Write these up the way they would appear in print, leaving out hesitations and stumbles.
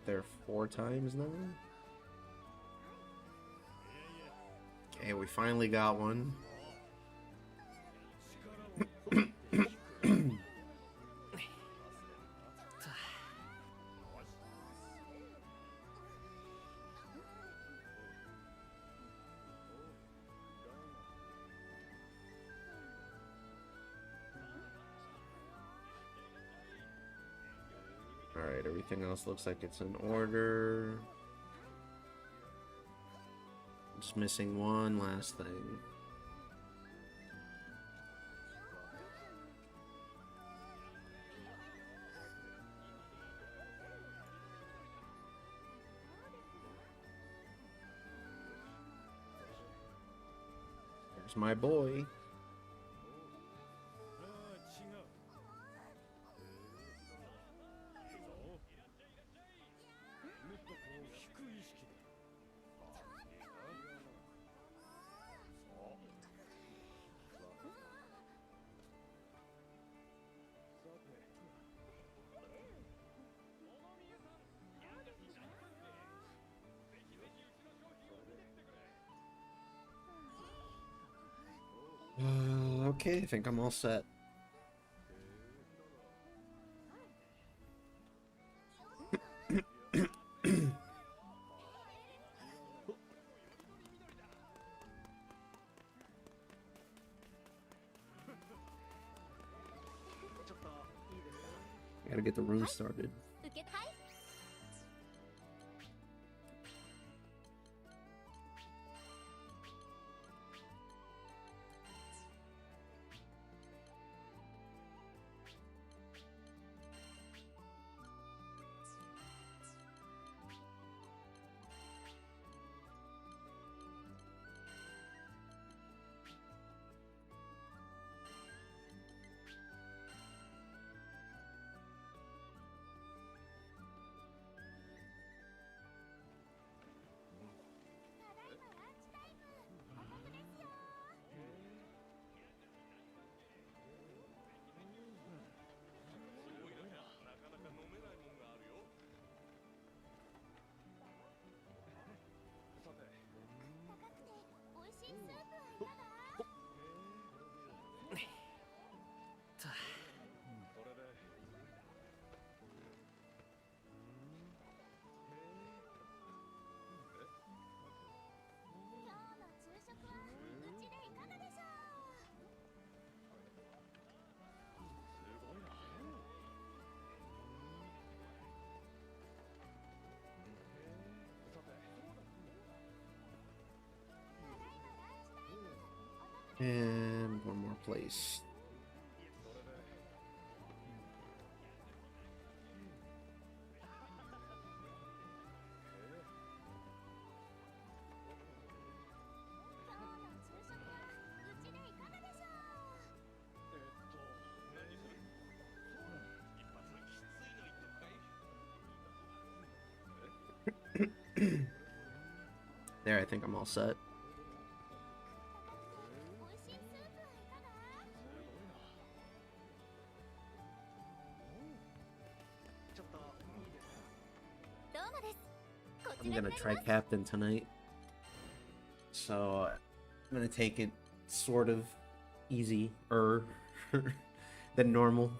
there 4 times now. Okay, we finally got one. Alright, everything else looks like it's in order. Just missing one last thing. There's my boy. Okay, I think I'm all set. Gotta get the room started. And one more place. There, I think I'm all set. I'm gonna try captain tonight, so I'm gonna take it sort of easy-er than normal.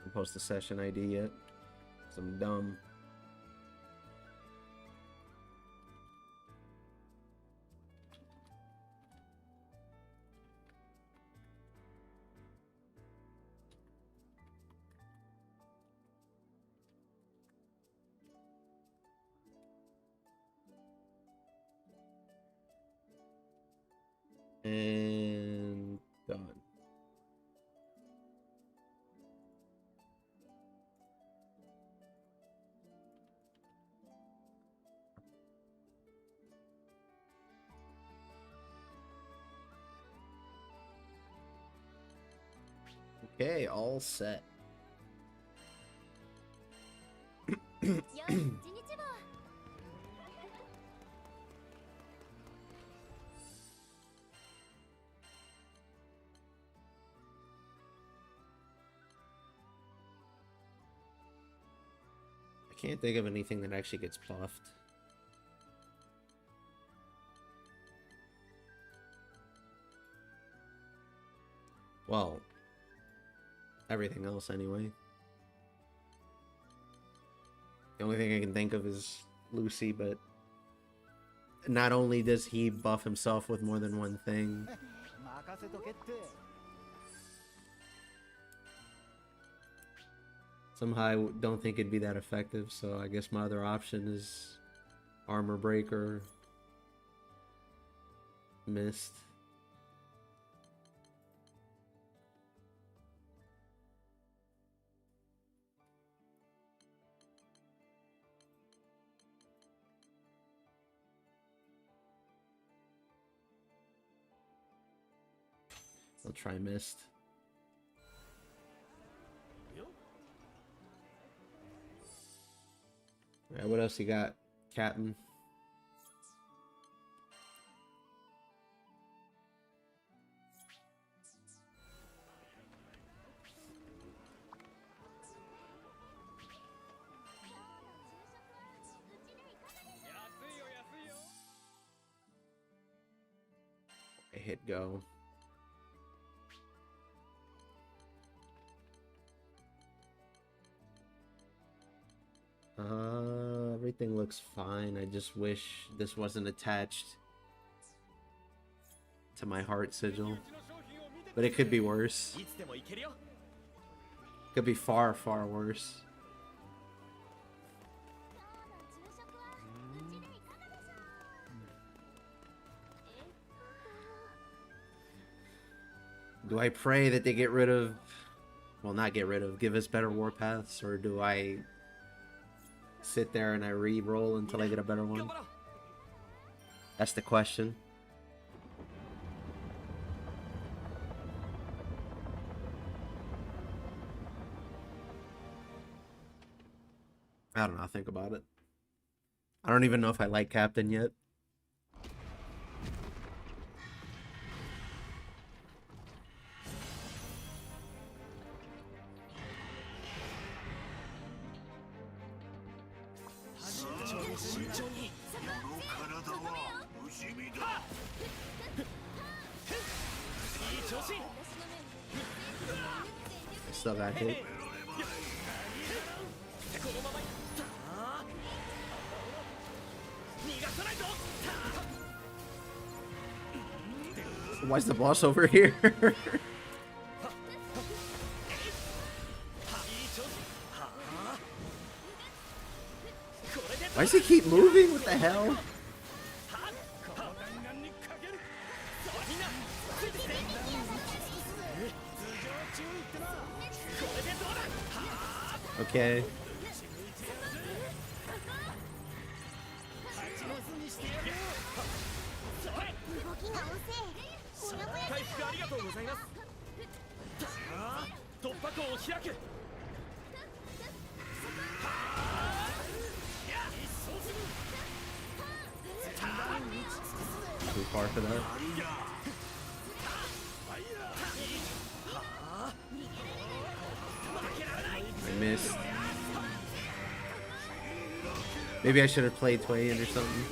Don't post the session ID yet, 'cause I'm dumb. And done. Okay, all set. Can't think of anything that actually gets buffed. Well, everything else anyway. The only thing I can think of is Lucy, but not only does he buff himself with more than one thing, somehow I don't think it'd be that effective, so I guess my other option is Armor Breaker, Mist. I'll try Mist. Alright, what else you got, Captain? I hit go. Everything looks fine. I just wish this wasn't attached to my heart sigil. But it could be worse. Could be far, far worse. Do I pray that they get rid of... Well, not get rid of, give us better warpaths, or do I sit there and I re-roll until I get a better one? That's the question. I don't know, I'll think about it. I don't even know if I like Captain yet. Still got hit. Why's the boss over here? Why does he keep moving? What the hell? Okay. Too far for that. I missed. Maybe I should have played Twain or something.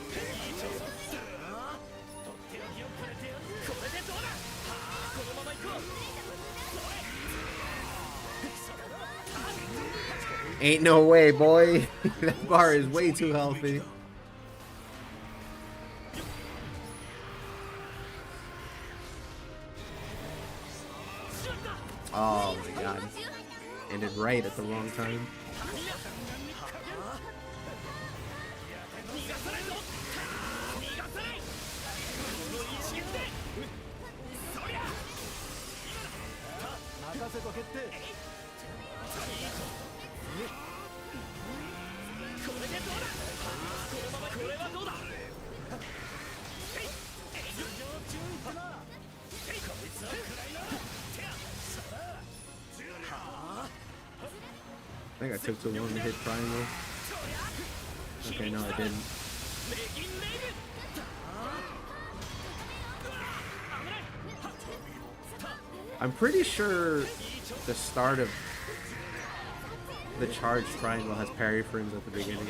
Ain't no way, boy. That bar is way too healthy. Oh my god. Ended right at the wrong time. I think I took too long to hit triangle. Okay, no, I didn't. I'm pretty sure the start of The charge triangle has parry frames at the beginning.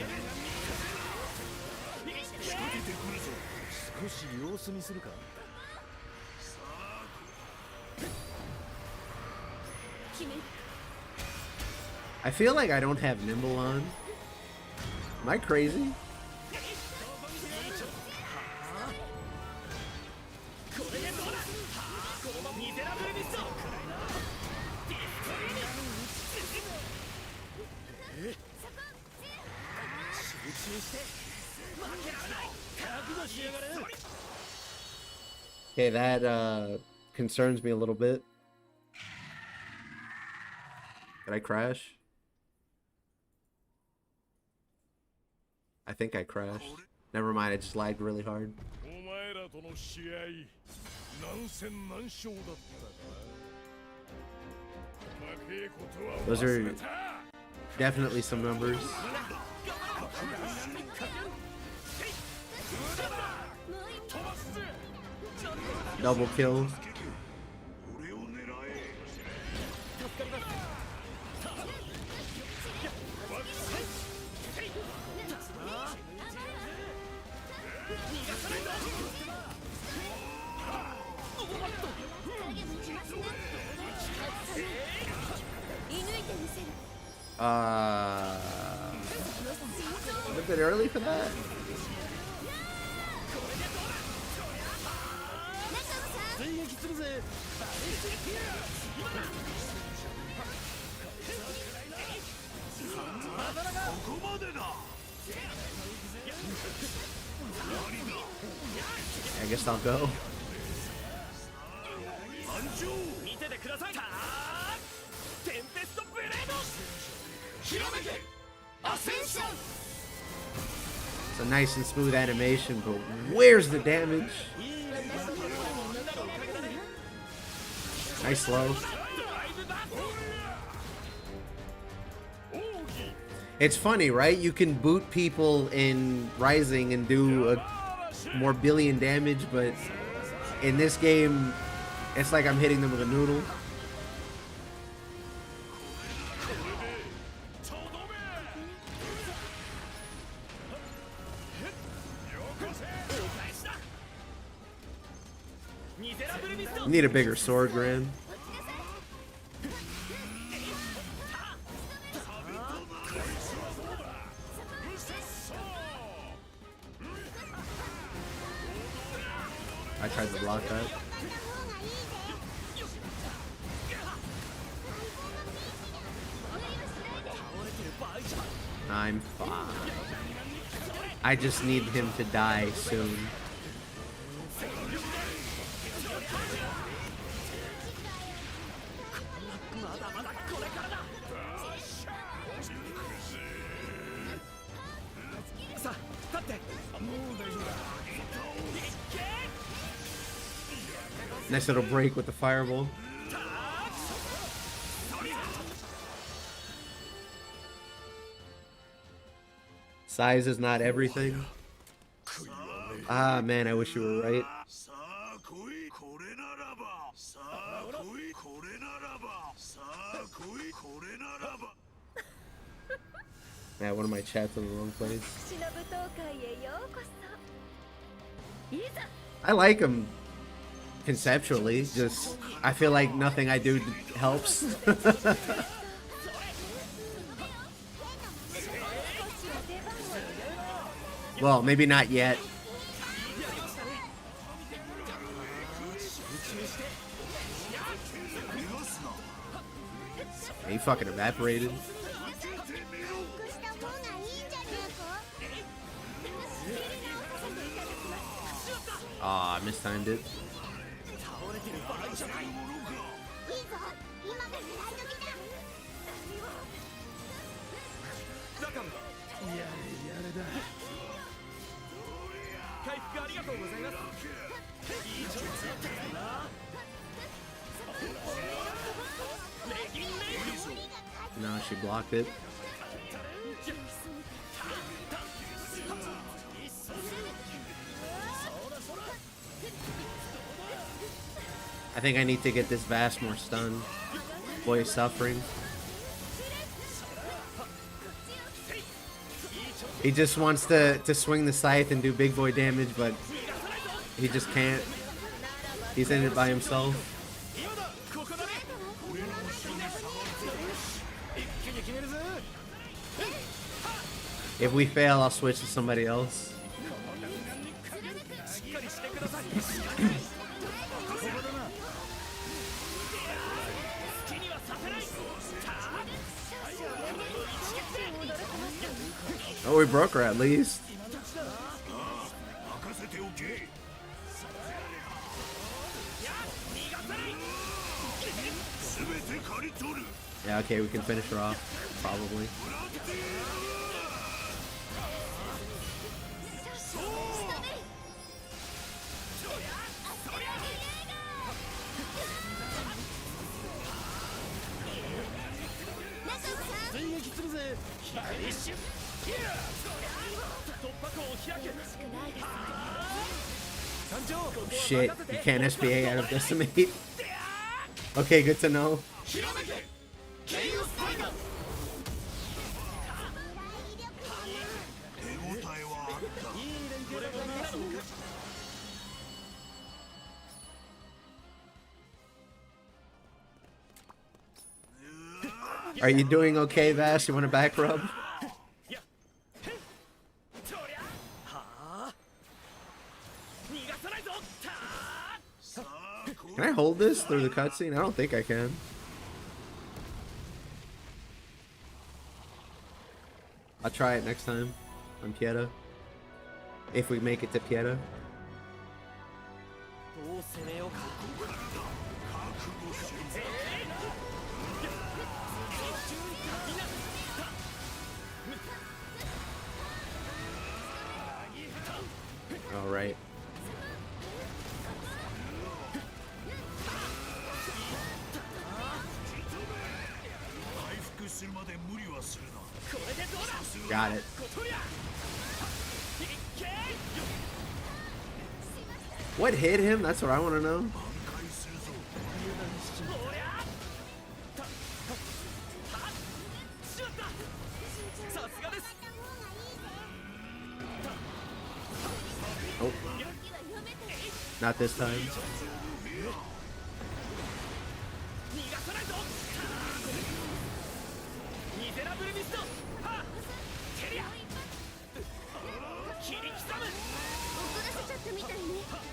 I feel like I don't have nimble on. Am I crazy? Okay, that concerns me a little bit. Did I crash? I think I crashed. Never mind, I just lagged really hard. Those are definitely some numbers. Double kill. A bit early for that. I guess I'll go. It's a nice and smooth animation, but where's the damage? Nice slow. It's funny, right? You can boot people in Rising and do a more billion damage, but in this game, it's like I'm hitting them with a noodle. You need a bigger sword, Gran. I tried to block that. I'm fine. I just need him to die soon. Nice little break with the fireball. Size is not everything. Ah, man, I wish you were right. Yeah, one of my chats in the wrong place. I like him conceptually, just I feel like nothing I do helps. Well, maybe not yet. He fucking evaporated. Ah, I mistimed it. No, she blocked it. I think I need to get this Vast more stunned. Boy is suffering. He just wants to swing the scythe and do big boy damage, but he just can't. He's in it by himself. If we fail, I'll switch to somebody else. Oh, we broke her at least. Yeah, okay, we can finish her off, probably. Oh, shit, you can't SPA out of Decimate. Okay, good to know. Are you doing okay, Vash? You want a back rub? Can I hold this through the cutscene? I don't think I can. I'll try it next time on Pieta. If we make it to Pieta. All right. Got it. What hit him? That's what I want to know. Oh. Not this time.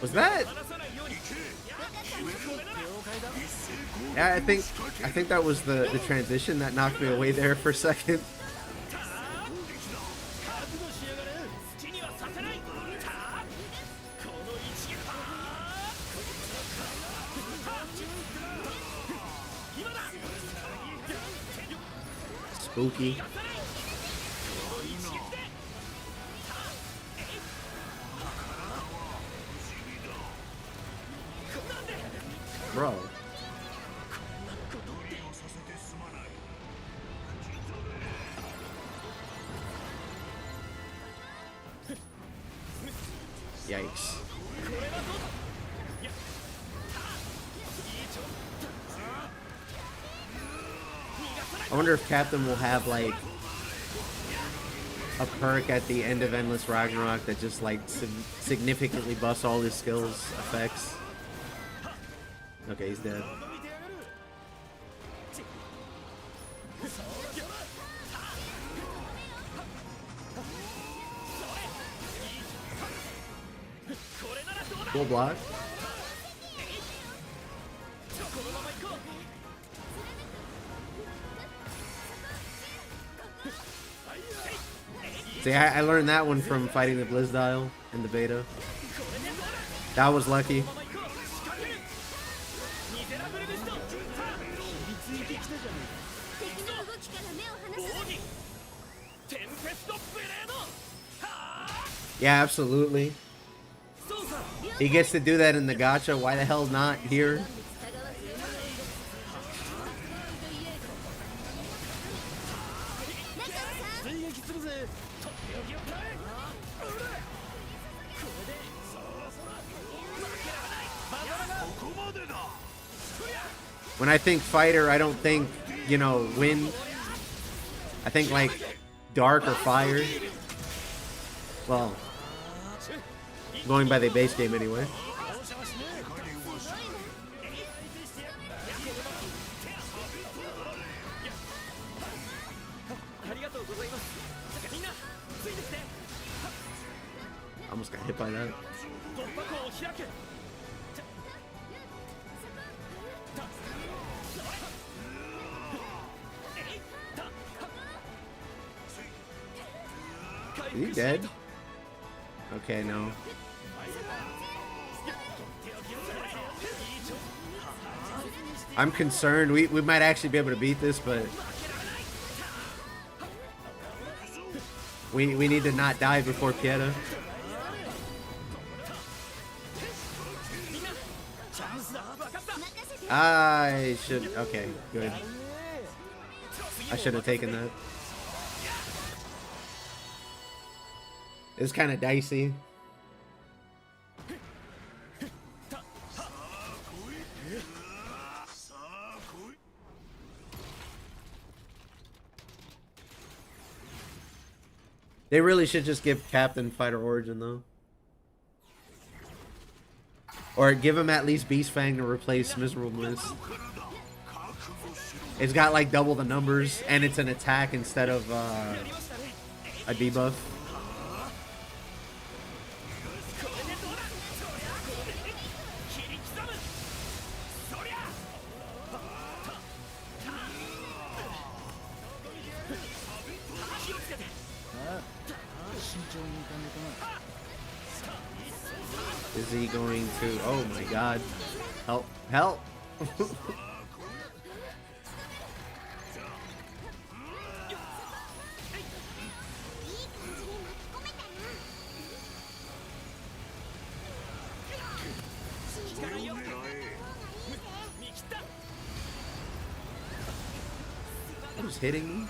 Was that? Yeah, I think that was the transition that knocked me away there for a second. Spooky. Bro. Yikes. I wonder if Captain will have like a perk at the end of Endless Ragnarok that just like significantly busts all his skills effects. Okay, he's dead. Full block. See, I learned that one from fighting the Blizzdial in the beta. That was lucky. Yeah, absolutely. He gets to do that in the gacha. Why the hell not here? When I think fighter, I don't think, you know, wind. I think like dark or fire. Well, going by the base game anyway. Almost got hit by that. Is he dead? Okay, no. I'm concerned. We might actually be able to beat this, but we need to not die before Pieta. I should. Okay, good. I should have taken that. It's kind of dicey. They really should just give Captain Fighter Origin though. Or give him at least Beast Fang to replace Miserable Mist. It's got like double the numbers and it's an attack instead of a debuff. Is he going to... Oh my god. Help. Help! Who's hitting me?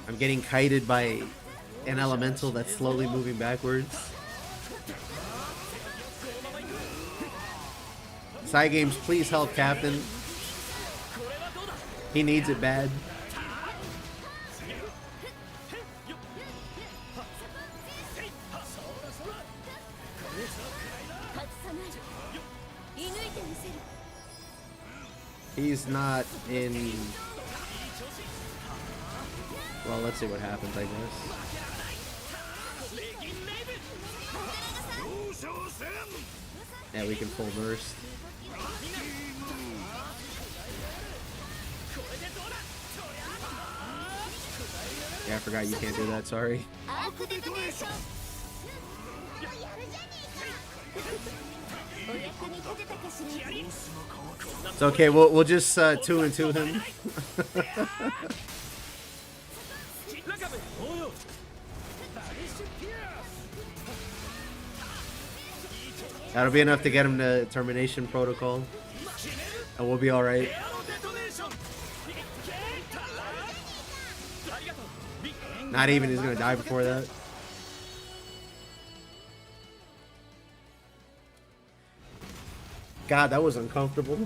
I'm getting kited by an elemental that's slowly moving backwards. Side games, please help Captain. He needs it bad. He's not in... Well, let's see what happens, I guess. Yeah, we can full burst. Yeah, I forgot you can't do that, sorry. It's okay, we'll just 2-2 him. That'll be enough to get him to termination protocol. And we'll be alright. Not even he's gonna die before that. God, that was uncomfortable.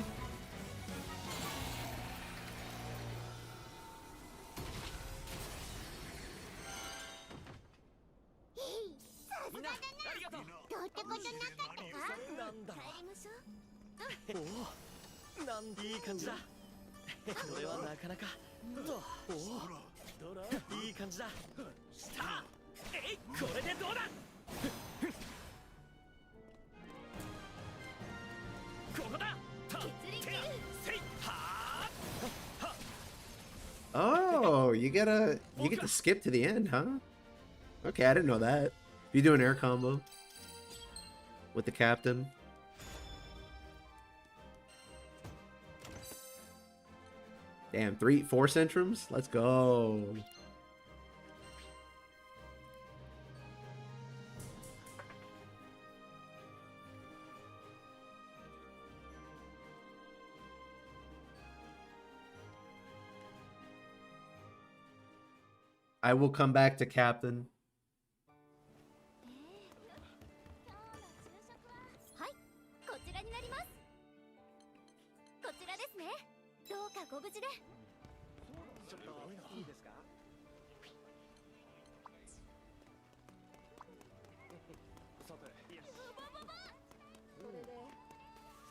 Oh, you get to skip to the end, huh? Okay, I didn't know that. You do an air combo with the Captain. Damn, 4 Centrums? Let's go. I will come back to Captain.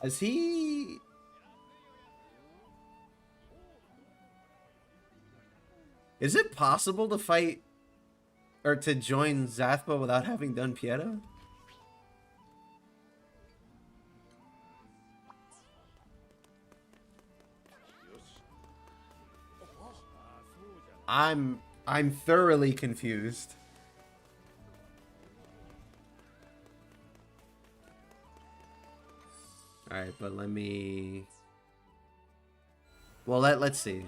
Is he... Is it possible to fight or to join Zathba without having done Pieta? I'm thoroughly confused. All right, but let me... Well, let's see.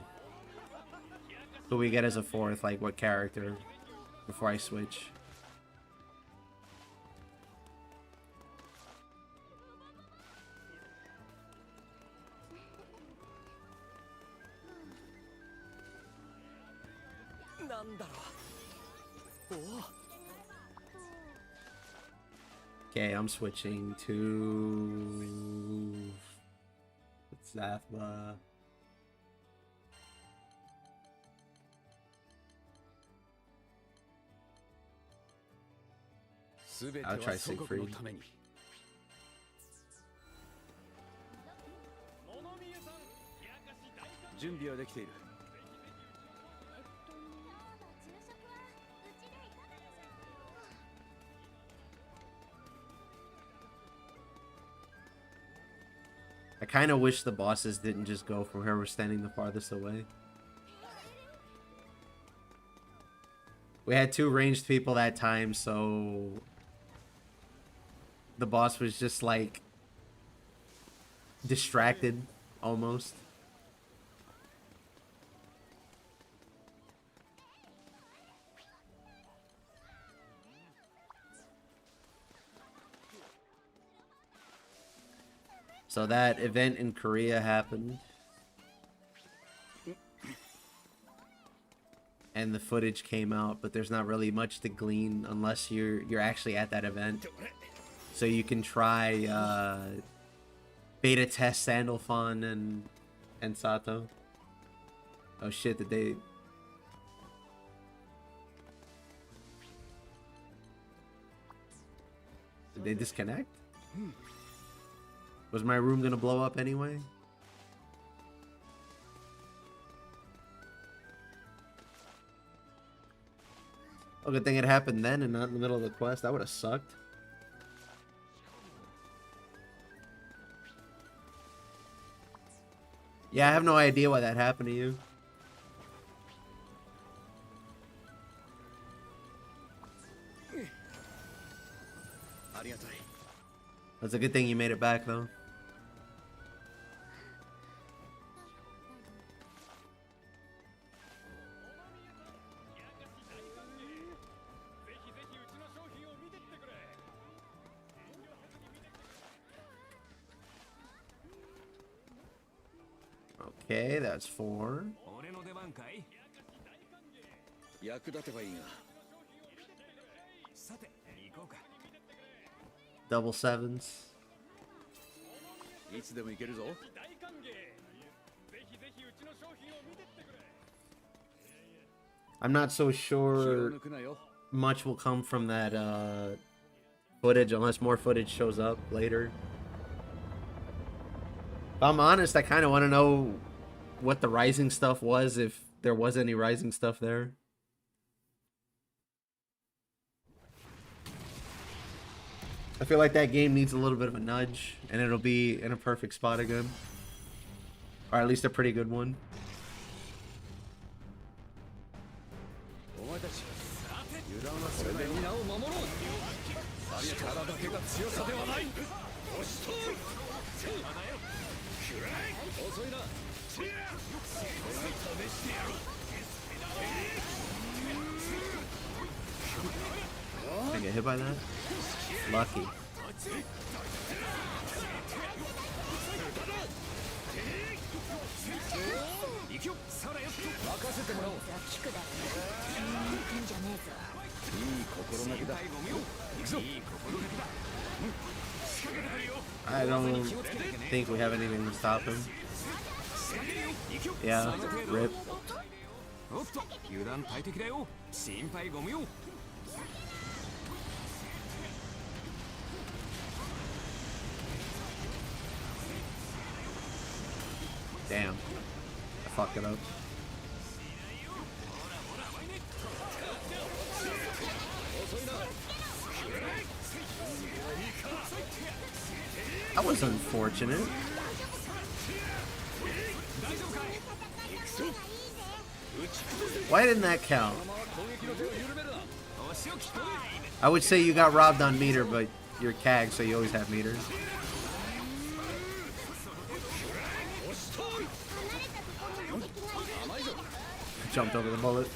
Who we get as a fourth, like what character, before I switch. Okay, I'm switching to Zathba. I'll try Siegfried. I kind of wish the bosses didn't just go from whoever was standing the farthest away. We had 2 ranged people that time, so the boss was just like distracted almost. So that event in Korea happened. And the footage came out, but there's not really much to glean unless you're actually at that event. So you can try beta test Sandalphon and Sato. Oh shit, did they disconnect? Was my room gonna blow up anyway? Oh, good thing it happened then and not in the middle of the quest. That would have sucked. Yeah, I have no idea why that happened to you. That's a good thing you made it back, though. Okay, that's 4. Double 7s. I'm not so sure much will come from that footage unless more footage shows up later. If I'm honest, I kind of want to know what the Rising stuff was, if there was any Rising stuff there. I feel like that game needs a little bit of a nudge, and it'll be in a perfect spot again. Or at least a pretty good one. I get hit by that? Lucky. I don't think we have anything to stop him. Yeah, rip. Damn. I fucked it up. That was unfortunate. Why didn't that count? I would say you got robbed on meter, but you're CAG, so you always have meters. Jumped over the bullet.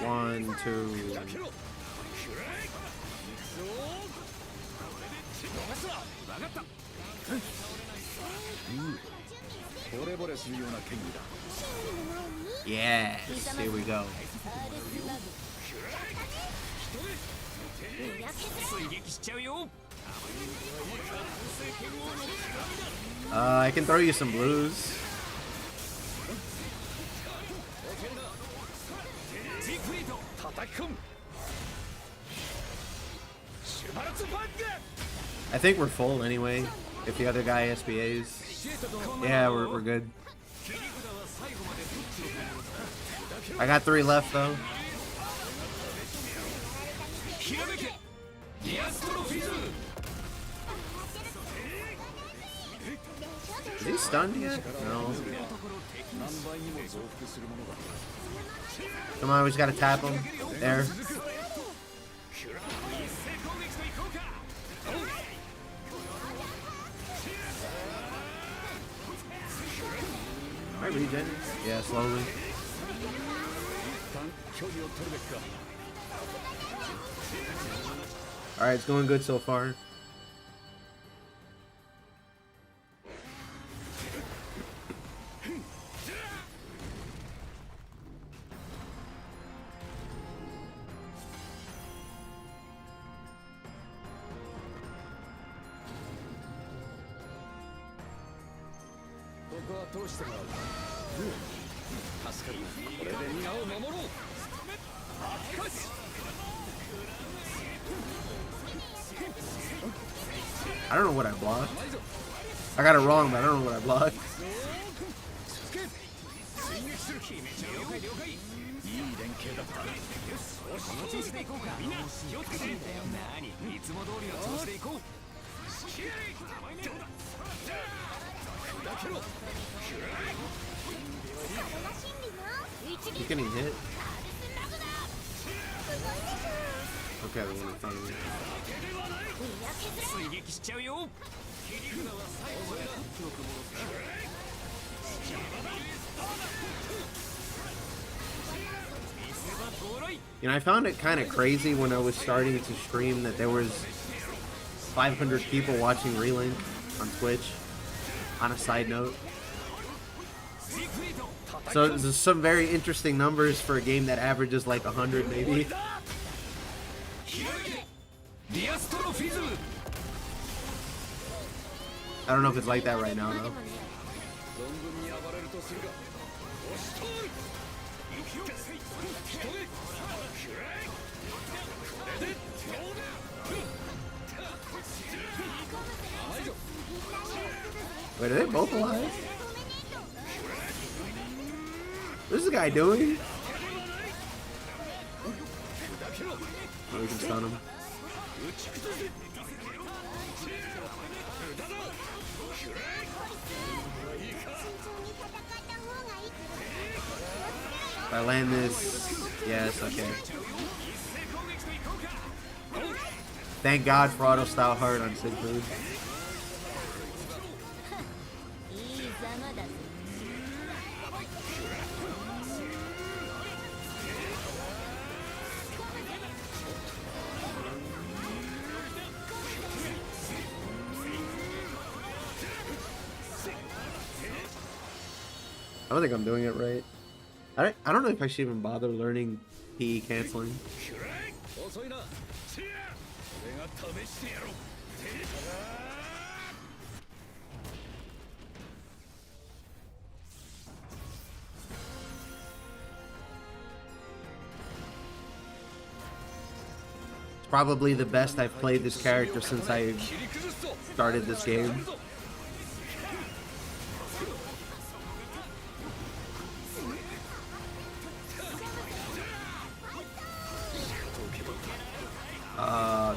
One, two. Yes, here we go. I can throw you some blues. I think we're full anyway. If the other guy SBAs, yeah, we're good. I got 3 left though. Is he stunned yet? No. Come on, we just gotta tap him. There. Am I regen? Yeah, slowly. Alright, it's going good so far. I don't know what I blocked. I got it wrong, but I don't know what I blocked. You getting hit? Okay, the one in front of me. You know, I found it kind of crazy when I was starting to stream that there was 500 people watching Relink on Twitch. On a side note. So there's some very interesting numbers for a game that averages like 100 maybe. I don't know if it's like that right now though. Wait, are they both alive? What is this guy doing? Oh, we can stun him. If I land this, yes, okay. Thank God for auto style hard on Siegfried. I don't think I'm doing it right. I don't know if I should even bother learning PE canceling. It's probably the best I've played this character since I started this game.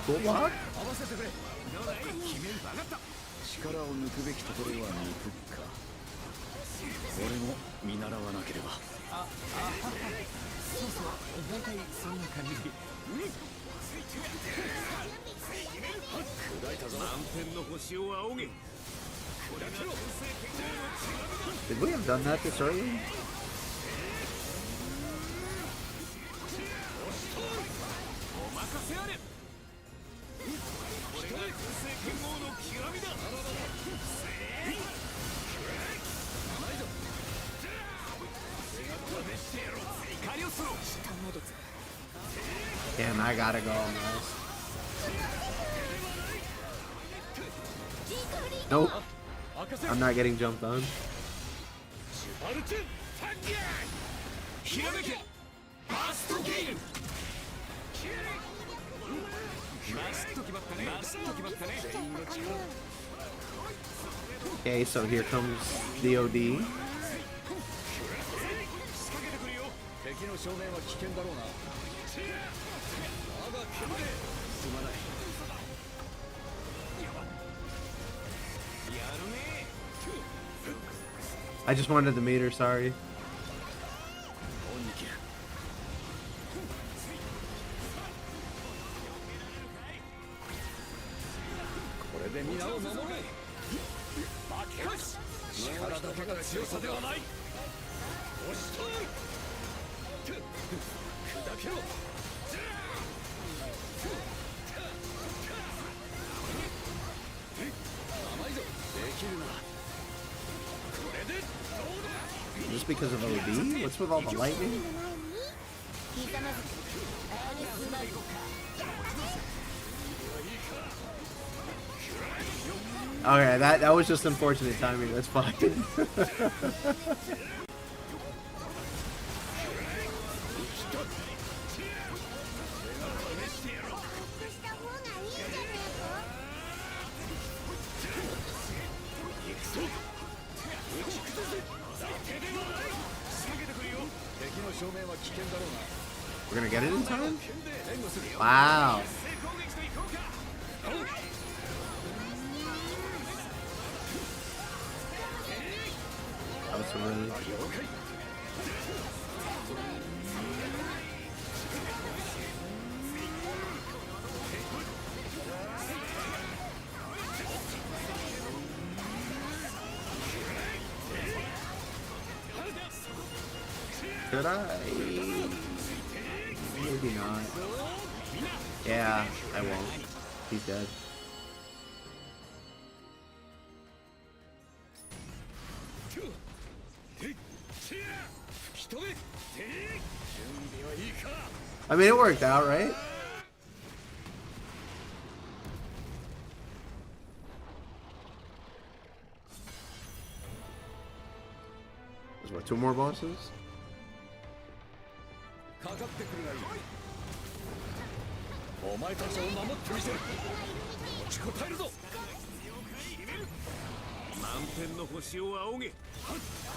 Cool block? Did we have done that this early? Damn, I gotta go on this. Nope. I'm not getting jumped on. Okay, so here comes the OD. I just wanted the meter, sorry. Just because of OD? What's with all the lightning? Okay, that was just unfortunate timing. That's fine. We're gonna get it in time? Wow. That was some really... Should I? Maybe not. Yeah, I won't. He's dead. I mean, it worked out, right? There's what, 2 more bosses?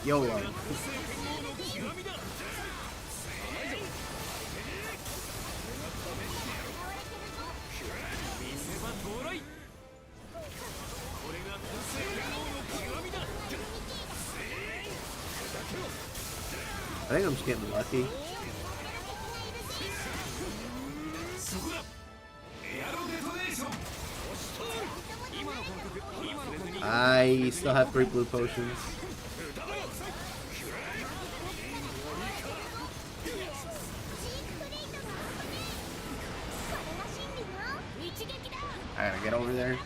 YOLO. I think I'm just getting lucky. I still have 3 blue potions. I gotta get over there.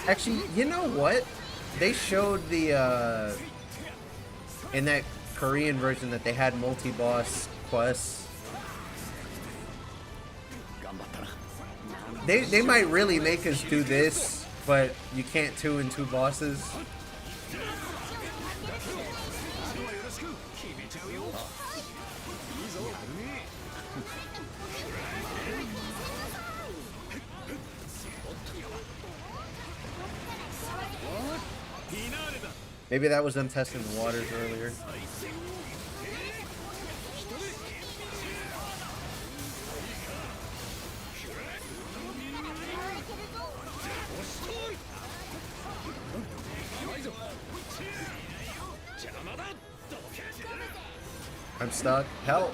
Actually, you know what? They showed the in that Korean version that they had multi-boss quests. They might really make us do this, but you can't 2 and 2 bosses. Maybe that was them testing the waters earlier. I'm stuck. Help!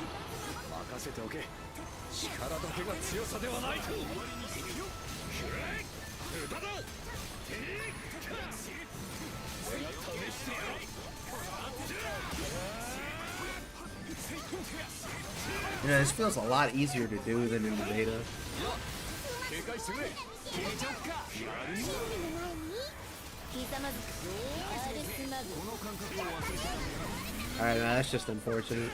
You know, this feels a lot easier to do than in the beta. Alright, now that's just unfortunate.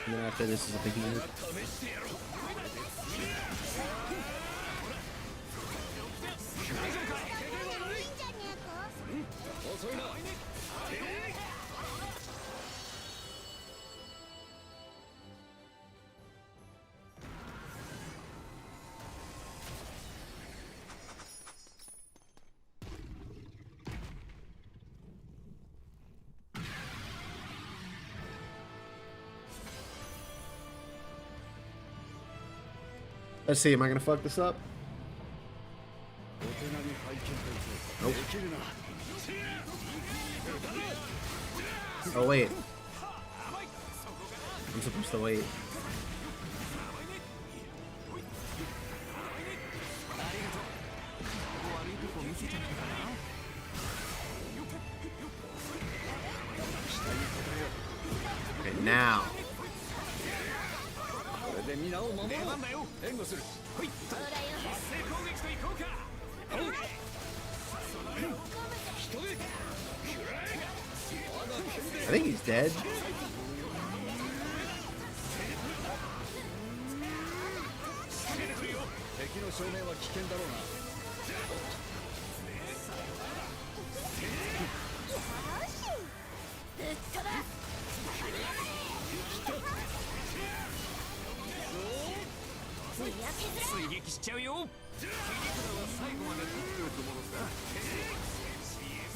And then after this is a beginner. Let's see, am I gonna fuck this up? Nope. Oh wait. I'm supposed to wait. Okay, now. I think he's dead.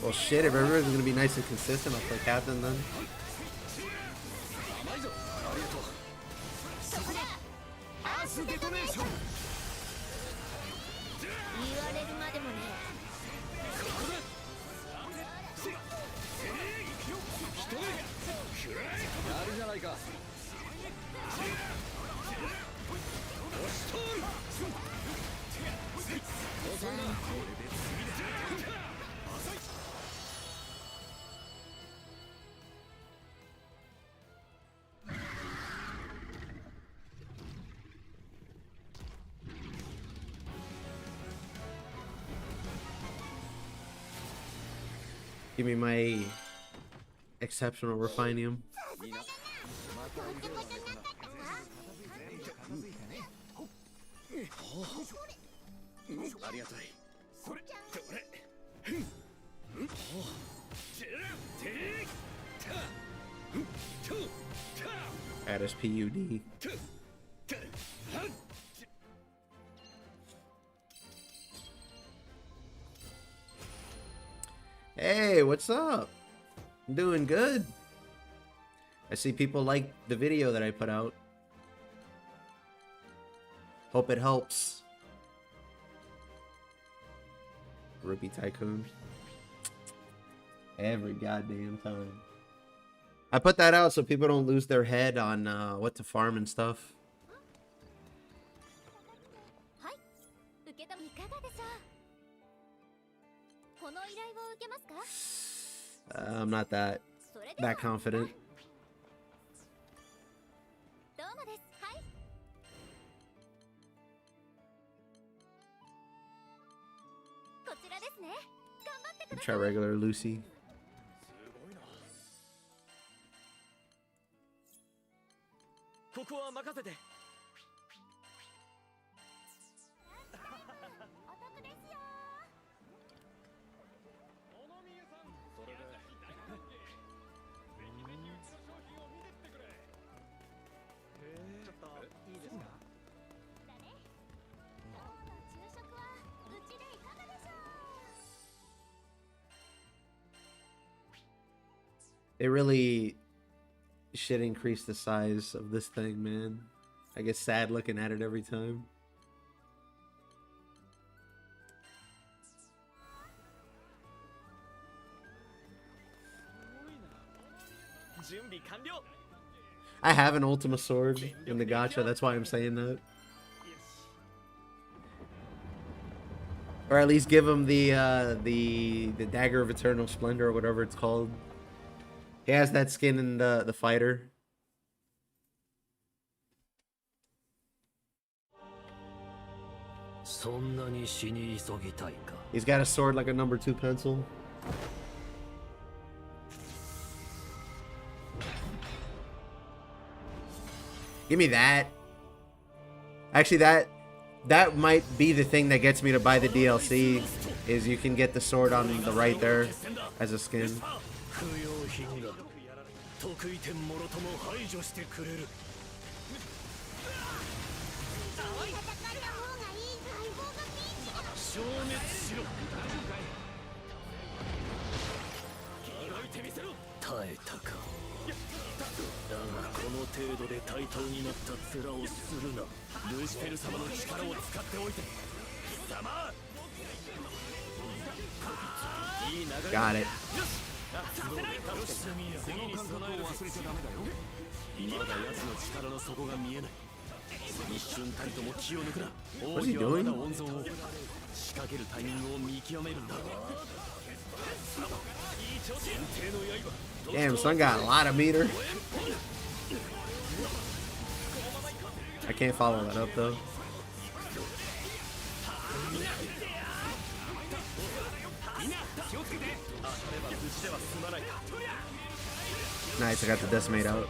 Well, shit, if everyone's gonna be nice and consistent, I'll play captain then. Give me my exceptional refinium. Add us PUD. Hey, what's up? I'm doing good. I see people like the video that I put out. Hope it helps. Rupee Tycoon. Every goddamn time. I put that out so people don't lose their head on what to farm and stuff. I'm not that confident. Try regular Lucy. It really should increase the size of this thing, man. I get sad looking at it every time. I have an Ultima sword in the gacha, that's why I'm saying that. Or at least give him the Dagger of Eternal Splendor or whatever it's called. He has that skin in the fighter. He's got a sword like a number 2 pencil. Give me that. Actually, that might be the thing that gets me to buy the DLC. Is you can get the sword on the right there as a skin. Got it. What's he doing? Damn, son got a lot of meter. I can't follow that up though. Nice, I got the decimate out.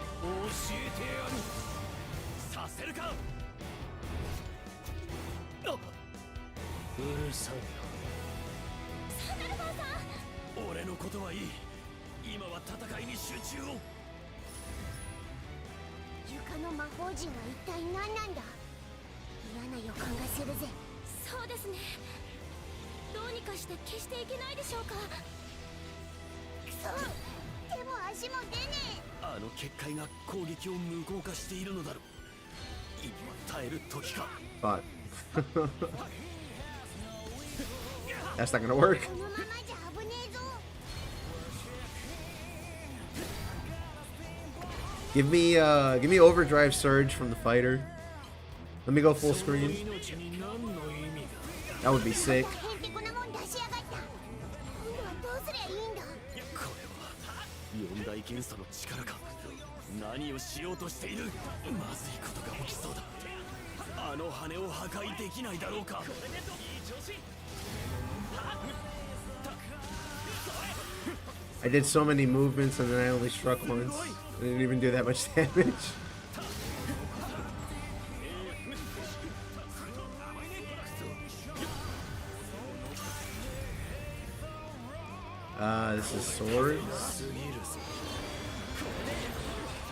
Fuck. That's not gonna work. Give me overdrive surge from the fighter. Let me go full screen. That would be sick. I did so many movements and then I only struck once. I didn't even do that much damage. This is swords.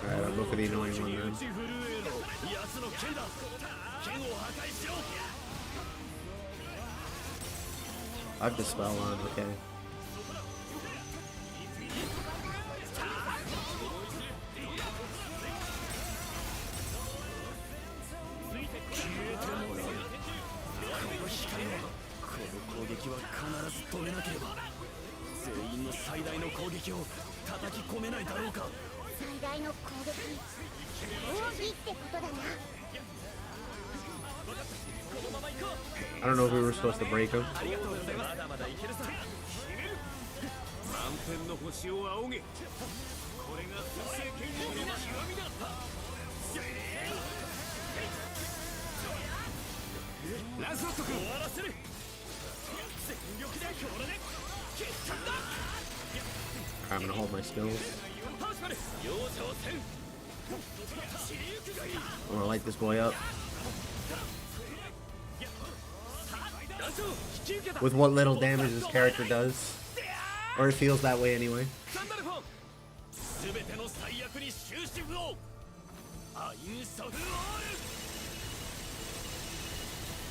Alright, I'll go for the annoying one then. I have the spell on, okay. I don't know if we were supposed to break him. I'm gonna hold my skills. I'm gonna light this boy up. With what little damage this character does. Or it feels that way anyway.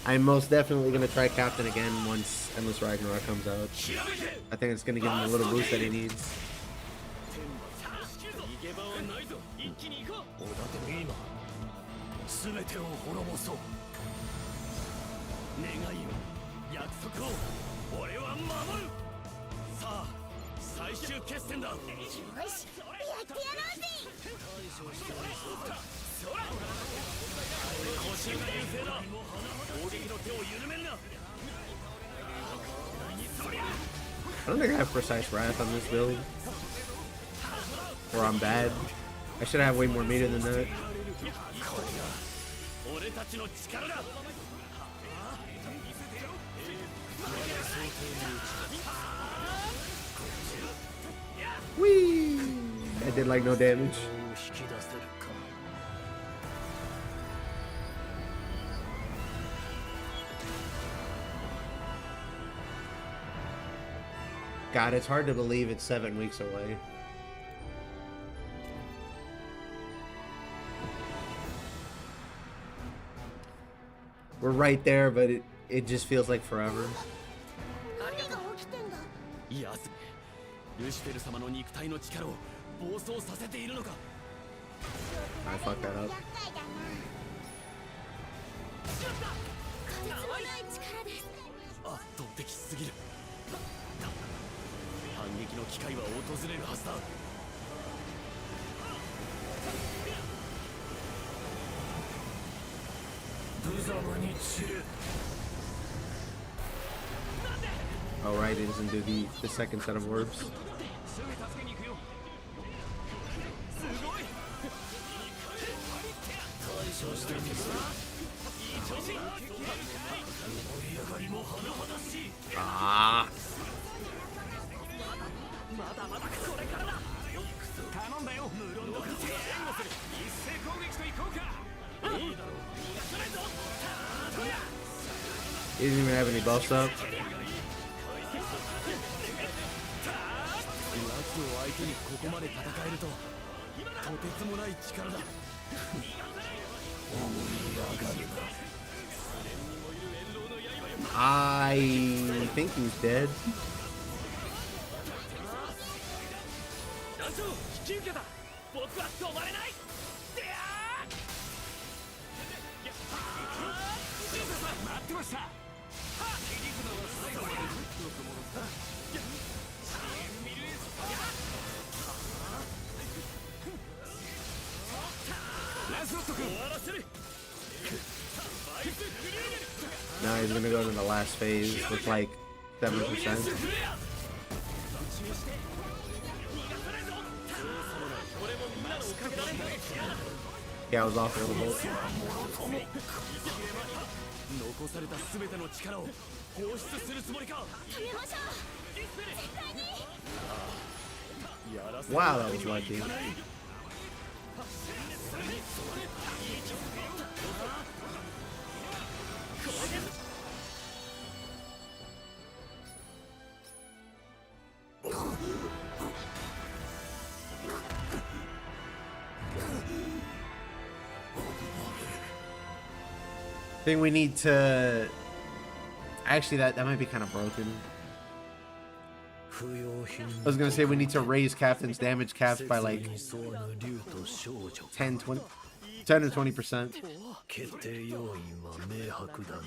I'm most definitely going to try Captain again once Endless Ragnarok comes out. I think it's going to give him a little boost that he needs. I don't think I have Precise Wrath on this build. Or I'm bad. I should have way more meter than that. Whee! I did like no damage. God, it's hard to believe it's 7 weeks away. We're right there, but it just feels like forever. I fucked that up. Oh right, it doesn't do the second set of orbs. Ah. He didn't even have any buffs up. I think he's dead. Now he's gonna go to the last phase with like 7%. Yeah, I was off a little bit. Wow, that was lucky. I think we need to... Actually, that might be kind of broken. I was gonna say we need to raise Captain's damage caps by like 10, 20. 10 or 20%. 決定要因は明白だな。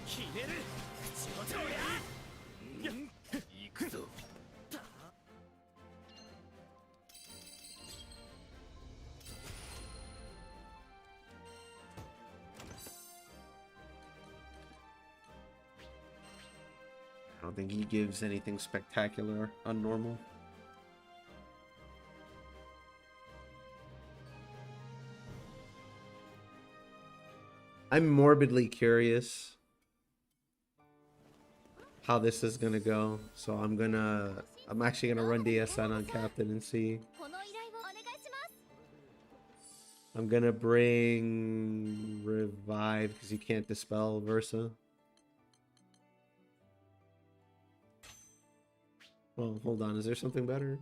ひねる口元や行くぞ。 I don't think he gives anything spectacular on normal. I'm morbidly curious how this is gonna go, so I'm actually gonna run DSN on Captain and see. I'm gonna bring Revive because you can't dispel Versa. Well, hold on, is there something better?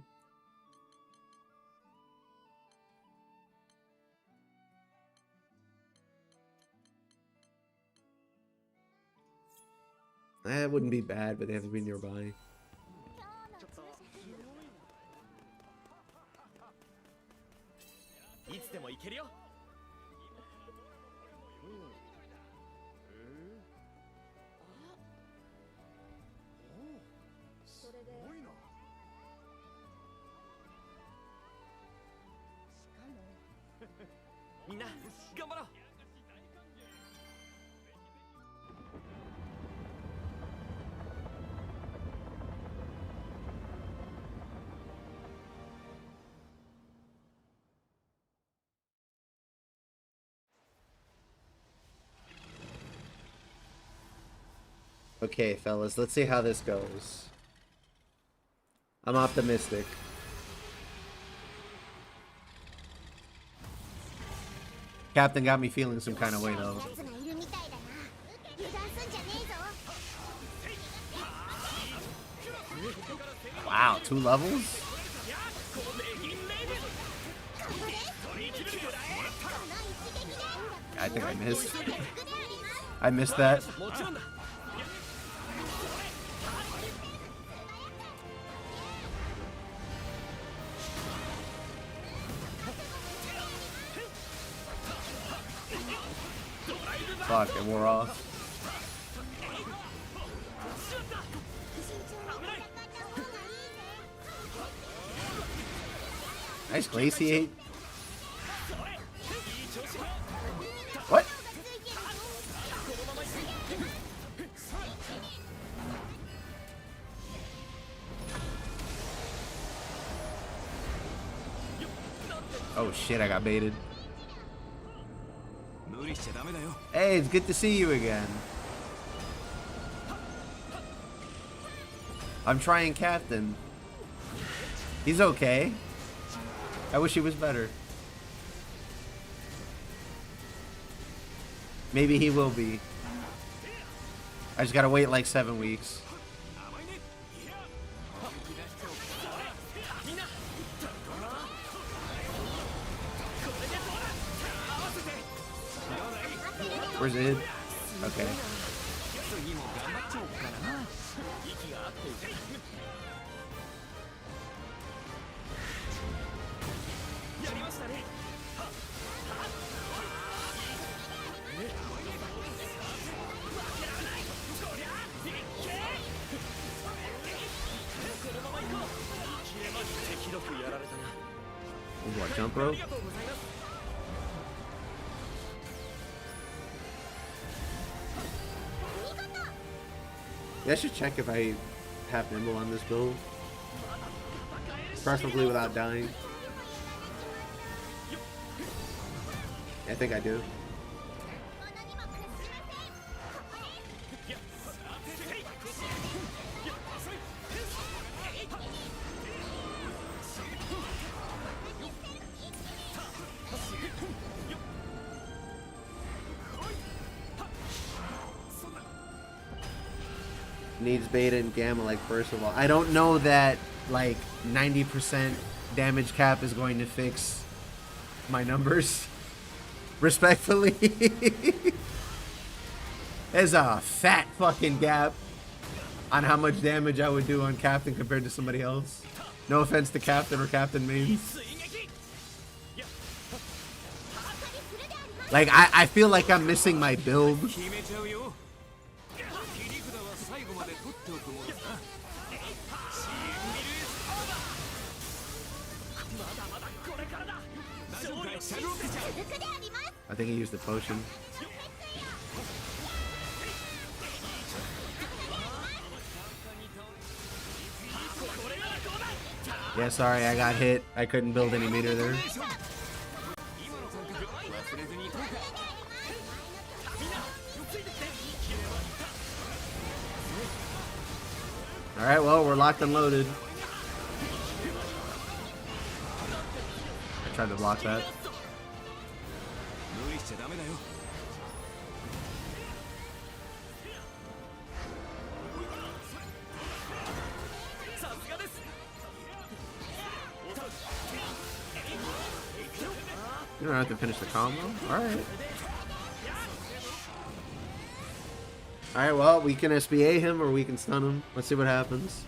That wouldn't be bad, but they have to be nearby. Okay, fellas, let's see how this goes. I'm optimistic. Captain got me feeling some kind of way, though. Wow, 2 levels? I think I missed. I missed that. Fuck, it wore off. Nice glaciate. What? Oh shit, I got baited. Hey, it's good to see you again. I'm trying Captain. He's okay. I wish he was better. Maybe he will be. I just gotta wait like 7 weeks. Where's Id? Okay. What, jump rope? Yeah, I should check if I have Nimble on this build. Preferably without dying. I think I do. Needs beta and gamma, like, first of all. I don't know that, like, 90% damage cap is going to fix my numbers. Respectfully. There's a fat fucking gap on how much damage I would do on Captain compared to somebody else. No offense to Captain or Captain Mains. Like, I feel like I'm missing my build. I think he used the potion. Yeah, sorry, I got hit. I couldn't build any meter there. Alright, well, we're locked and loaded. I tried to block that. You don't have to finish the combo? Alright. Alright, well, we can SBA him or we can stun him. Let's see what happens.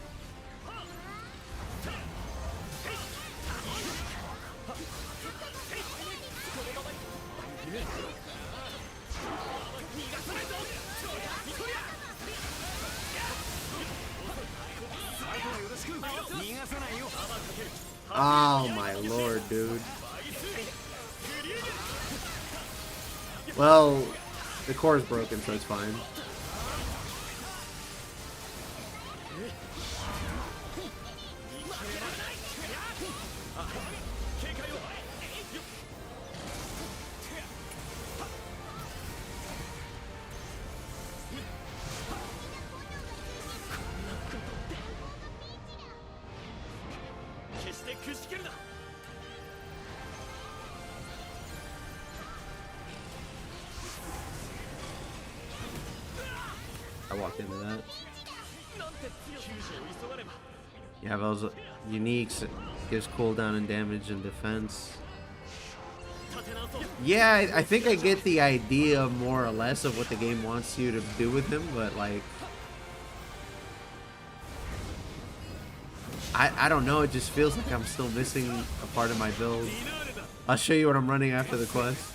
Oh my lord, dude. Well, the core is broken, so it's fine. I walked into that. You have those uniques, gives cooldown and damage and defense. Yeah, I think I get the idea more or less of what the game wants you to do with him, but like, I don't know, it just feels like I'm still missing a part of my build. I'll show you what I'm running after the quest.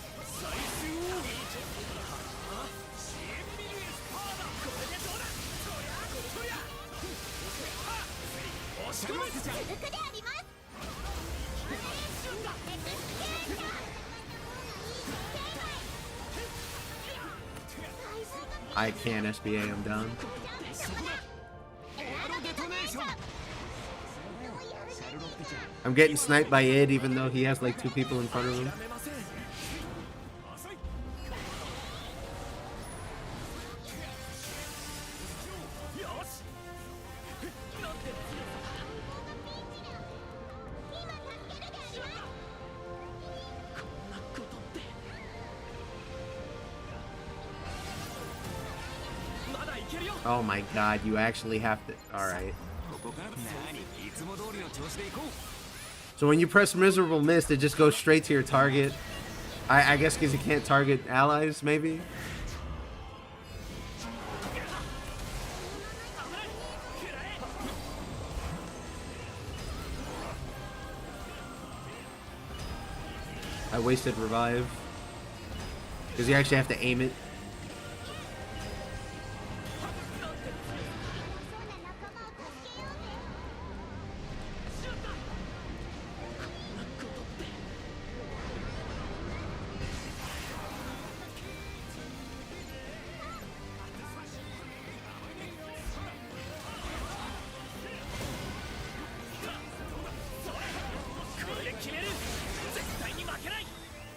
I can't SBA, I'm done. I'm getting sniped by Id even though he has like 2 people in front of him. Oh my god, you actually have to... Alright. So when you press Miserable Mist, it just goes straight to your target. I guess because you can't target allies, maybe? I wasted Revive. Because you actually have to aim it.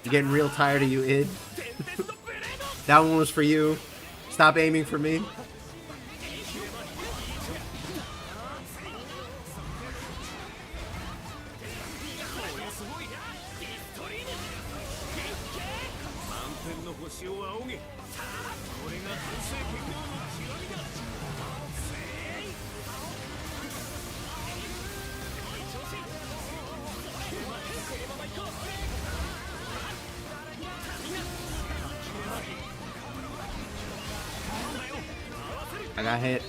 I'm getting real tired of you, Id. That one was for you. Stop aiming for me. I got hit.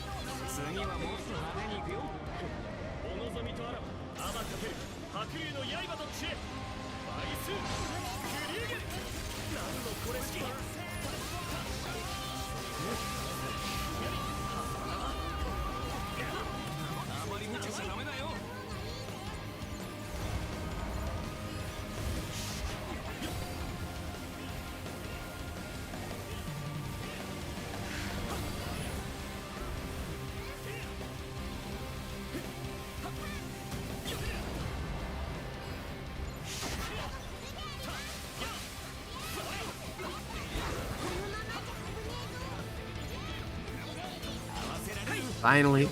Finally.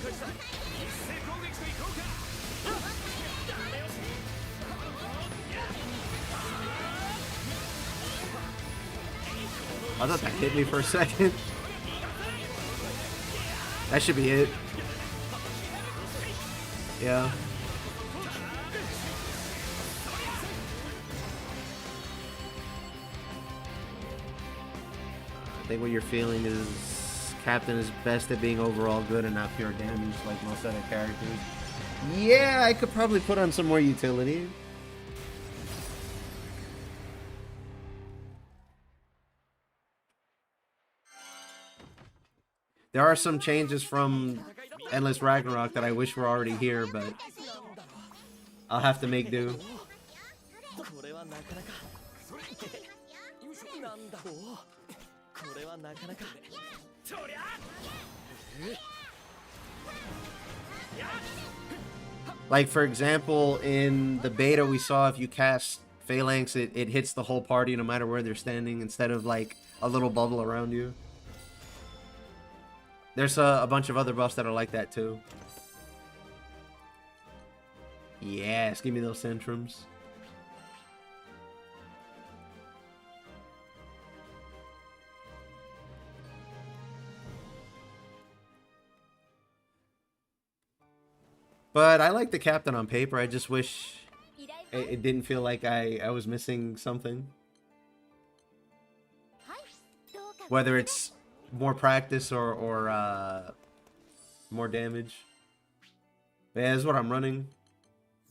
I thought that hit me for a second. That should be it. Yeah. I think what you're feeling is Captain is best at being overall good and not pure damage like most other characters. Yeah, I could probably put on some more utility. There are some changes from Endless Ragnarok that I wish were already here, but I'll have to make do. Like, for example, in the beta we saw, if you cast Phalanx, it hits the whole party no matter where they're standing, instead of like a little bubble around you. There's a bunch of other buffs that are like that too. Yes, give me those Centrums. But I like the Captain on paper. I just wish it didn't feel like I was missing something. Whether it's more practice or more damage. But yeah, this is what I'm running.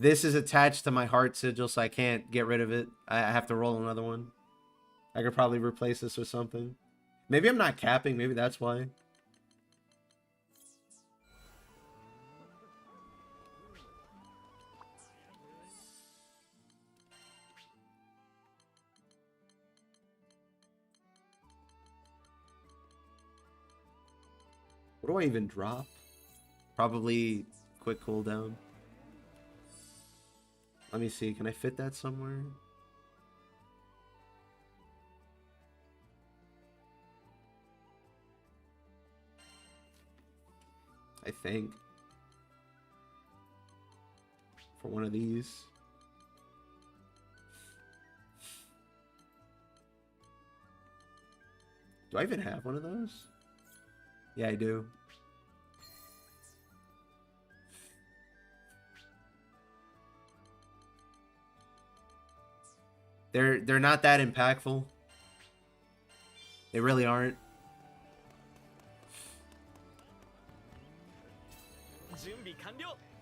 This is attached to my heart sigil, so I can't get rid of it. I have to roll another one. I could probably replace this with something. Maybe I'm not capping. Maybe that's why. What do I even drop? Probably quick cooldown. Let me see. Can I fit that somewhere? I think. For one of these. Do I even have one of those? Yeah, I do. They're not that impactful. They really aren't.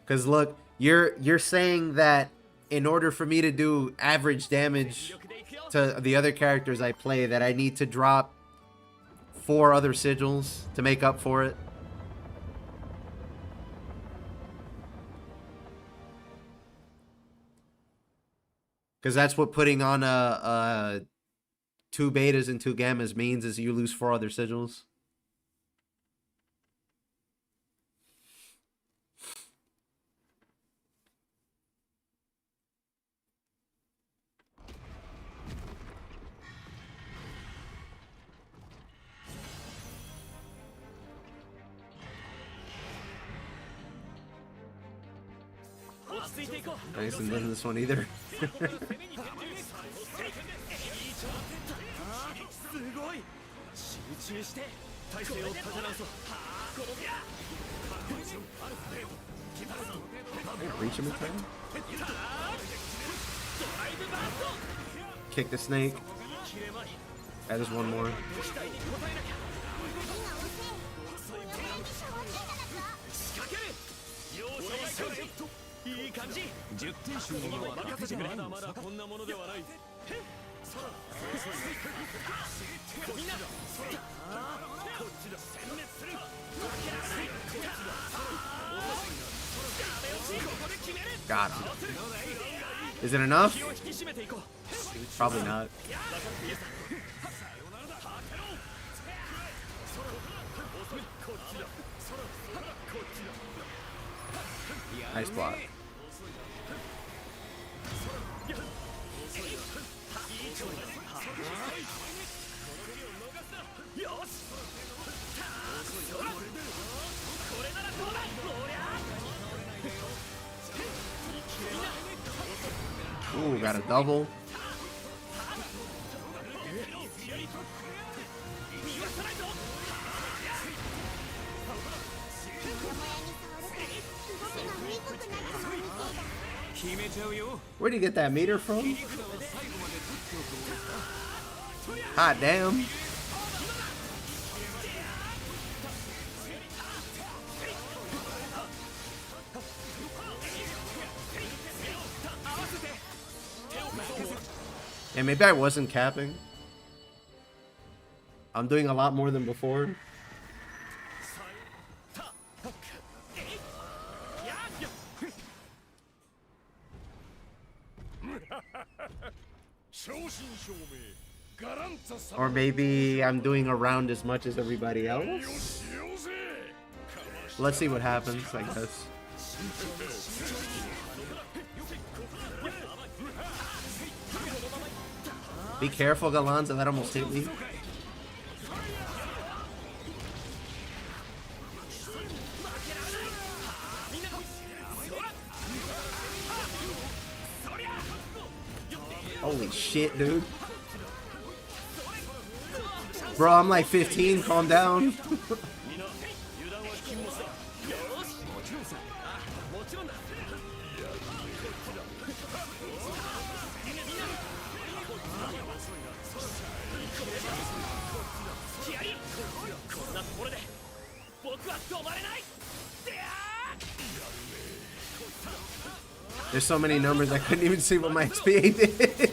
Cause look, you're saying that in order for me to do average damage to the other characters I play, that I need to drop 4 other sigils to make up for it. Because that's what putting on a 2 betas and 2 gammas means, is you lose 4 other sigils. I isn't winning this one either. Reach him in time. Kick the snake. That is one more. 感じ10点集には任せてくれ。まだまだこんなものではない。みんなこっちだ。殲滅する。負けられない。ここで決める。 Got him. Is it enough? 気を引き締めていこう。 Probably not. Nice block. Ooh, got a double. Where'd you get that meter from? Hot damn. Yeah, maybe I wasn't capping. I'm doing a lot more than before. Or maybe I'm doing around as much as everybody else. Let's see what happens, I guess. Be careful, Galanza, that almost hit me. Holy shit, dude. Bro, I'm like 15, calm down. There's so many numbers I couldn't even see what my XP did.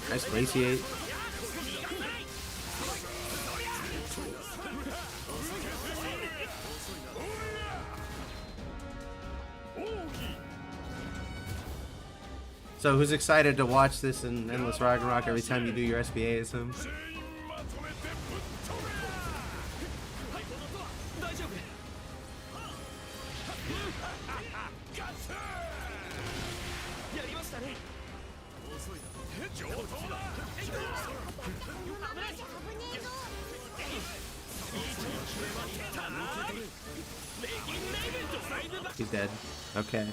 Nice glaciate. So who's excited to watch this in Endless Ragnarok every time you do your SBA as him? He's dead. Okay.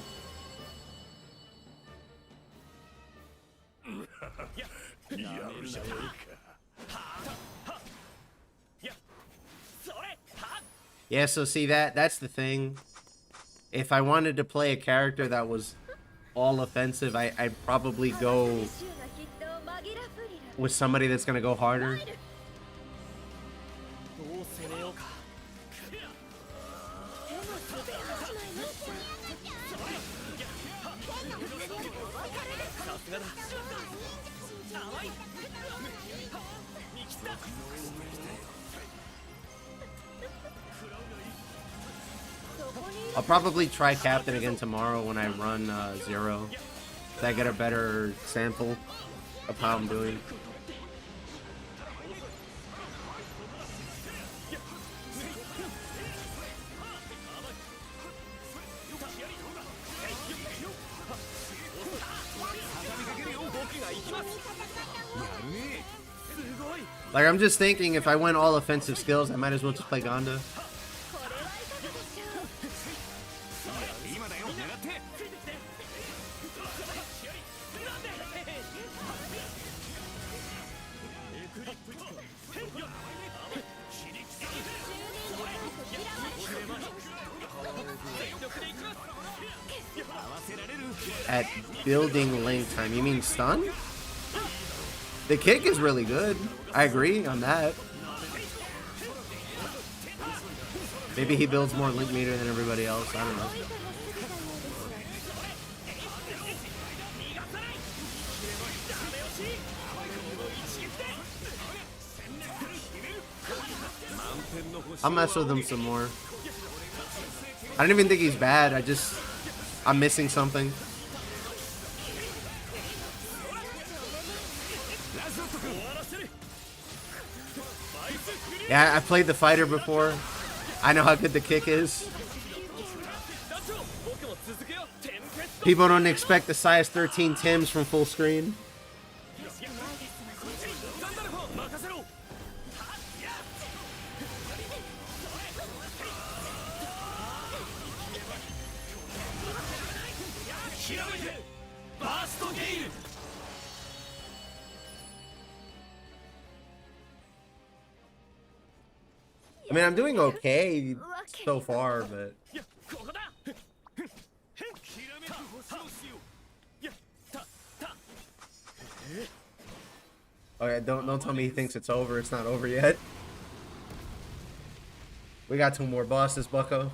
Yeah, so see that's the thing. If I wanted to play a character that was all offensive, I'd probably go with somebody that's gonna go harder. I'll probably try Captain again tomorrow when I run Zero, so I get a better sample of how I'm doing. Like, I'm just thinking if I went all offensive skills, I might as well just play Gonda. At building length time, you mean stun? The kick is really good. I agree on that. Maybe he builds more link meter than everybody else. I don't know. I'll mess with him some more. I don't even think he's bad. I'm missing something. Yeah, I played the fighter before. I know how good the kick is. People don't expect the size 13 Tims from full screen. I mean, I'm doing okay so far, but okay, don't tell me he thinks it's over. It's not over yet. We got 2 more bosses, bucko.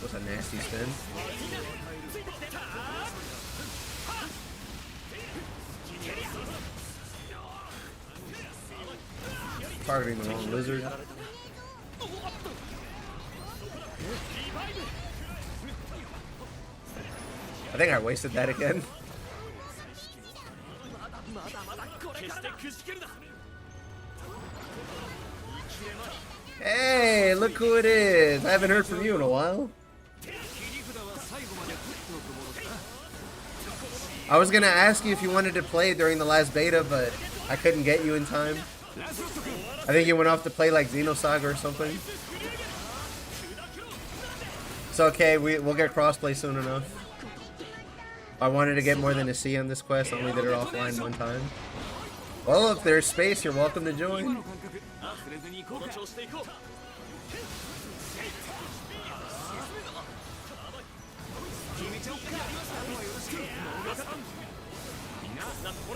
That's a nasty spin. Targeting the wrong lizard. I think I wasted that again. Hey, look who it is. I haven't heard from you in a while. I was gonna ask you if you wanted to play during the last beta, but I couldn't get you in time. I think you went off to play like Xenosaga or something. It's okay, we'll get crossplay soon enough. I wanted to get more than a C on this quest, I only did it offline one time. Well, if there's space, you're welcome to join.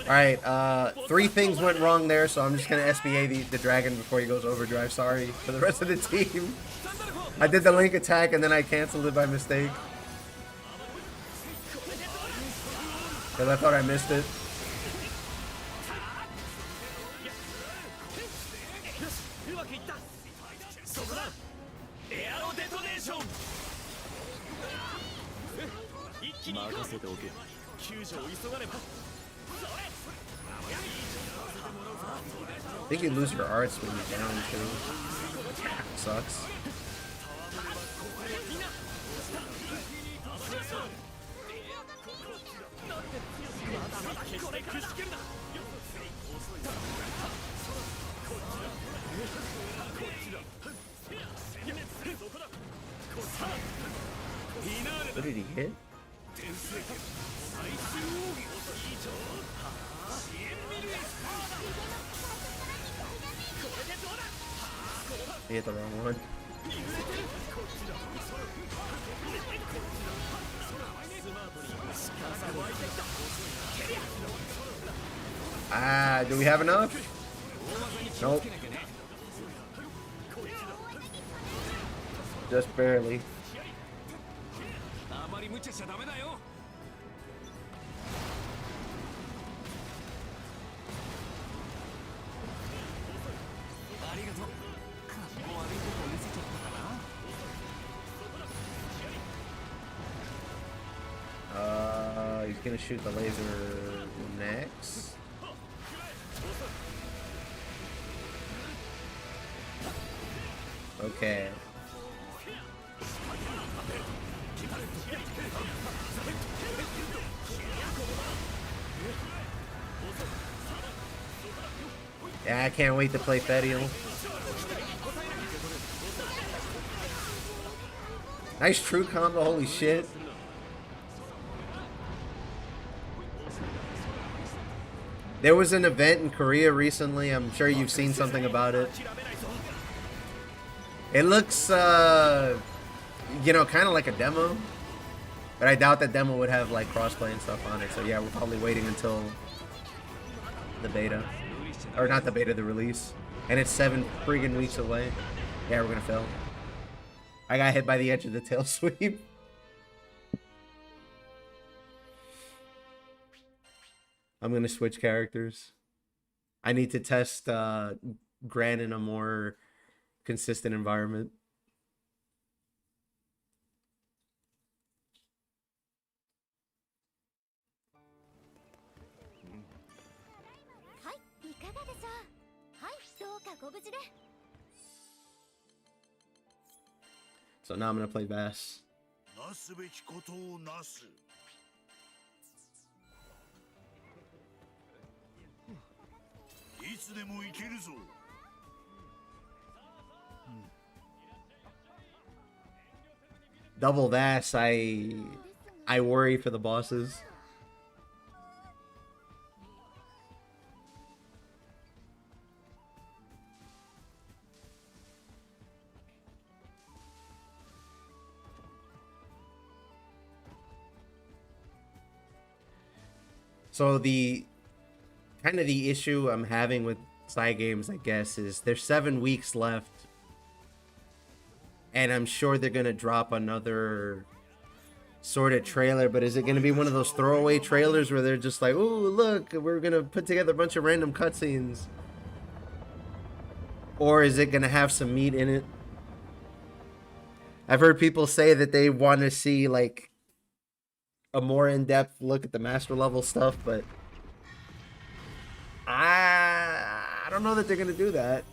Alright, 3 things went wrong there, so I'm just gonna SBA the dragon before he goes overdrive. Sorry for the rest of the team. I did the link attack and then I canceled it by mistake. Because I thought I missed it. I think you lose your arts when you're down too. Sucks. What did he hit? He hit the wrong one. Ah, do we have enough? Nope. Just barely. He's gonna shoot the laser next. Okay. Yeah, I can't wait to play Fedial. Nice true combo, holy shit. There was an event in Korea recently. I'm sure you've seen something about it. It looks, you know, kind of like a demo. But I doubt that demo would have, like, crossplay and stuff on it. So, yeah, we're probably waiting until the beta. Or not the beta, the release. And it's 7 friggin' weeks away. Yeah, we're gonna fail. I got hit by the edge of the tail sweep. I'm gonna switch characters. I need to test Gran in a more consistent environment. So now I'm gonna play Bass. Double Bass, I worry for the bosses. So the kind of the issue I'm having with side games, I guess, is there's 7 weeks left. And I'm sure they're going to drop another sort of trailer, but is it going to be one of those throwaway trailers where they're just like, oh, look, we're going to put together a bunch of random cutscenes? Or is it going to have some meat in it? I've heard people say that they want to see, like, a more in-depth look at the master level stuff, but I don't know that they're going to do that.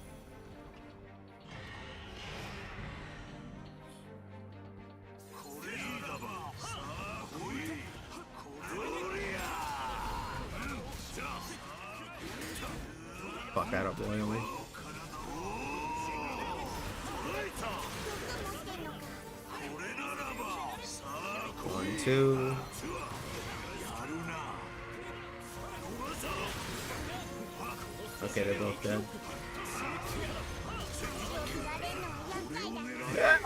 Fuck that up, loyally. 1, 2. Okay, they're both dead. Yeah.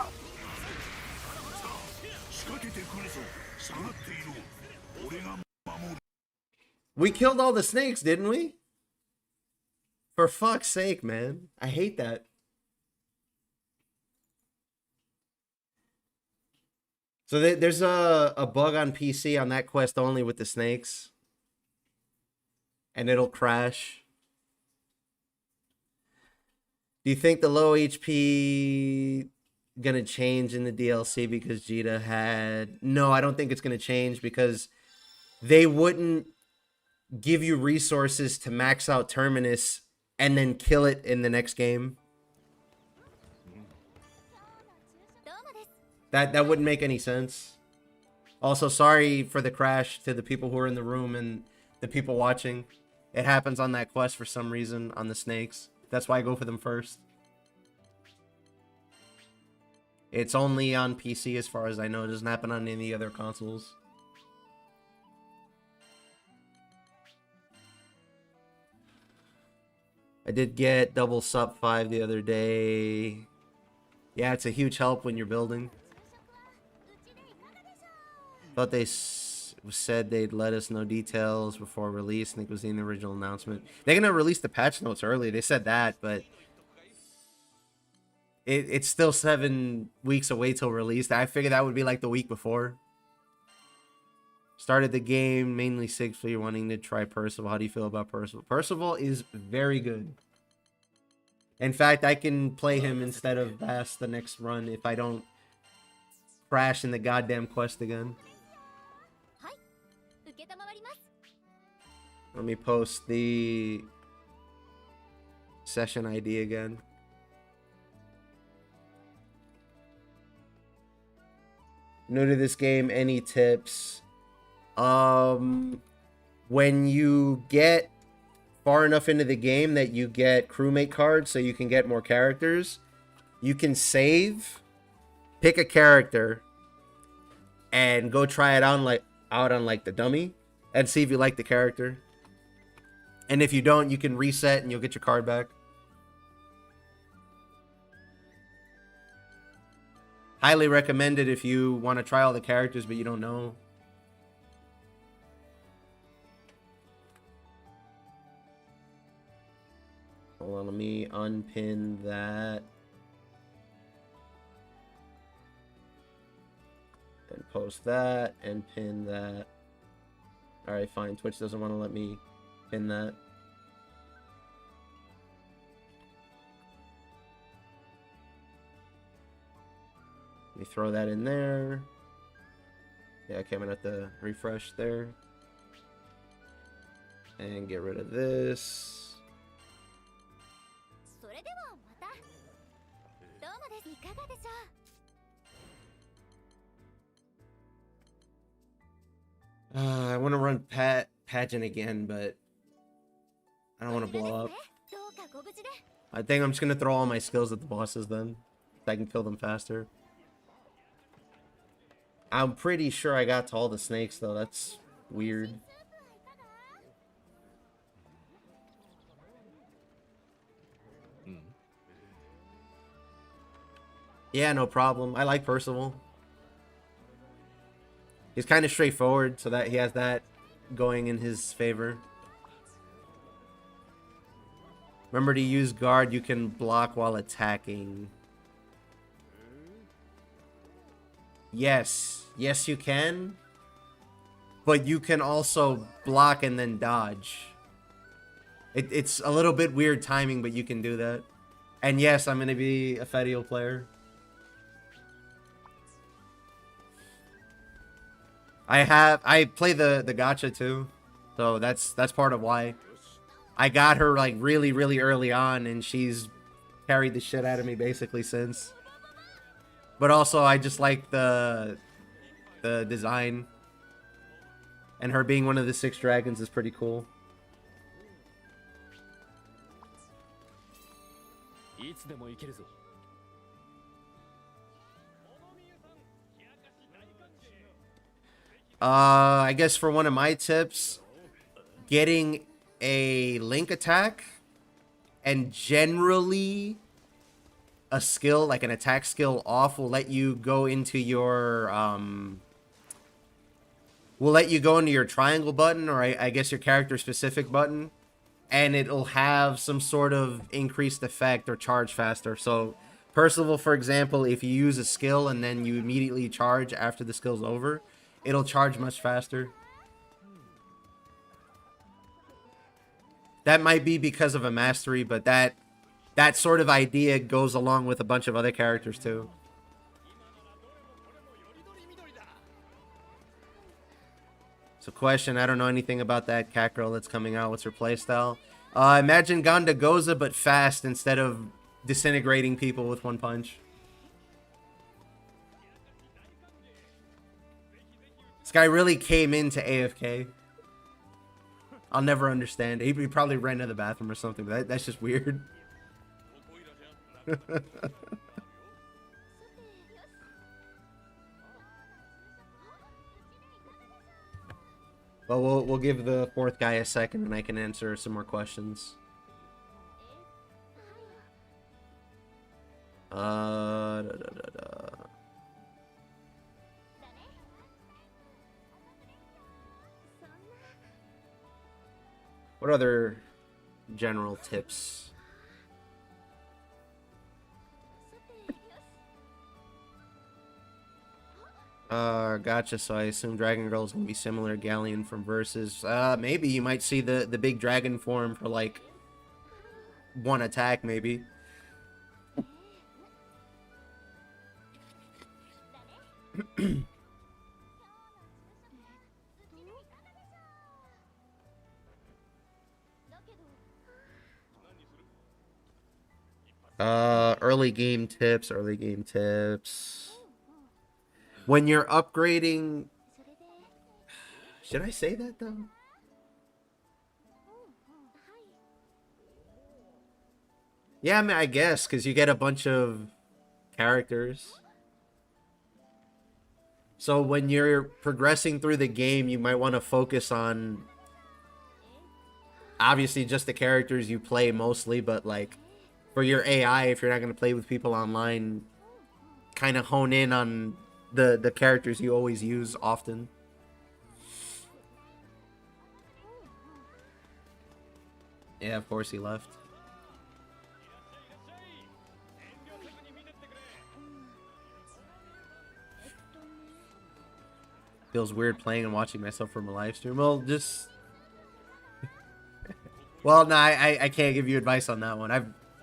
We killed all the snakes, didn't we? For fuck's sake, man. I hate that. So there's a bug on PC on that quest only with the snakes. And it'll crash. Do you think the low HP gonna change in the DLC because Jita had... No, I don't think it's gonna change because they wouldn't give you resources to max out Terminus and then kill it in the next game. That wouldn't make any sense. Also, sorry for the crash to the people who are in the room and the people watching. It happens on that quest for some reason on the snakes. That's why I go for them first. It's only on PC as far as I know. It doesn't happen on any other consoles. I did get double sup 5 the other day. Yeah, it's a huge help when you're building. Thought they said they'd let us know details before release. I think it was in the original announcement. They're going to release the patch notes early. They said that, but it's still 7 weeks away till release. I figured that would be like the week before. Started the game, mainly 6 for you wanting to try Percival. How do you feel about Percival? Percival is very good. In fact, I can play him instead of Bass the next run if I don't crash in the goddamn quest again. Let me post the session ID again. New to this game, any tips? When you get far enough into the game that you get crewmate cards so you can get more characters, you can save, pick a character, and go try it on out on like the dummy and see if you like the character. And if you don't, you can reset and you'll get your card back. Highly recommended if you want to try all the characters but you don't know. Hold on, let me unpin that. And post that and pin that. Alright, fine. Twitch doesn't want to let me pin that. Let me throw that in there. Yeah, okay, I'm gonna have to refresh there. And get rid of this. I want to run pageant again, but I don't want to blow up. I think I'm just gonna throw all my skills at the bosses then, so I can kill them faster. I'm pretty sure I got to all the snakes though. That's weird. Yeah, no problem. I like Percival. He's kind of straightforward, so that he has that going in his favor. Remember to use guard. You can block while attacking. Yes. Yes, you can. But you can also block and then dodge. It's a little bit weird timing, but you can do that. And yes, I'm going to be a Fedial player. I play the gacha too, so that's part of why. I got her like really early on, and she's carried the shit out of me basically since. But also I just like the design, and her being one of the 6 dragons is pretty cool. I guess for one of my tips, getting a link attack and generally a skill, like an attack skill off, will let you go into your, triangle button, or I guess your character specific button, and it'll have some sort of increased effect or charge faster. So Percival, for example, if you use a skill and then you immediately charge after the skill's over, it'll charge much faster. That might be because of a mastery, but that sort of idea goes along with a bunch of other characters too. So question, I don't know anything about that cat girl that's coming out. What's her playstyle? Imagine Ganda Goza, but fast instead of disintegrating people with one punch. This guy really came into AFK. I'll never understand. He probably ran to the bathroom or something, but that's just weird. Well, we'll give the 4th guy a second and I can answer some more questions. What other general tips? Gotcha. So I assume Dragon Girl is gonna be similar to Galleon from Versus. Maybe you might see the big dragon form for like one attack, maybe. Early game tips. When you're upgrading... Should I say that, though? Yeah, I mean, I guess, because you get a bunch of characters. So when you're progressing through the game, you might want to focus on, obviously, just the characters you play mostly, but like for your AI, if you're not going to play with people online, kind of hone in on the characters you always use often. Yeah, of course he left. Feels weird playing and watching myself from a live stream. Well, just... well, no, I can't give you advice on that one.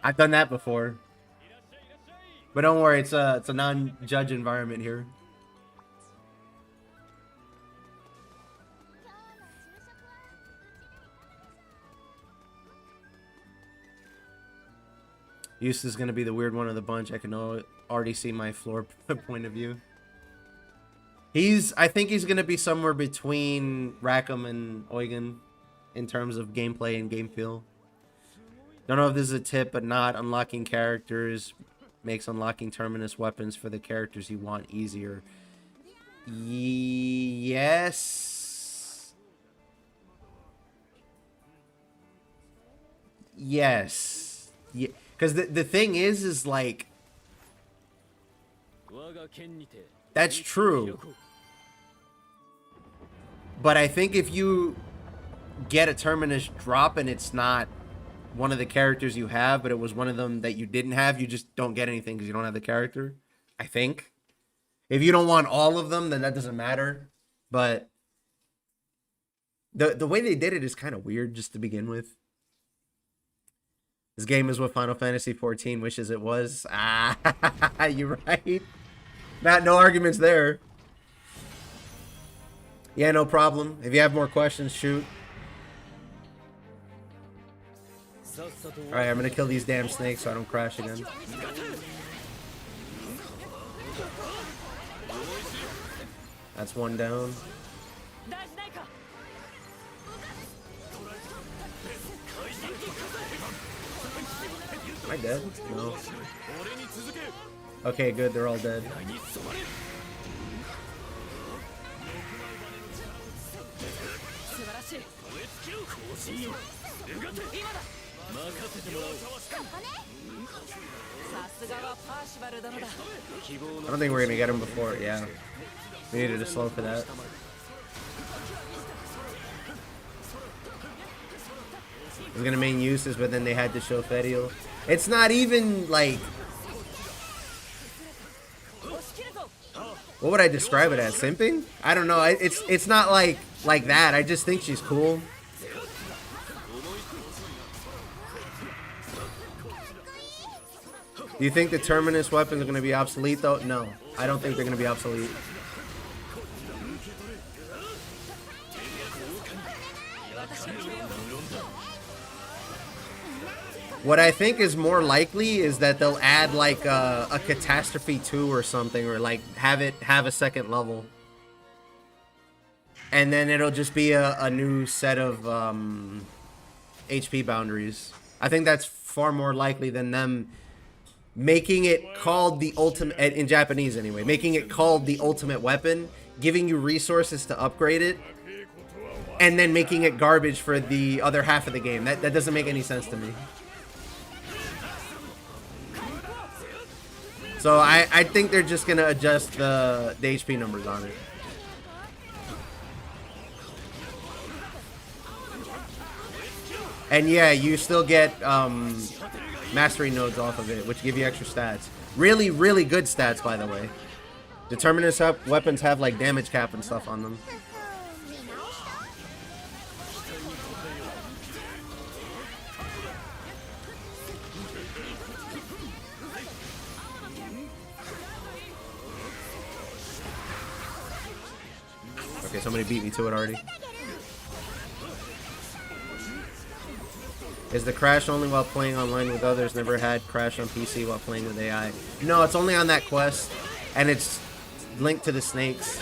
I've done that before. But don't worry, it's a non-judge environment here. Eustace is going to be the weird one of the bunch. I can already see my floor point of view. I think he's going to be somewhere between Rackham and Eugen in terms of gameplay and game feel. Don't know if this is a tip, but not unlocking characters makes unlocking terminus weapons for the characters you want easier. Yes. Yes. Yeah. Because the thing is like... that's true. But I think if you get a terminus drop and it's not one of the characters you have, but it was one of them that you didn't have, you just don't get anything because you don't have the character. I think. If you don't want all of them, then that doesn't matter. But the way they did it is kind of weird just to begin with. This game is what Final Fantasy XIV wishes it was. Ah, you're right. No arguments there. Yeah, no problem. If you have more questions, shoot. Alright, I'm gonna kill these damn snakes so I don't crash again. That's one down. Am I dead? No. Okay, good. They're all dead. I don't think we're gonna get him before. Yeah. We needed to slow for that. I was gonna main uses, but then they had to show Fediel. It's not even like... what would I describe it as? Simping? I don't know. It's not like that. I just think she's cool. Do you think the terminus weapons are going to be obsolete though? No. I don't think they're going to be obsolete. What I think is more likely is that they'll add like a Catastrophe 2 or something, or like have a second level. And then it'll just be a new set of HP boundaries. I think that's far more likely than them making it called the ultimate, in Japanese anyway, making it called the ultimate weapon, giving you resources to upgrade it, and then making it garbage for the other half of the game. That doesn't make any sense to me. So I think they're just going to adjust the HP numbers on it. And yeah, you still get mastery nodes off of it, which give you extra stats. Really, really good stats, by the way. The terminus weapons have like damage cap and stuff on them. Okay, somebody beat me to it already. Is the crash only while playing online with others? Never had crash on PC while playing with AI. No, it's only on that quest, and it's linked to the snakes.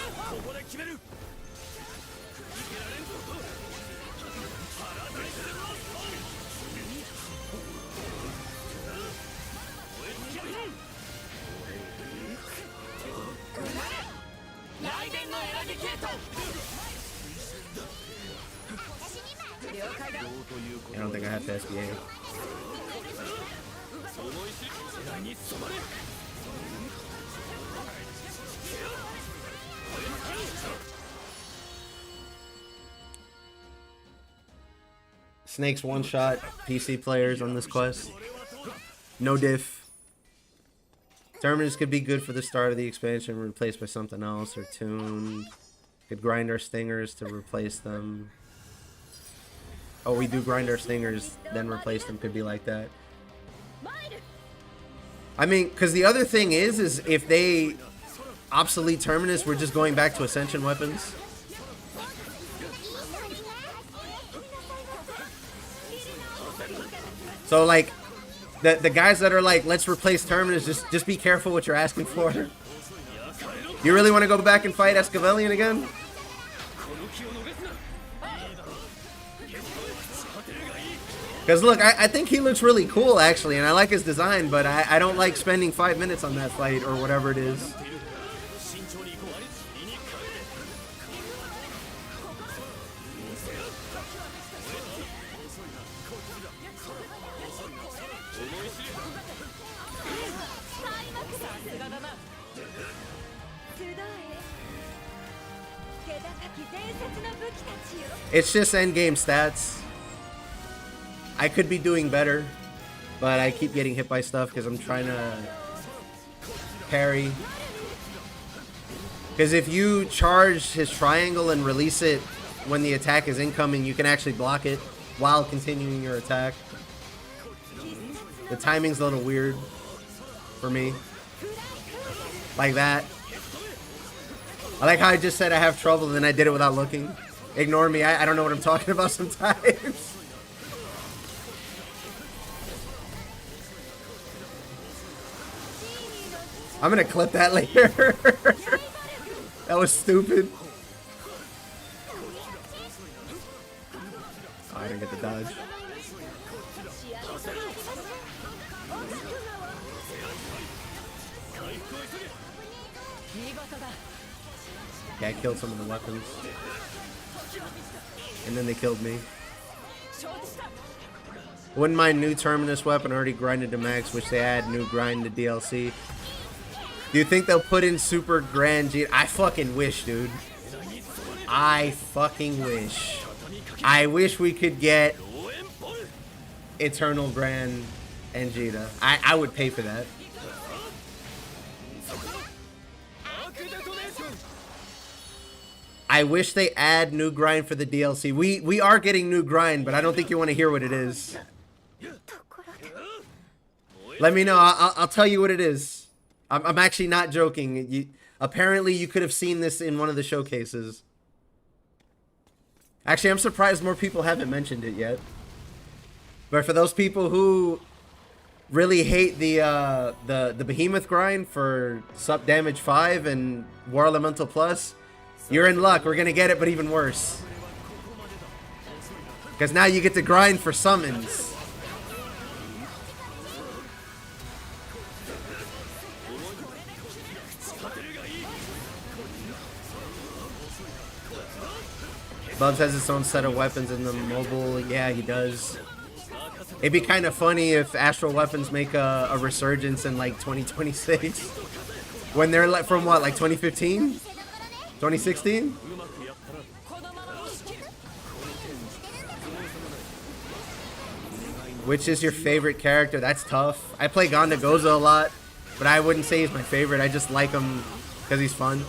I don't think I have to SBA. Snake's one-shot PC players on this quest. No diff. Terminus could be good for the start of the expansion, replaced by something else, or tuned. Could grind our stingers to replace them. Oh, we do grind our stingers, then replace them. Could be like that. I mean, because the other thing is if they obsolete Terminus, we're just going back to Ascension weapons. So, like, the guys that are like, let's replace Terminus, just be careful what you're asking for. You really want to go back and fight Escavalian again? Because, look, I think he looks really cool, actually, and I like his design, but I don't like spending 5 minutes on that fight, or whatever it is. It's just endgame stats. I could be doing better, but I keep getting hit by stuff because I'm trying to parry. Because if you charge his triangle and release it when the attack is incoming, you can actually block it while continuing your attack. The timing's a little weird for me. Like that. I like how I just said I have trouble and then I did it without looking. Ignore me, I don't know what I'm talking about sometimes. I'm gonna clip that later. That was stupid. Oh, I didn't get the dodge. Yeah, I killed some of the weapons. And then they killed me. Wouldn't mind new Terminus weapon, already grinded to max, which they add new grind to DLC. Do you think they'll put in Super Grand G? I fucking wish, dude. I fucking wish. I wish we could get Eternal Grand and Jita. I would pay for that. I wish they add new grind for the DLC. We are getting new grind, but I don't think you want to hear what it is. Let me know. I'll tell you what it is. I'm actually not joking. Apparently, you could have seen this in one of the showcases. Actually, I'm surprised more people haven't mentioned it yet. But for those people who really hate the Behemoth grind for Sup Damage 5 and War Elemental Plus, you're in luck. We're going to get it, but even worse. Because now you get to grind for summons. Bubs has its own set of weapons in the mobile. Yeah, he does. It'd be kind of funny if Astral Weapons make a resurgence in like 2026. When they're like from what, like 2015? 2016? Which is your favorite character? That's tough. I play Gonda Goza a lot, but I wouldn't say he's my favorite. I just like him because he's fun.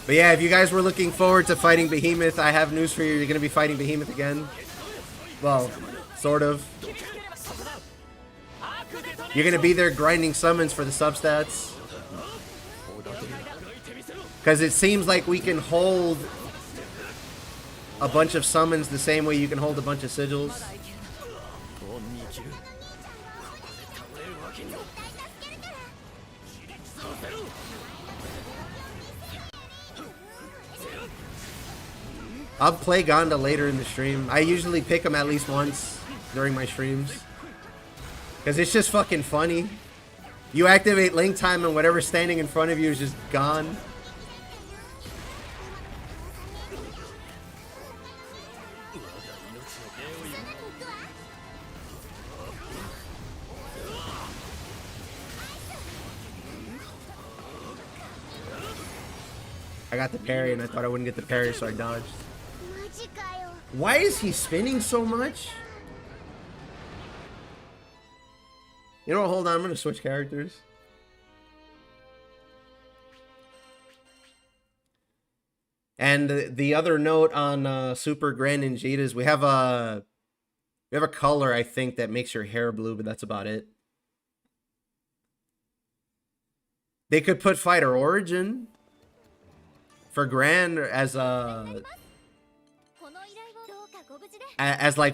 But yeah, if you guys were looking forward to fighting Behemoth, I have news for you. You're going to be fighting Behemoth again. Well, sort of. You're going to be there grinding summons for the substats. Because it seems like we can hold a bunch of summons the same way you can hold a bunch of sigils. I'll play Gonda later in the stream. I usually pick him at least once during my streams. Because it's just fucking funny. You activate Link Time and whatever's standing in front of you is just gone. I got the parry and I thought I wouldn't get the parry, so I dodged. Why is he spinning so much? You know what, hold on, I'm gonna switch characters. And the other note on Super Grand Ninja is we have a color, I think, that makes your hair blue, but that's about it. They could put Fighter Origin for Grand as like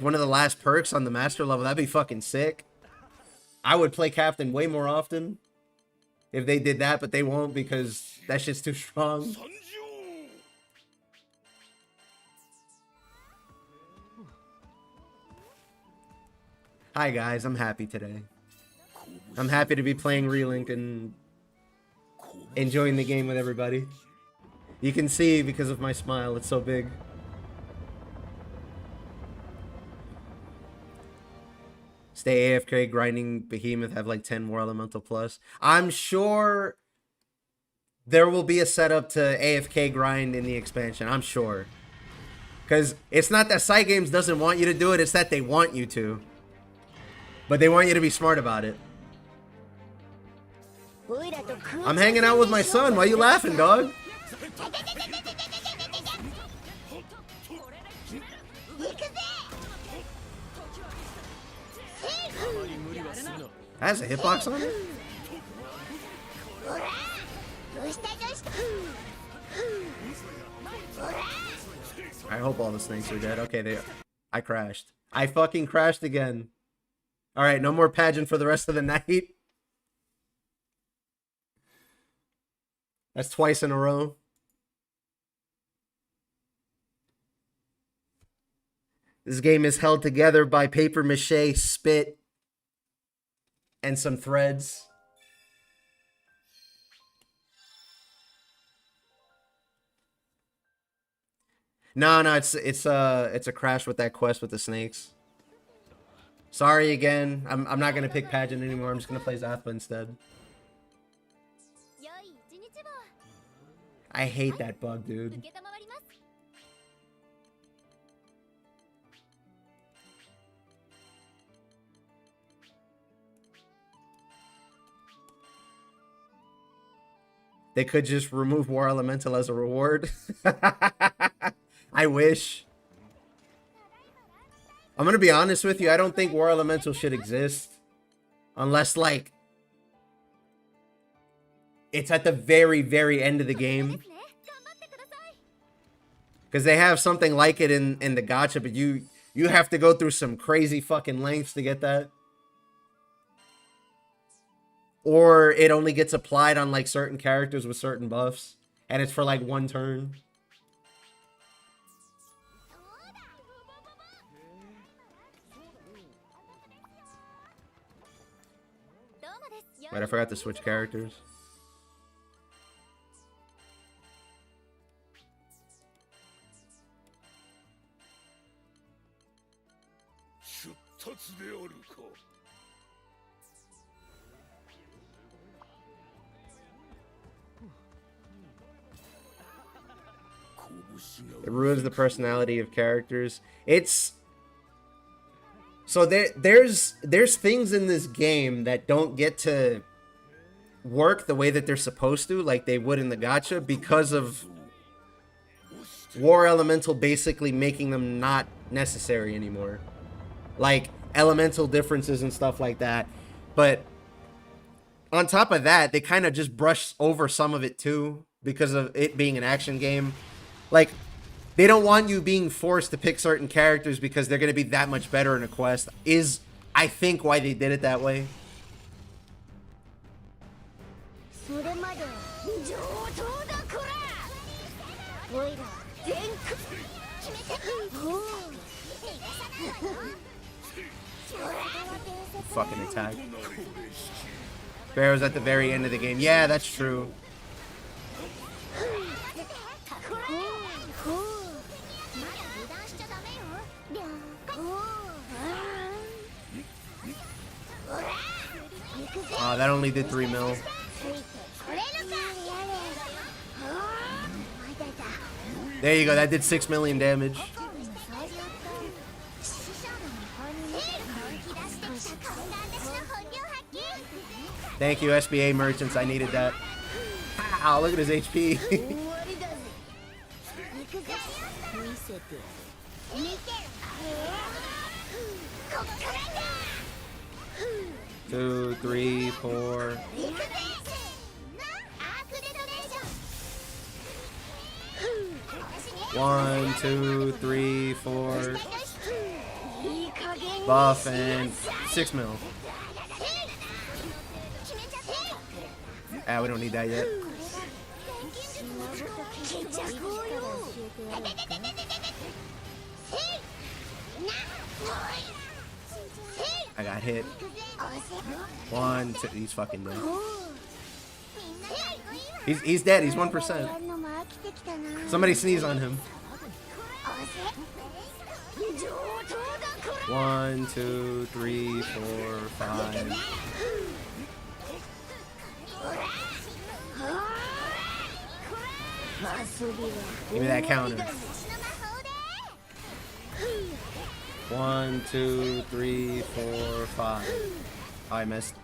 one of the last perks on the master level. That'd be fucking sick. I would play Captain way more often if they did that, but they won't because that shit's too strong. Hi guys, I'm happy today. I'm happy to be playing Relink and enjoying the game with everybody. You can see because of my smile, it's so big. Stay AFK, grinding Behemoth, have like 10 more elemental plus. I'm sure there will be a setup to AFK grind in the expansion. I'm sure. Because it's not that Side Games doesn't want you to do it, it's that they want you to. But they want you to be smart about it. I'm hanging out with my son. Why are you laughing, dog? That has a hitbox on it? I hope all the snakes are dead. Okay, I crashed. I fucking crashed again. Alright, no more pageant for the rest of the night. That's twice in a row. This game is held together by paper mache, spit, and some threads. No, it's a crash with that quest with the snakes. Sorry again. I'm not gonna pick pageant anymore. I'm just gonna play Zappa instead. I hate that bug, dude. They could just remove War Elemental as a reward. I wish. I'm gonna be honest with you, I don't think War Elemental should exist. Unless, like, it's at the very, very end of the game. Because they have something like it in the gacha, but you have to go through some crazy fucking lengths to get that. Or it only gets applied on, like, certain characters with certain buffs. And it's for, like, one turn. Wait, I forgot to switch characters. It ruins the personality of characters. It's so there's things in this game that don't get to work the way that they're supposed to, like they would in the gacha, because of War Elemental basically making them not necessary anymore. Like elemental differences and stuff like that. But on top of that, they kind of just brush over some of it too, because of it being an action game. Like, they don't want you being forced to pick certain characters because they're going to be that much better in a quest, is, I think, why they did it that way. Fucking attack. Pharaoh's at the very end of the game. Yeah, that's true. Oh, that only did 3 mil. There you go, that did 6 million damage. Thank you, SBA merchants, I needed that. Wow, look at his HP. 2, 3, 4. 1, 2, 3, 4. Buff and 6 mil. Ah, we don't need that yet. I got hit. 1, 2. He's fucking dead. He's dead. He's 1%. Somebody sneeze on him. 1, 2, 3, 4, 5. Give me that counter. 1, 2, 3, 4, 5. Oh, I missed.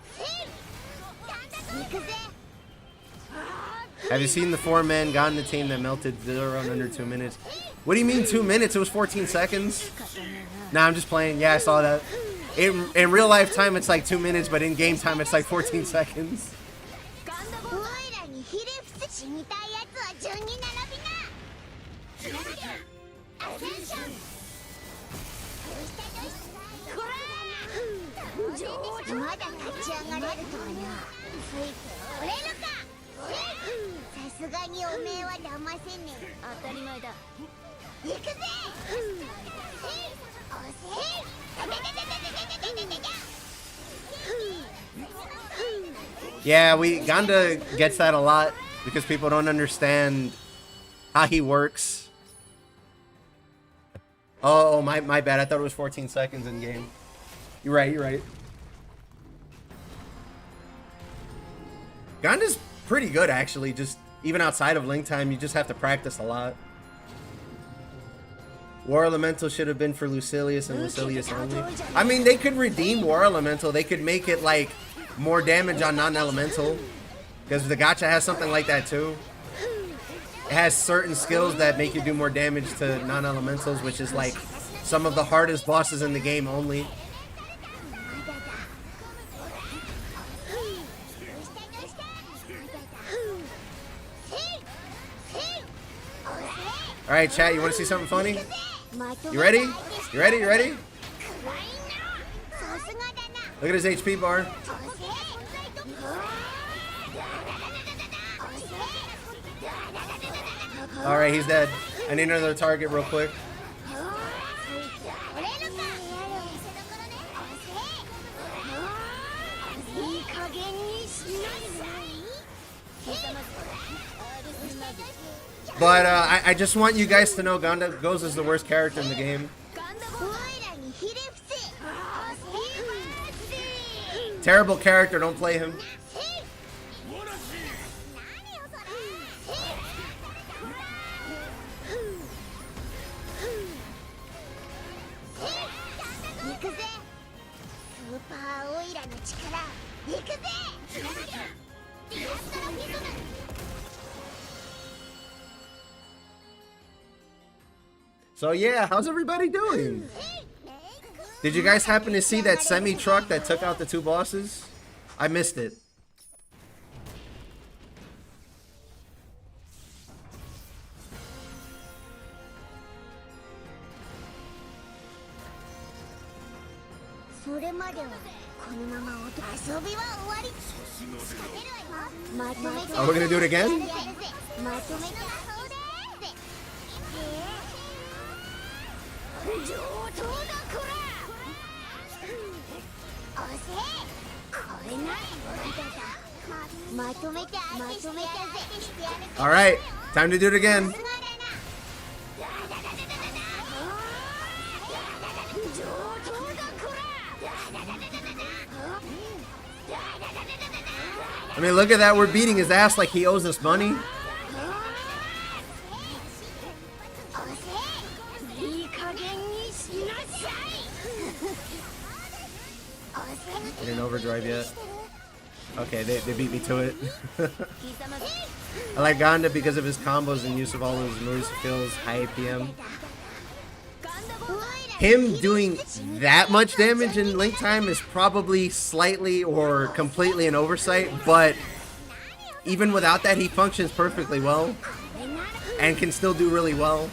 Have you seen the 4-man Ganda team that melted 0 in under 2 minutes? What do you mean 2 minutes? It was 14 seconds. Nah, I'm just playing. Yeah, I saw that. In real life time, it's like 2 minutes, but in game time, it's like 14 seconds. Yeah, Ganda gets that a lot because people don't understand how he works. Oh, my bad. I thought it was 14 seconds in game. You're right. Ganda's pretty good, actually. Just even outside of Link time, you just have to practice a lot. War Elemental should have been for Lucilius and Lucilius only. I mean, they could redeem War Elemental. They could make it like more damage on non-elemental, because the gacha has something like that too. It has certain skills that make you do more damage to non-elementals, which is like some of the hardest bosses in the game only. Alright, chat, you want to see something funny? You ready? You ready? Look at his HP bar. Alright, he's dead. I need another target real quick. But I just want you guys to know Ganda Goes is the worst character in the game. Terrible character, don't play him. So yeah, how's everybody doing? Did you guys happen to see that semi-truck that took out the 2 bosses? I missed it. Oh, we're gonna do it again? Alright, time to do it again. I mean, look at that. We're beating his ass like he owes us money. Didn't overdrive yet. Okay, they beat me to it. I like Ganda because of his combos and use of all his moves, skills, high APM. Him doing that much damage in Link time is probably slightly or completely an oversight, but even without that, he functions perfectly well and can still do really well.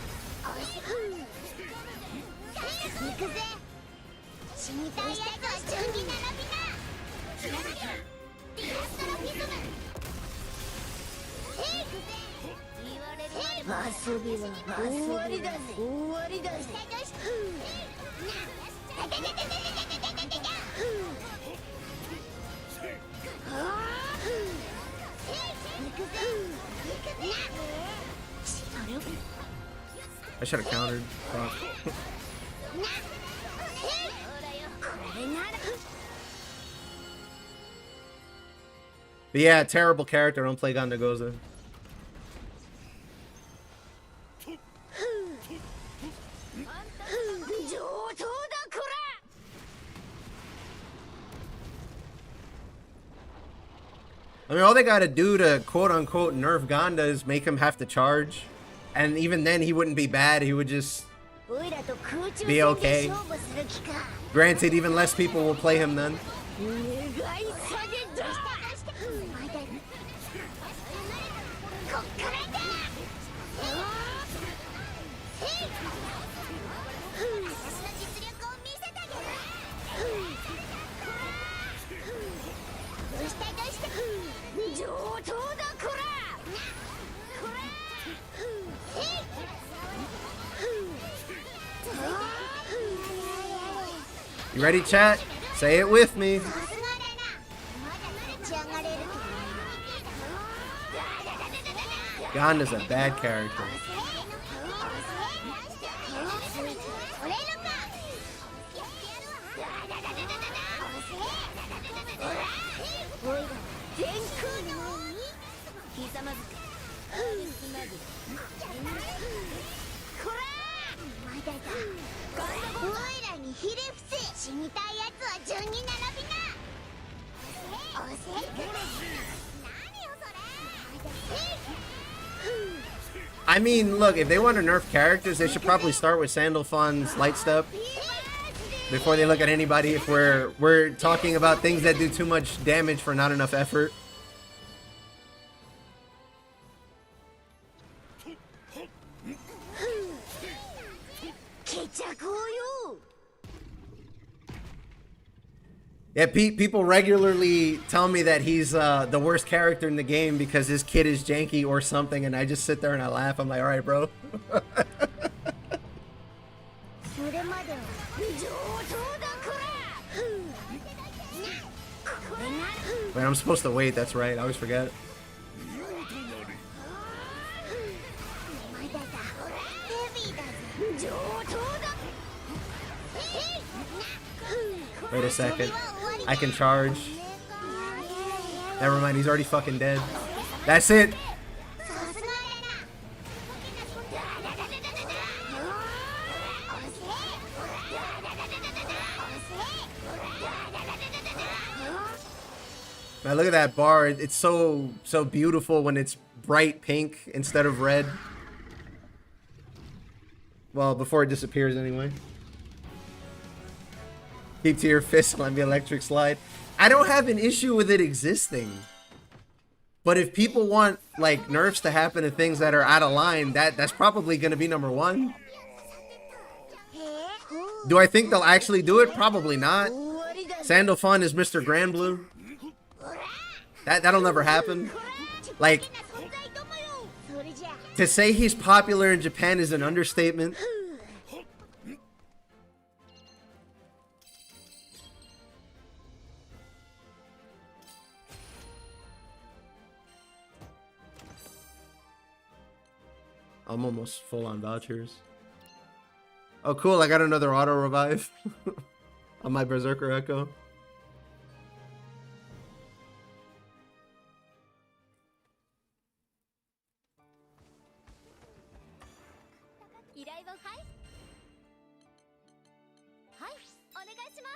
I should have countered. Fuck. But yeah, terrible character. Don't play Gandagoza. I mean, all they gotta do to quote-unquote nerf Ganda is make him have to charge. And even then, he wouldn't be bad. He would just be okay. Granted, even less people will play him then. You ready, chat? Say it with me. Ganda's a bad character. I mean, look, if they want to nerf characters, they should probably start with Sandalphon's Light Step before they look at anybody. If we're talking about things that do too much damage for not enough effort. Yeah, people regularly tell me that he's the worst character in the game because his kid is janky or something, and I just sit there and I laugh. I'm like, all right, bro. Wait, I'm supposed to wait. That's right. I always forget. Wait a second. I can charge. Never mind, he's already fucking dead. That's it. Now look at that bar. It's so beautiful when it's bright pink instead of red. Well, before it disappears anyway. Keep to your fist on the electric slide. I don't have an issue with it existing. But if people want like nerfs to happen to things that are out of line, that's probably going to be number one. Do I think they'll actually do it? Probably not. Sandalphon is Mr. Granblue. That'll never happen. Like, to say he's popular in Japan is an understatement. I'm almost full on vouchers. Oh, cool. I got another auto revive on my Berserker Echo.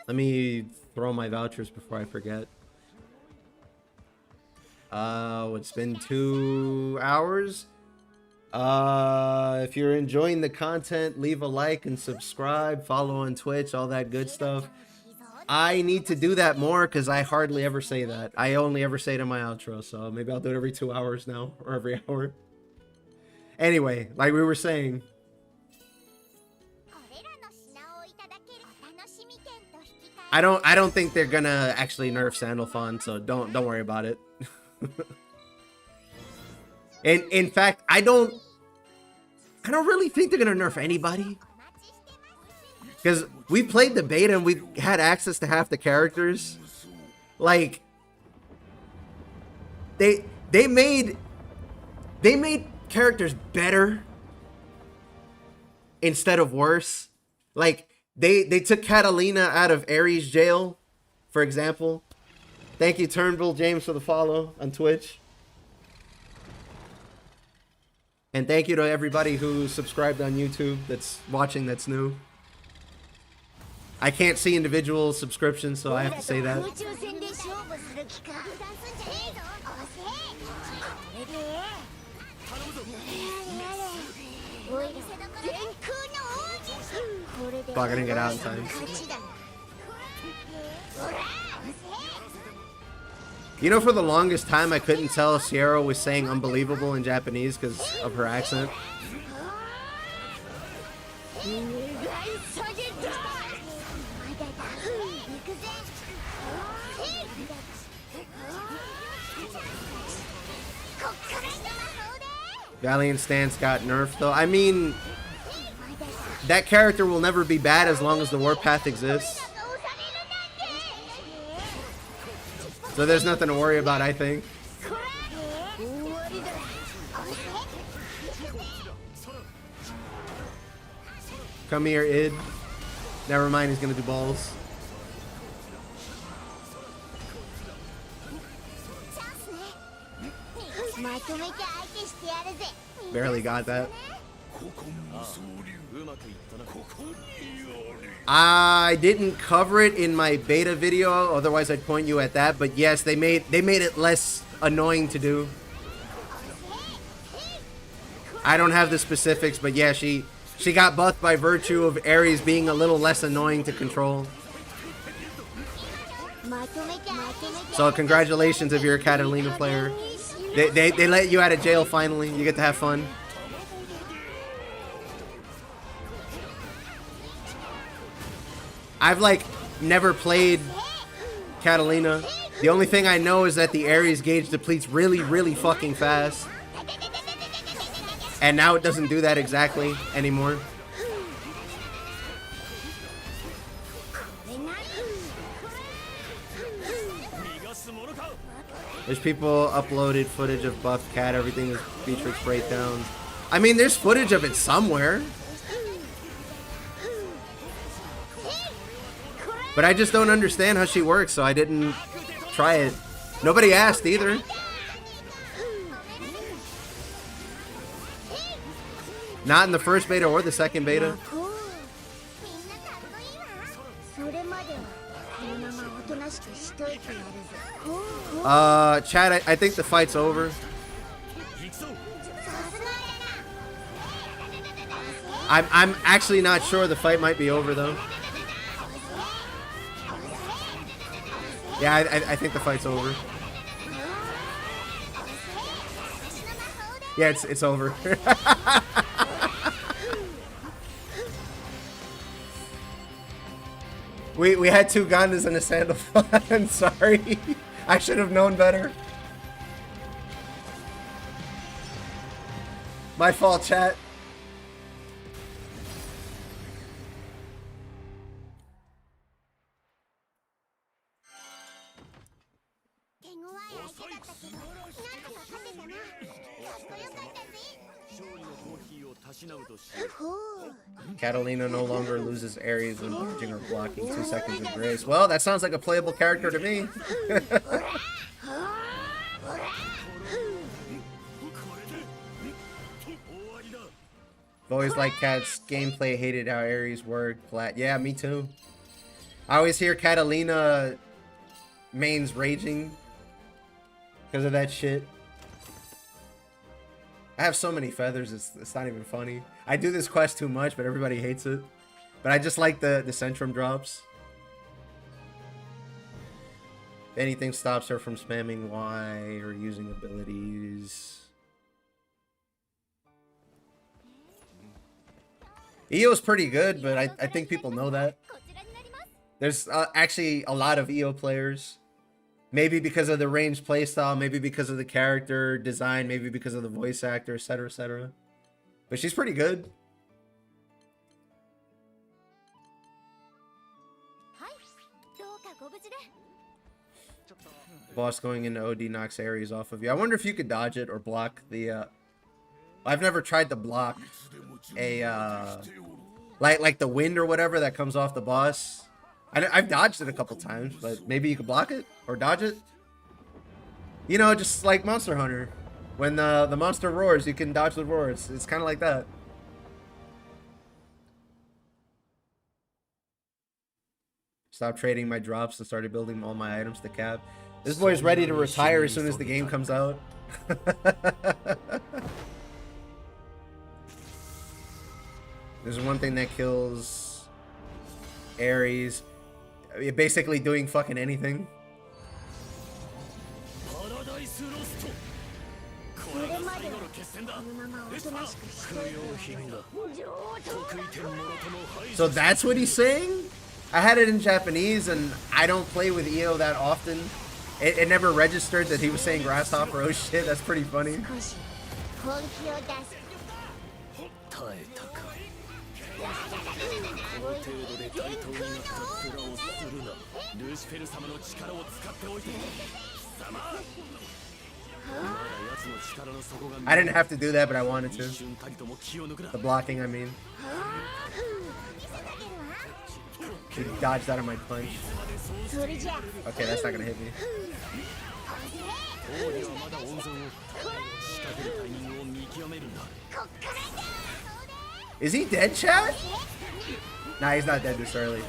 Let me throw my vouchers before I forget. It's been 2 hours. If you're enjoying the content, leave a like and subscribe, follow on Twitch, all that good stuff. I need to do that more because I hardly ever say that. I only ever say it in my outro, so maybe I'll do it every 2 hours now, or every hour. Anyway, like we were saying, I don't think they're gonna actually nerf Sandalphon, so don't worry about it. And in fact, I don't really think they're gonna nerf anybody, because we played the beta and we had access to half the characters. Like they made characters better instead of worse. Like they took Catalina out of Ares jail, for example. Thank you, Turnbull James, for the follow on Twitch. And thank you to everybody who subscribed on YouTube that's watching that's new. I can't see individual subscriptions, so I have to say that. Blocking it out in time. You know, for the longest time, I couldn't tell if Sierra was saying unbelievable in Japanese because of her accent. Valiant Stance got nerfed, though. I mean, that character will never be bad as long as the warpath exists. So there's nothing to worry about, I think. Come here, Id. Never mind, he's gonna do balls. Barely got that. I didn't cover it in my beta video, otherwise I'd point you at that. But yes, they made it less annoying to do. I don't have the specifics, but yeah, she got buffed by virtue of Ares being a little less annoying to control. So congratulations if you're a Catalina player. They let you out of jail finally. You get to have fun. I've like never played Catalina. The only thing I know is that the Ares gauge depletes really, really fucking fast. And now it doesn't do that exactly anymore. There's people uploaded footage of Buff Cat, everything is Beatrix breakdowns. I mean, there's footage of it somewhere. But I just don't understand how she works, so I didn't try it. Nobody asked either. Not in the first beta or the second beta. Chad, I think the fight's over. I'm actually not sure. The fight might be over though. Yeah, I think the fight's over. Yeah, it's over. We had two Gandas and a Sandalphon. Sorry. I should have known better. My fault, chat. Catalina no longer loses Ares when dodging or blocking 2 seconds of grace. Well, that sounds like a playable character to me. I've always liked Cat's gameplay, hated how Ares worked. Yeah, me too. I always hear Catalina mains raging because of that shit. I have so many feathers, it's not even funny. I do this quest too much, but everybody hates it. But I just like the Centrum drops. If anything stops her from spamming Y or using abilities. EO's pretty good, but I think people know that. There's actually a lot of EO players. Maybe because of the range playstyle, maybe because of the character design, maybe because of the voice actor, etc., etc. But she's pretty good. Boss going into OD knocks Ares off of you. I wonder if you could dodge it or block the... I've never tried to block a... like the wind or whatever that comes off the boss. I've dodged it a couple times, but maybe you could block it or dodge it. You know, just like Monster Hunter. When the monster roars, you can dodge the roar. It's kind of like that. Stopped trading my drops and started building all my items to cap. This boy's ready to retire as soon as the game comes out. There's one thing that kills Ares. Basically doing fucking anything. So that's what he's saying? I had it in Japanese and I don't play with EO that often. It never registered that he was saying grasshopper. Oh shit, that's pretty funny. I didn't have to do that, but I wanted to. The blocking, I mean. He dodged out of my punch. Okay, that's not gonna hit me. Is he dead, chat? Nah, he's not dead this early.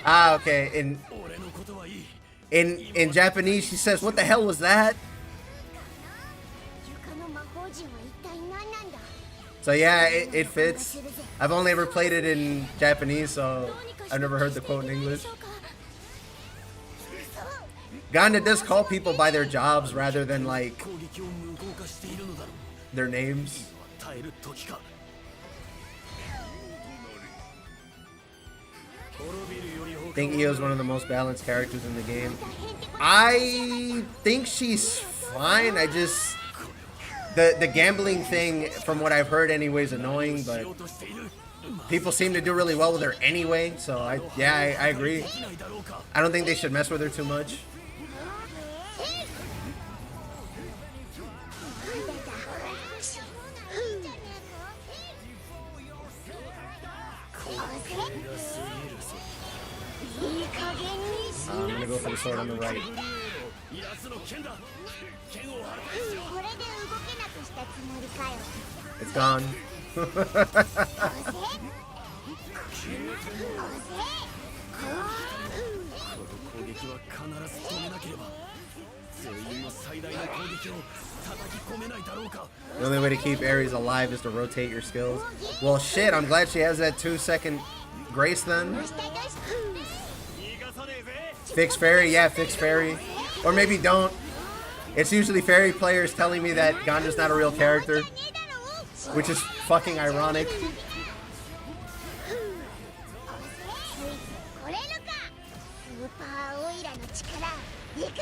Ah, okay. In Japanese, she says, "What the hell was that?" So yeah, it fits. I've only ever played it in Japanese, so I've never heard the quote in English. Ganda does call people by their jobs rather than like their names. I think Io is one of the most balanced characters in the game. I think she's fine. I just the gambling thing, from what I've heard anyway, is annoying, but people seem to do really well with her anyway, so I agree. I don't think they should mess with her too much. I'm gonna go for the sword on the right. It's gone. The only way to keep Ares alive is to rotate your skills. Well, shit, I'm glad she has that 2-second grace then. Fix fairy, yeah, fix fairy. Or maybe don't. It's usually fairy players telling me that Ganda's not a real character, which is fucking ironic.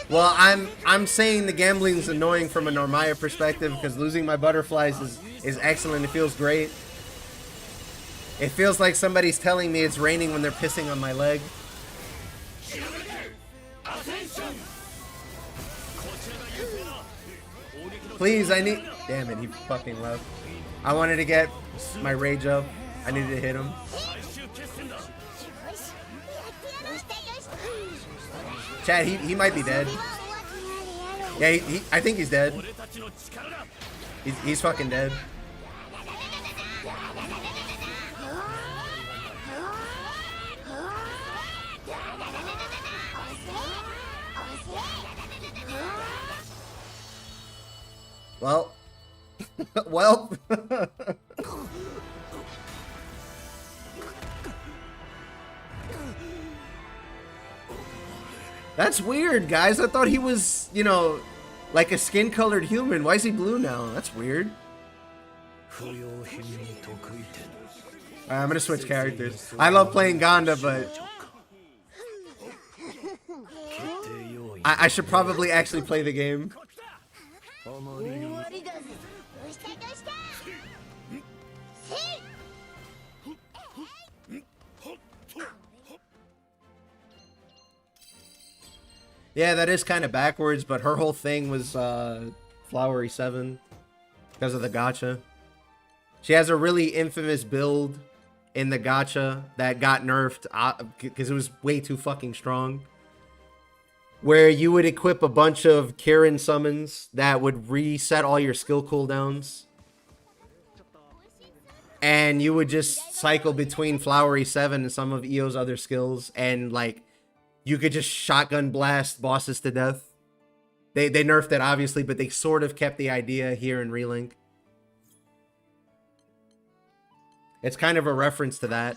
Well, I'm saying the gambling's annoying from a Normaya perspective because losing my butterflies is excellent. It feels great. It feels like somebody's telling me it's raining when they're pissing on my leg. Please, I need... Damn it, he fucking left. I wanted to get my rage up. I needed to hit him. Chad, he might be dead. Yeah, I think he's dead. He's fucking dead. Well. Well. That's weird, guys. I thought he was, you know, like a skin-colored human. Why is he blue now? That's weird. Alright, I'm gonna switch characters. I love playing Ganda, but I should probably actually play the game. Yeah, that is kind of backwards, but her whole thing was Flowery 7 because of the gacha. She has a really infamous build in the gacha that got nerfed because it was way too fucking strong. Where you would equip a bunch of Kirin summons that would reset all your skill cooldowns. And you would just cycle between Flowery 7 and some of Io's other skills, and like you could just shotgun blast bosses to death. They nerfed it, obviously, but they sort of kept the idea here in Relink. It's kind of a reference to that.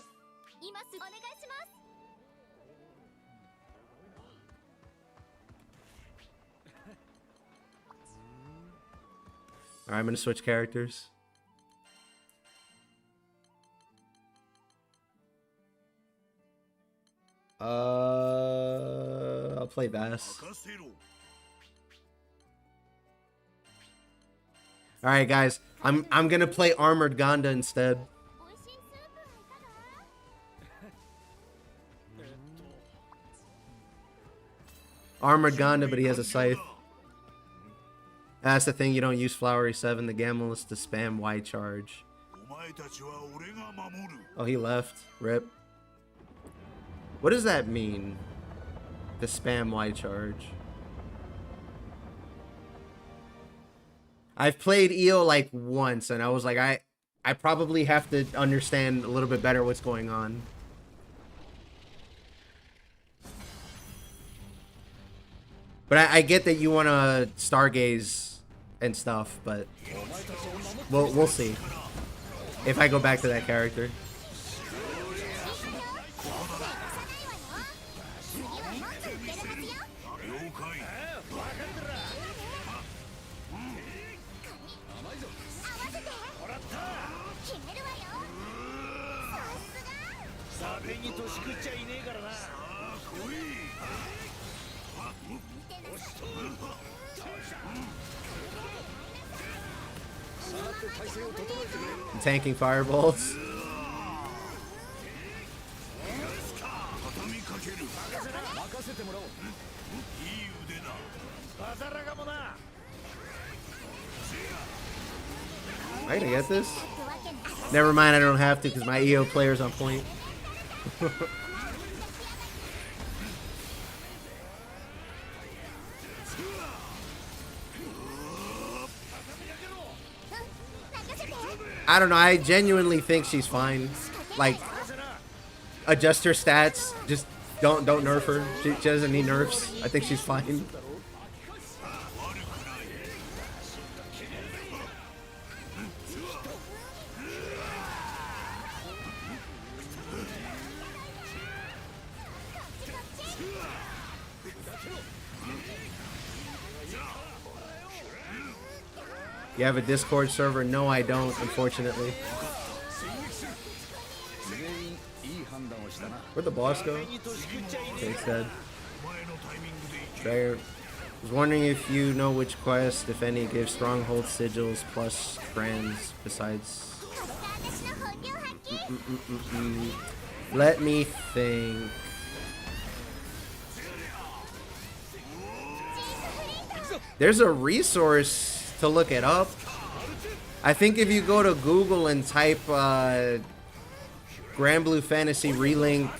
Alright, I'm gonna switch characters. I'll play Bass. Alright, guys. I'm gonna play Armored Ganda instead. Armored Ganda, but he has a scythe. That's the thing, you don't use Flowery 7. The gamble is to spam Y charge. Oh, he left. Rip. What does that mean? The spam Y charge. I've played Io like once, and I was like, I probably have to understand a little bit better what's going on. But I get that you want to stargaze and stuff, but we'll see if I go back to that character. Tanking fireballs. I gonna get this? Never mind, I don't have to because my EO player's on point. I don't know, I genuinely think she's fine. Like, adjust her stats, just don't nerf her. She doesn't need nerfs. I think she's fine. You have a Discord server? No, I don't, unfortunately. Where'd the boss go? Okay, it's dead. I was wondering if you know which quest, if any, gives stronghold sigils plus friends besides... Let me think. There's a resource to look it up. I think if you go to Google and type Granblue Fantasy Relink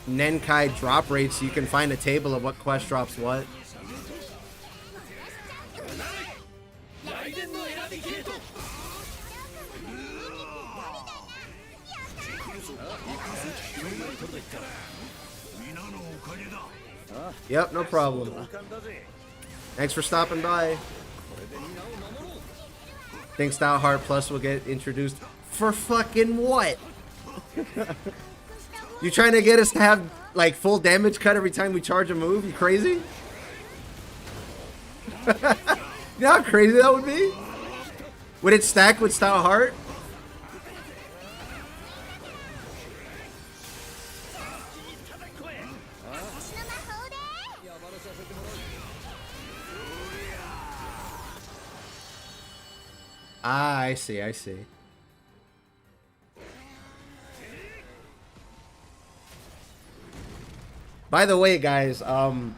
Nenkai drop rates so you can find a table of what quest drops what. Yep, no problem. Thanks for stopping by. Think Stout Heart Plus will get introduced for fucking what? You trying to get us to have like full damage cut every time we charge a move? You crazy? You know how crazy that would be? Would it stack with Stout Heart? Ah, I see, I see. By the way, guys, the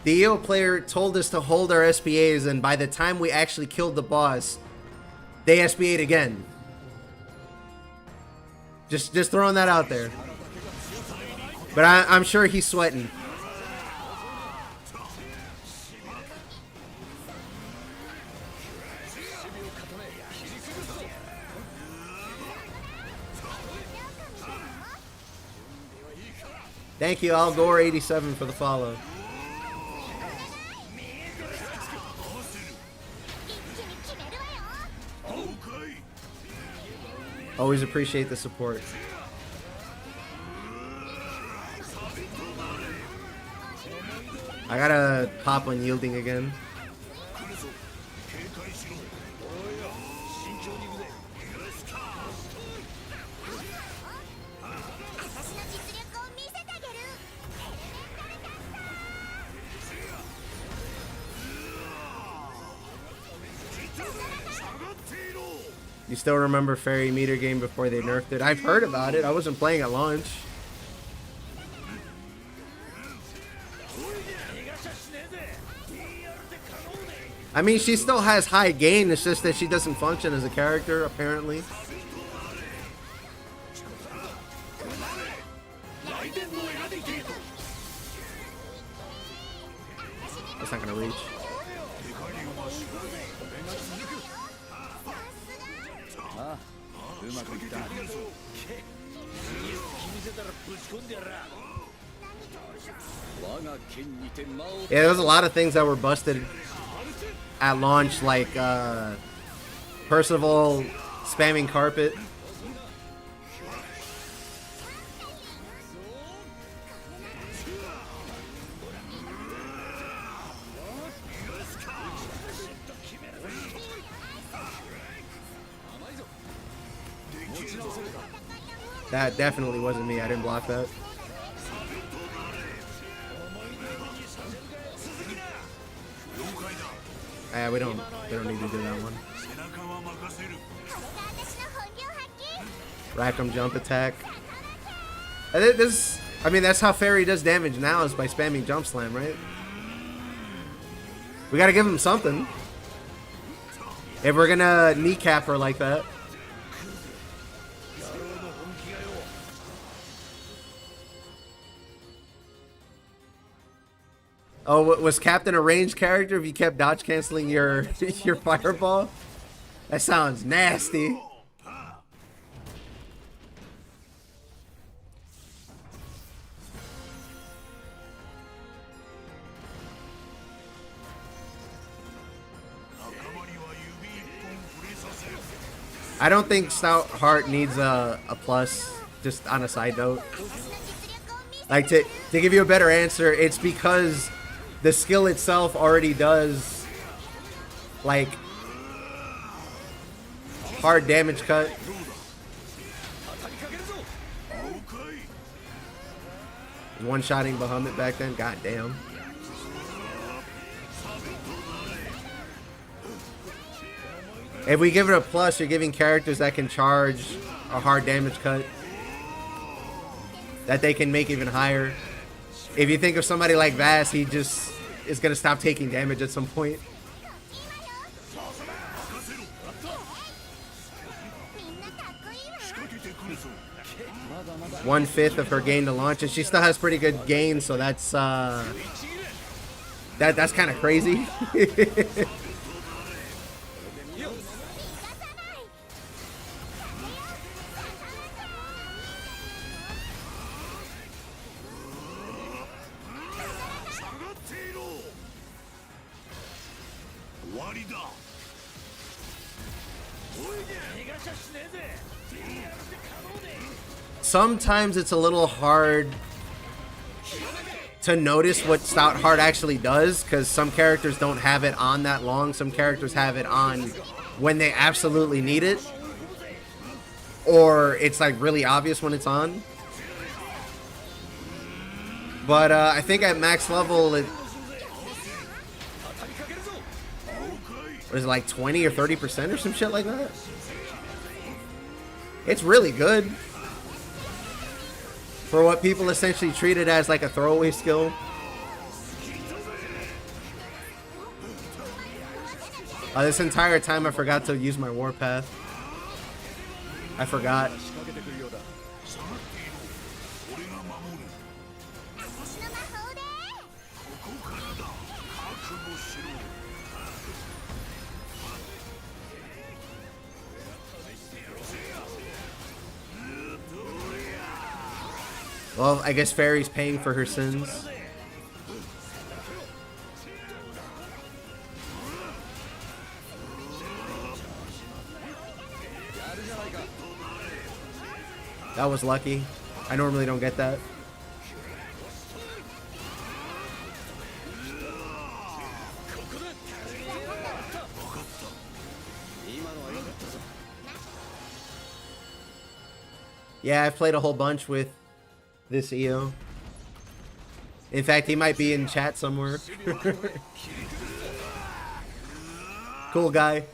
EO player told us to hold our SPAs, and by the time we actually killed the boss, they SPA'd again. Just throwing that out there. But I'm sure he's sweating. Thank you, Algore87 for the follow. Always appreciate the support. I gotta pop unyielding again. You still remember Fairy Meter game before they nerfed it? I've heard about it. I wasn't playing at launch. I mean, she still has high gain. It's just that she doesn't function as a character, apparently. That's not gonna reach. Yeah, there was a lot of things that were busted at launch, like Percival spamming carpet. That definitely wasn't me. I didn't block that. Yeah, we don't need to do that one. Rack 'em jump attack. I mean, that's how Fairy does damage now, is by spamming jump slam, right? We gotta give him something if we're gonna kneecap her like that. Oh, was Captain a ranged character if you kept dodge canceling your your fireball? That sounds nasty. I don't think Stout Heart needs a plus, just on a side note. Like, to give you a better answer, it's because the skill itself already does, like, hard damage cut. One-shotting Bahamut back then, goddamn. If we give it a plus, you're giving characters that can charge a hard damage cut that they can make even higher. If you think of somebody like Vass, he just is going to stop taking damage at some point. 1/5 of her gain to launch, and she still has pretty good gain, so that's that's kind of crazy. Sometimes it's a little hard to notice what Stout Heart actually does, because some characters don't have it on that long. Some characters have it on when they absolutely need it, or it's like really obvious when it's on. But I think at max level, it was like 20 or 30% or some shit like that. It's really good for what people essentially treat it as like a throwaway skill. This entire time I forgot to use my warpath. I forgot. Well, I guess Fairy's paying for her sins. That was lucky. I normally don't get that. Yeah, I've played a whole bunch with this EO. In fact, he might be in chat somewhere. Cool guy.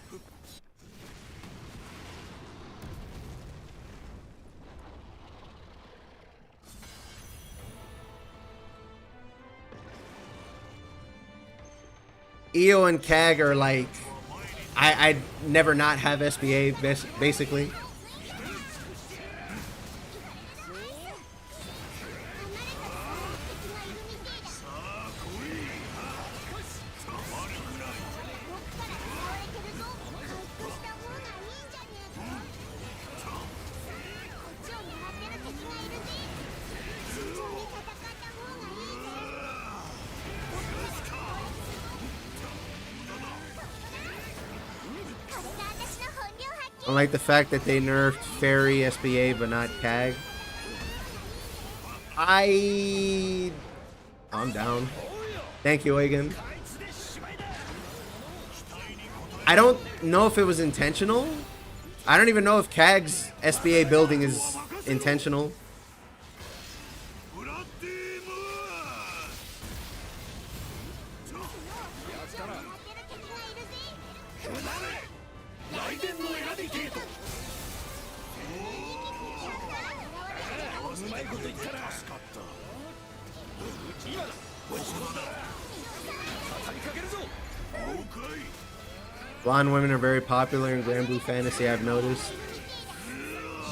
EO and CAG are like, I'd never not have SBA basically. I like the fact that they nerfed Fairy SBA but not CAG. I'm down. Thank you, Egan. I don't know if it was intentional. I don't even know if CAG's SBA building is intentional. Blonde women are very popular in Granblue fantasy, I've noticed.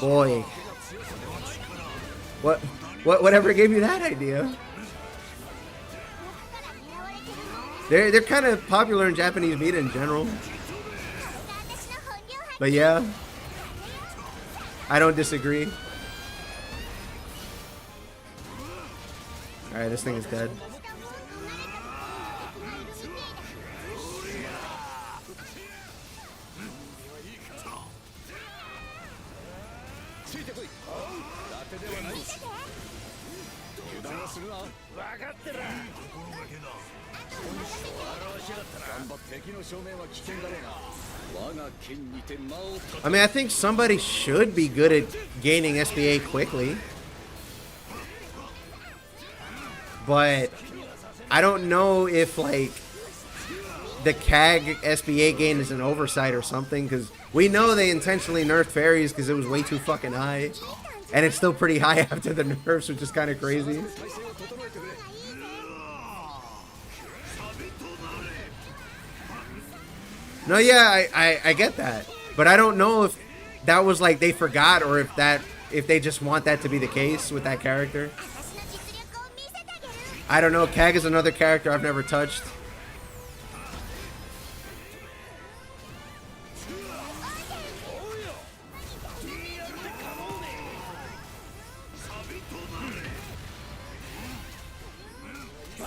Boy. Whatever gave you that idea? They're kind of popular in Japanese media in general. But yeah, I don't disagree. Alright, this thing is dead. I mean, I think somebody should be good at gaining SBA quickly. But I don't know if, like, the CAG SBA gain is an oversight or something, because we know they intentionally nerfed fairies because it was way too fucking high. And it's still pretty high after the nerfs, which is kind of crazy. No, yeah, I get that. But I don't know that was like they forgot, or if they just want that to be the case with that character. I don't know. Kag is another character I've never touched.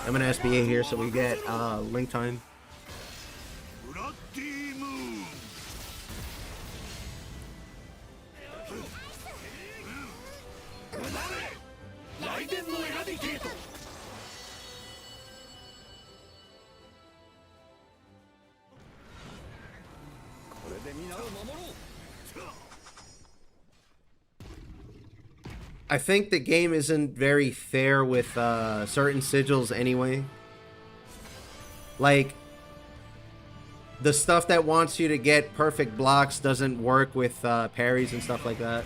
I'm gonna SBA here so we get link time. I think the game isn't very fair with certain sigils anyway. Like, the stuff that wants you to get perfect blocks doesn't work with parries and stuff like that.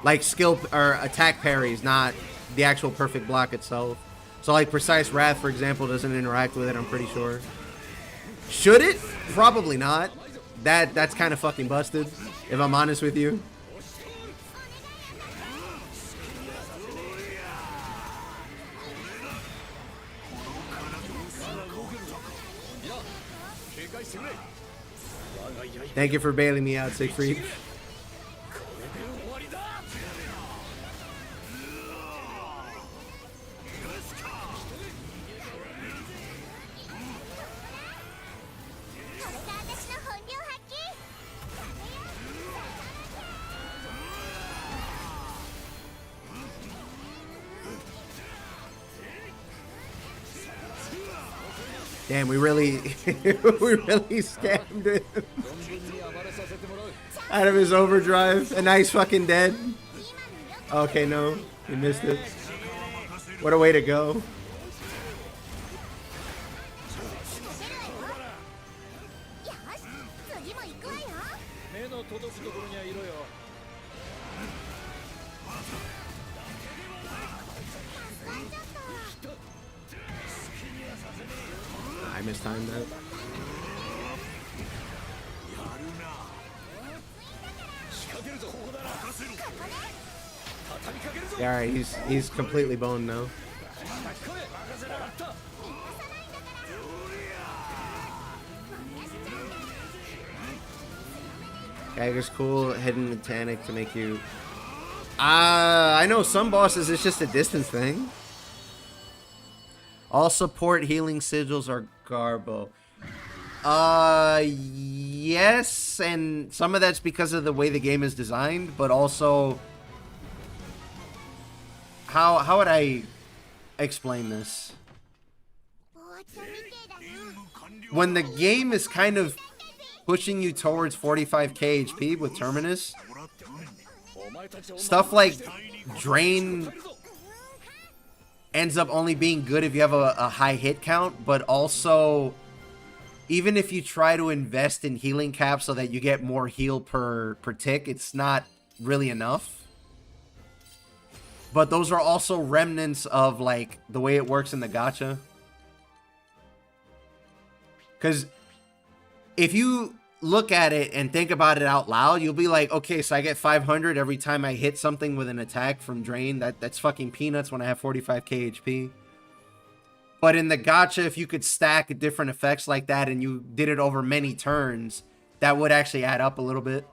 Like skill or attack parries, not the actual perfect block itself. So like Precise Wrath, for example, doesn't interact with it, I'm pretty sure. Should it? Probably not. That's kind of fucking busted, if I'm honest with you. Thank you for bailing me out, Siegfried. Damn, we really we really scammed him out of his overdrive, and now he's fucking dead. Okay, no, he missed it. What a way to go. I mistimed that. Yeah, alright, he's completely boned now. Gagger's cool, hidden mechanic to make you... I know some bosses it's just a distance thing. All support healing sigils are Garbo. Yes, and some of that's because of the way the game is designed, but also... How would I explain this? When the game is kind of pushing you towards 45k HP with Terminus, stuff like Drain ends up only being good if you have a high hit count, but also even if you try to invest in healing caps so that you get more heal per tick, it's not really enough. But those are also remnants of like the way it works in the gacha. Because if you look at it and think about it out loud, you'll be like, okay, so I get 500 every time I hit something with an attack from Drain. That's fucking peanuts when I have 45k HP. But in the gacha, if you could stack different effects like that and you did it over many turns, that would actually add up a little bit.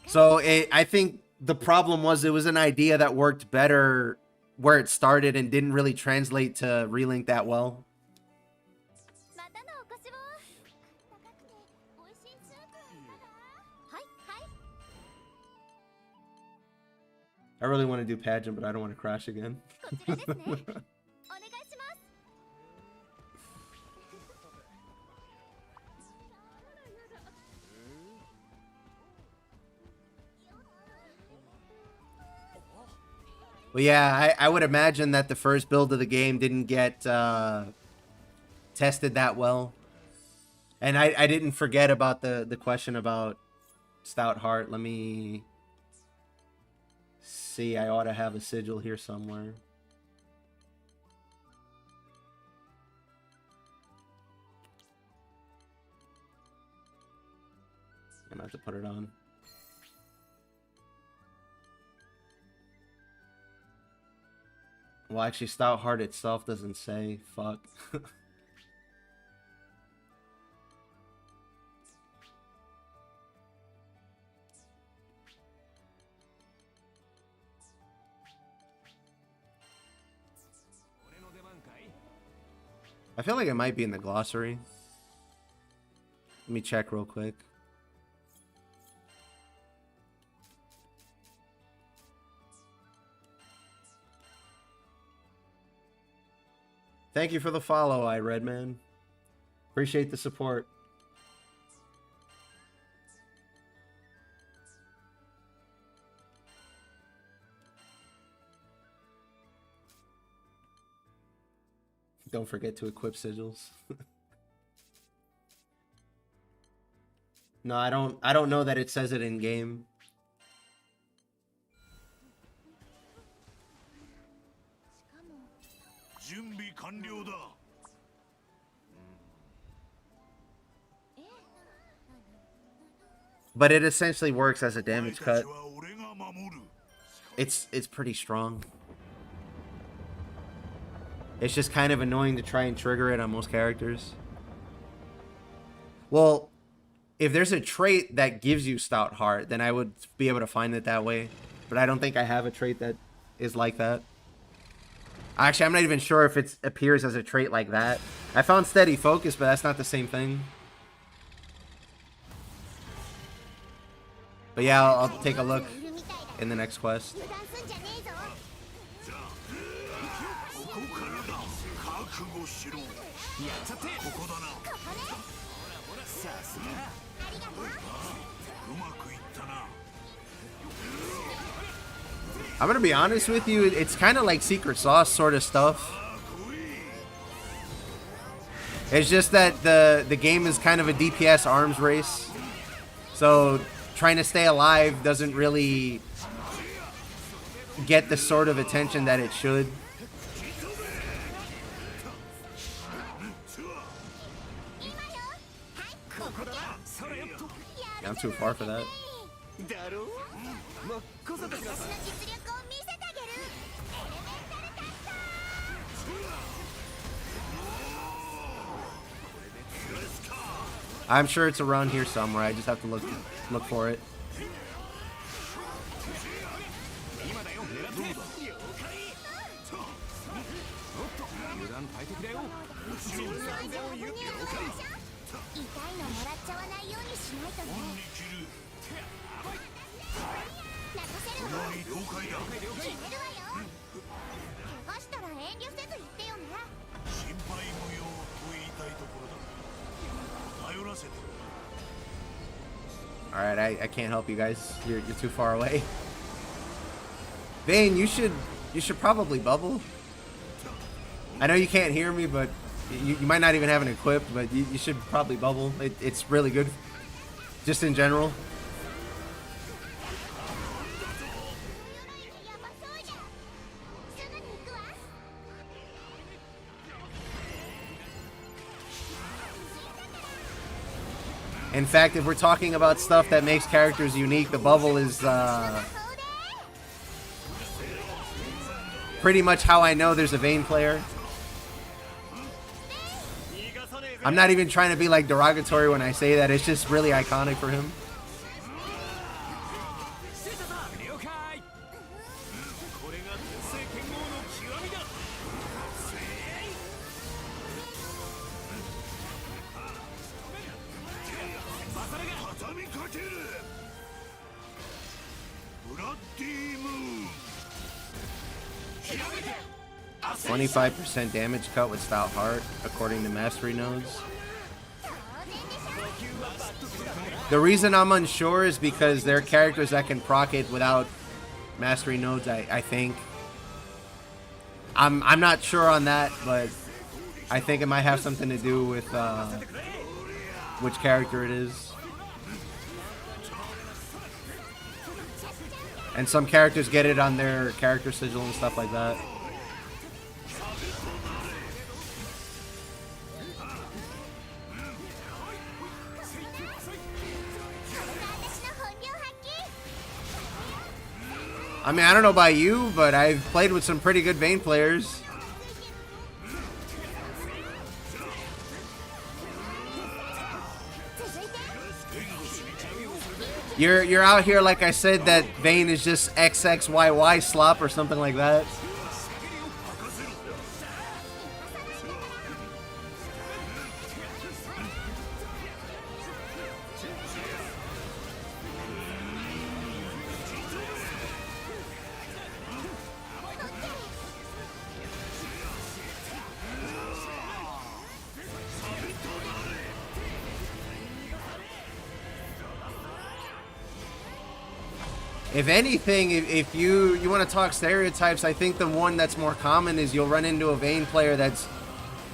So I think the problem was it was an idea that worked better where it started and didn't really translate to Relink that well. I really want to do pageant, but I don't want to crash again. Well, yeah, I would imagine that the first build of the game didn't get tested that well. And I didn't forget about the question about Stout Heart. Let me see. I ought to have a sigil here somewhere. gonna have to put it on. Well, actually, Stout Heart itself doesn't say. Fuck. I feel like it might be in the glossary. Let me check real quick. Thank you for the follow, Redman. Appreciate the support. Don't forget to equip sigils. No, I don't know that it says it in game. But it essentially works as a damage cut. It's pretty strong. It's just kind of annoying to try and trigger it on most characters. Well, if there's a trait that gives you Stout Heart, then I would be able to find it that way. But I don't think I have a trait that is like that. Actually, I'm not even sure if it appears as a trait like that. I found Steady Focus, but that's not the same thing. But yeah, I'll take a look in the next quest. I'm gonna be honest with you, it's kind of like Secret Sauce sort of stuff. It's just that the game is kind of a DPS arms race. So trying to stay alive doesn't really get the sort of attention that it should. Yeah, I'm too far for that. I'm sure it's around here somewhere. I just have to look for it. Alright, I can't help you guys. You're too far away. Vayne, you should probably bubble. I know you can't hear me, but you might not even have it equipped, but you should probably bubble. It's really good, just in general. In fact, if we're talking about stuff that makes characters unique, the bubble is pretty much how I know there's a Vayne player. I'm not even trying to be like derogatory when I say that. It's just really iconic for him. Bloody 25% damage cut with Stout Heart, according to Mastery Nodes. The reason I'm unsure is because there are characters that can proc it without Mastery Nodes, I think. I'm not sure on that, but I think it might have something to do with which character it is. And some characters get it on their character sigil and stuff like that. I mean, I don't know about you, but I've played with some pretty good Vayne players. You're out here, like I said, that Vayne is just XXYY slop or something like that. If anything, if you want to talk stereotypes, I think the one that's more common is you'll run into a Vayne player that's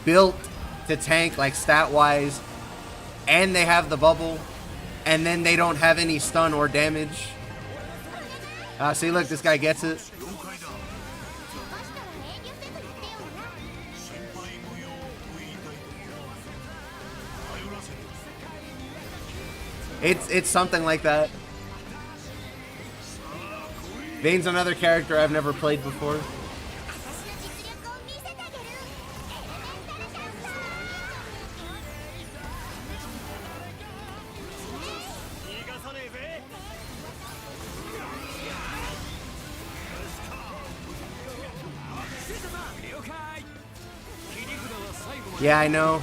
built to tank, like stat-wise, and they have the bubble, and then they don't have any stun or damage. See, look, this guy gets it. It's something like that. Vayne's another character I've never played before. Yeah, I know.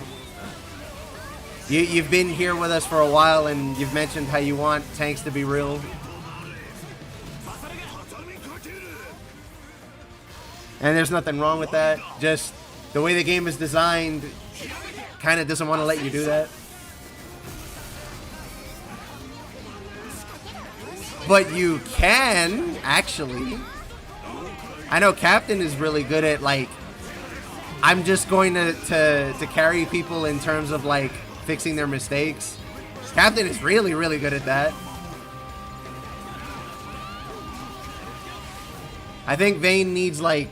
You've been here with us for a while, and you've mentioned how you want tanks to be real. And there's nothing wrong with that. Just the way the game is designed kind of doesn't want to let you do that. But you can, actually. I know Captain is really good at, like, I'm just going to carry people in terms of, like, fixing their mistakes. Captain is really, really good at that. I think Vayne needs, like,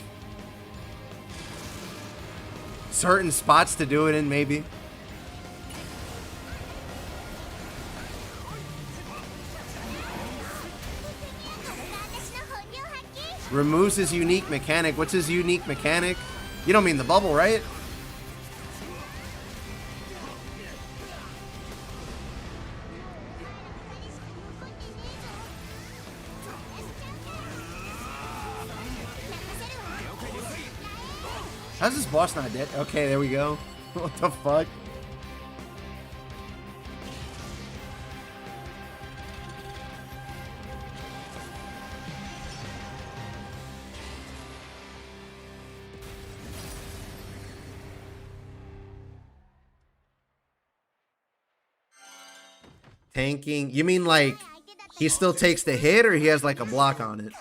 certain spots to do it in, maybe. Removes his unique mechanic. What's his unique mechanic? You don't mean the bubble, right? How's this boss not dead? Okay, there we go. What the fuck? Tanking? You mean like he still takes the hit, or he has like a block on it?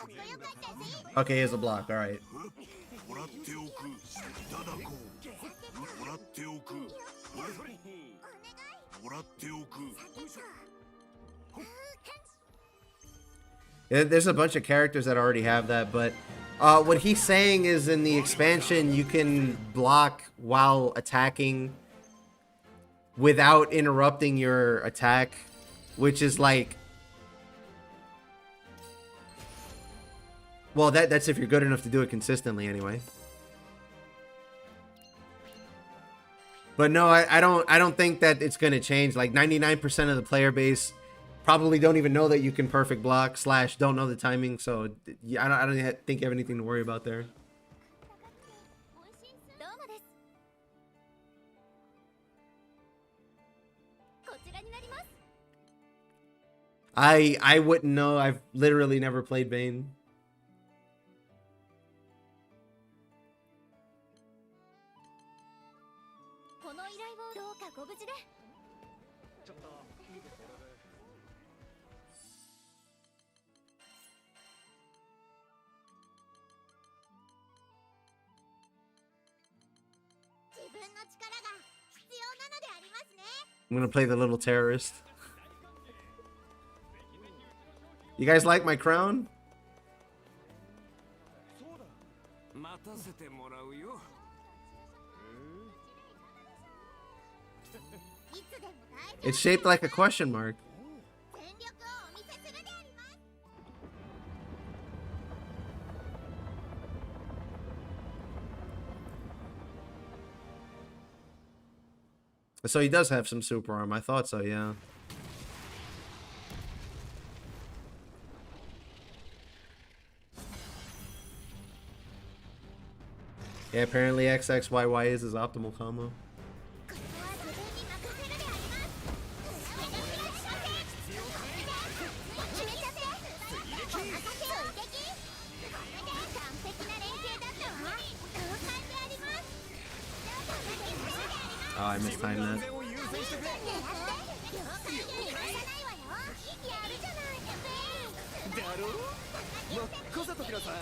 Okay, he has a block. All right. There's a bunch of characters that already have that, but what he's saying is in the expansion you can block while attacking without interrupting your attack, which is like, well, that's if you're good enough to do it consistently anyway. But no, I don't think that it's gonna change. Like 99% of the player base probably don't even know that you can perfect block / don't know the timing. So yeah, I don't think you have anything to worry about there. I wouldn't know. I've literally never played Vayne. I'm gonna play the little terrorist. You guys like my crown? It's shaped like a question mark. So he does have some super arm. I thought so, yeah. Yeah, apparently XXYY is his optimal combo. Oh, I mistimed that. 任せときなさい。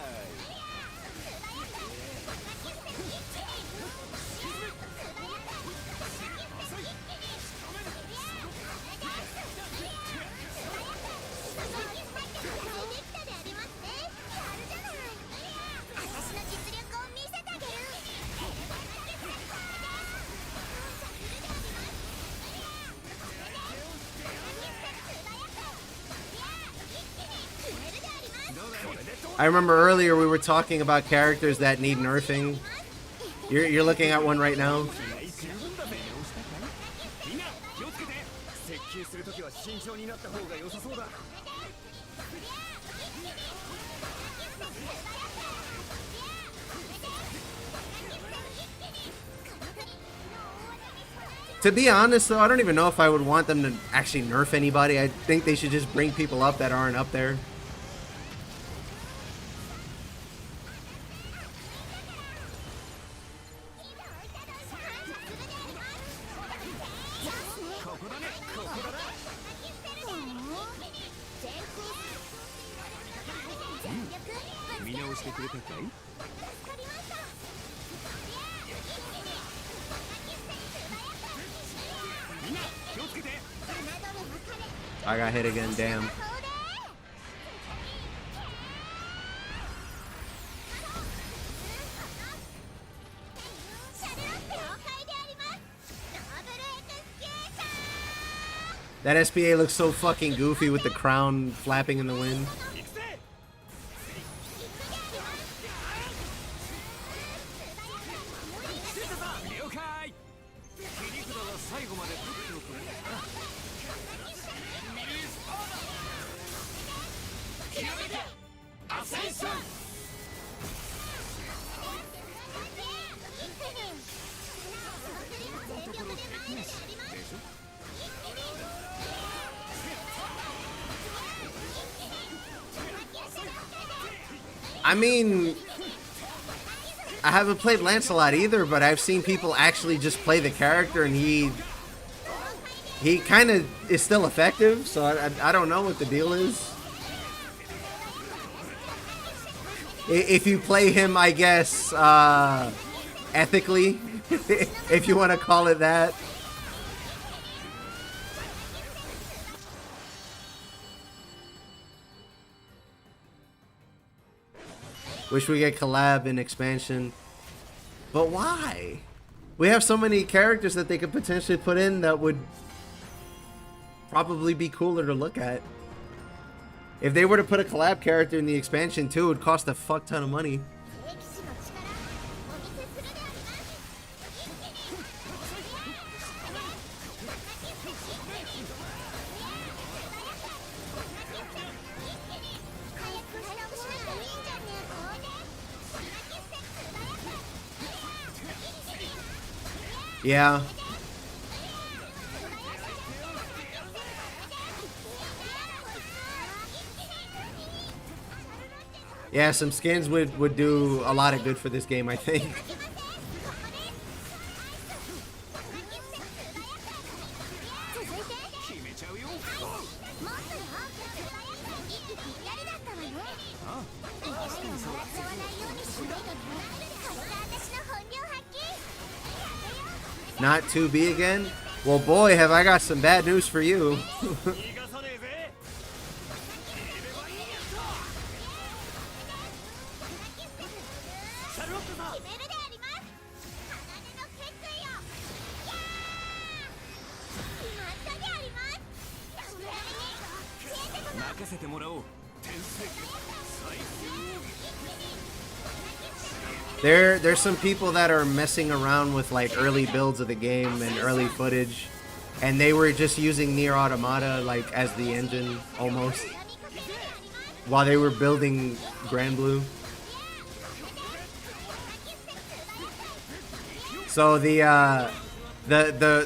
I remember earlier we were talking about characters that need nerfing. You're looking at one right now. To be honest though, I don't even know if I would want them to actually nerf anybody. I think they should just bring people up that aren't up there. I got hit again, damn. That SPA looks so fucking goofy with the crown flapping in the wind. I mean, I haven't played Lancelot either, but I've seen people actually just play the character, and he kind of is still effective, so I don't know what the deal is. If you play him, I guess, ethically, if you want to call it that. Wish we get collab in expansion. But why? We have so many characters that they could potentially put in that would probably be cooler to look at. If they were to put a collab character in the expansion too, it would cost a fuck ton of money. Yeah. Yeah, some skins would do a lot of good for this game, I think. Not 2B again? Well, boy, have I got some bad news for you. There's some people that are messing around with like early builds of the game and early footage, and they were just using Nier Automata like as the engine almost while they were building Granblue. So the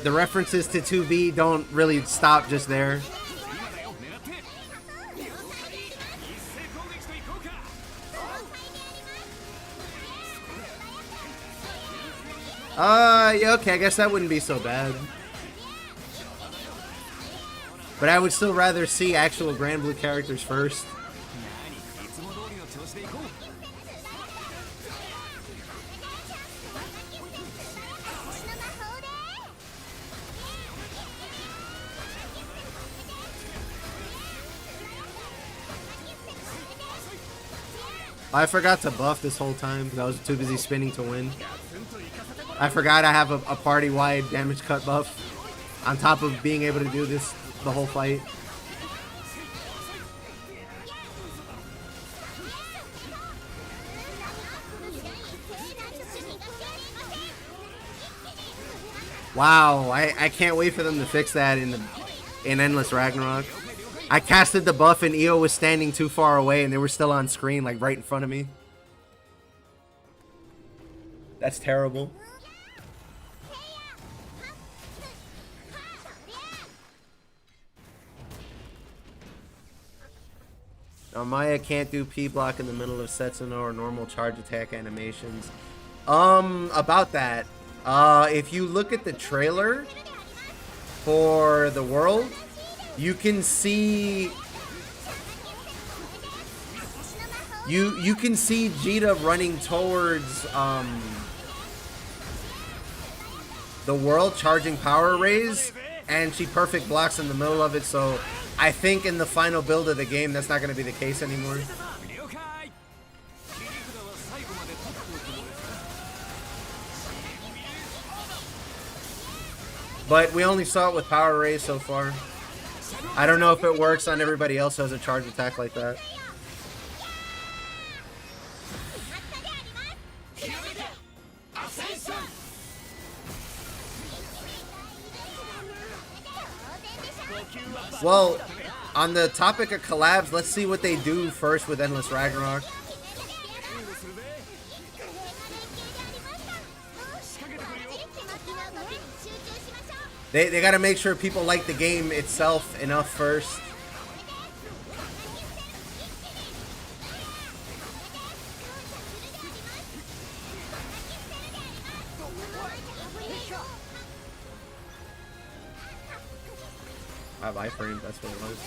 references to 2B don't really stop just there. Yeah, okay, I guess that wouldn't be so bad. But I would still rather see actual Granblue characters first. I forgot to buff this whole time because I was too busy spinning to win. I forgot I have a party-wide damage cut buff on top of being able to do this the whole fight. Wow, I can't wait for them to fix that in Endless Ragnarok. I casted the buff and Io was standing too far away and they were still on screen, like right in front of me. That's terrible. Now, Maya can't do P block in the middle of Setsuno or normal charge attack animations. About that, if you look at the trailer for the world, you can see you can see Jita running towards the world, charging power rays, and she perfect blocks in the middle of it. So I think in the final build of the game, that's not going to be the case anymore. But we only saw it with power rays so far. I don't know if it works on everybody else who has a charge attack like that. Well, on the topic of collabs, let's see what they do first with Endless Ragnarok. They gotta make sure people like the game itself enough first. I have iframe, that's what it was.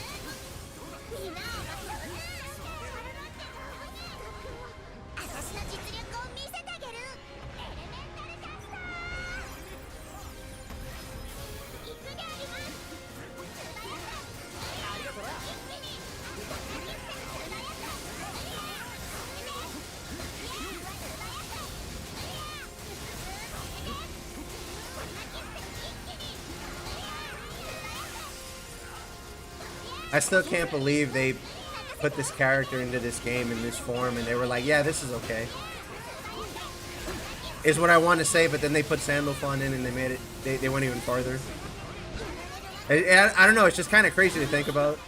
I still can't believe they put this character into this game in this form and they were like, yeah, this is okay. Is what I want to say, but then they put Sandalphon in and they made it, they went even farther. I don't know, it's just kind of crazy to think about.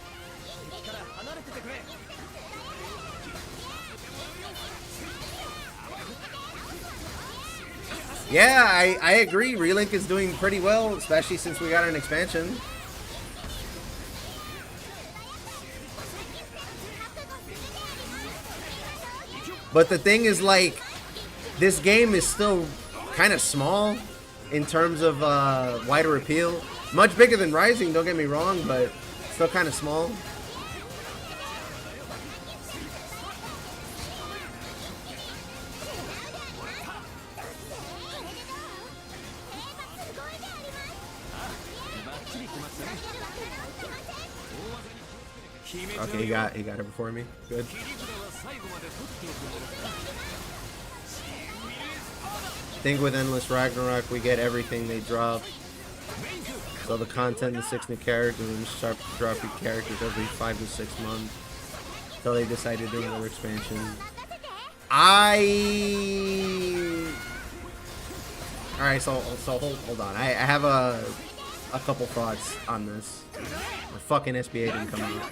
Yeah, I agree. Relink is doing pretty well, especially since we got an expansion. But the thing is, like, this game is still kind of small in terms of wider appeal. Much bigger than Rising, don't get me wrong, but still kind of small. Okay, he got it before me. Good. I think with Endless Ragnarok we get everything they drop. So the content, the 6 new characters, and start dropping characters every 5 to 6 months. Until they decide to do another expansion. Alright, so hold on. I have a couple thoughts on this. The fucking SBA didn't come out.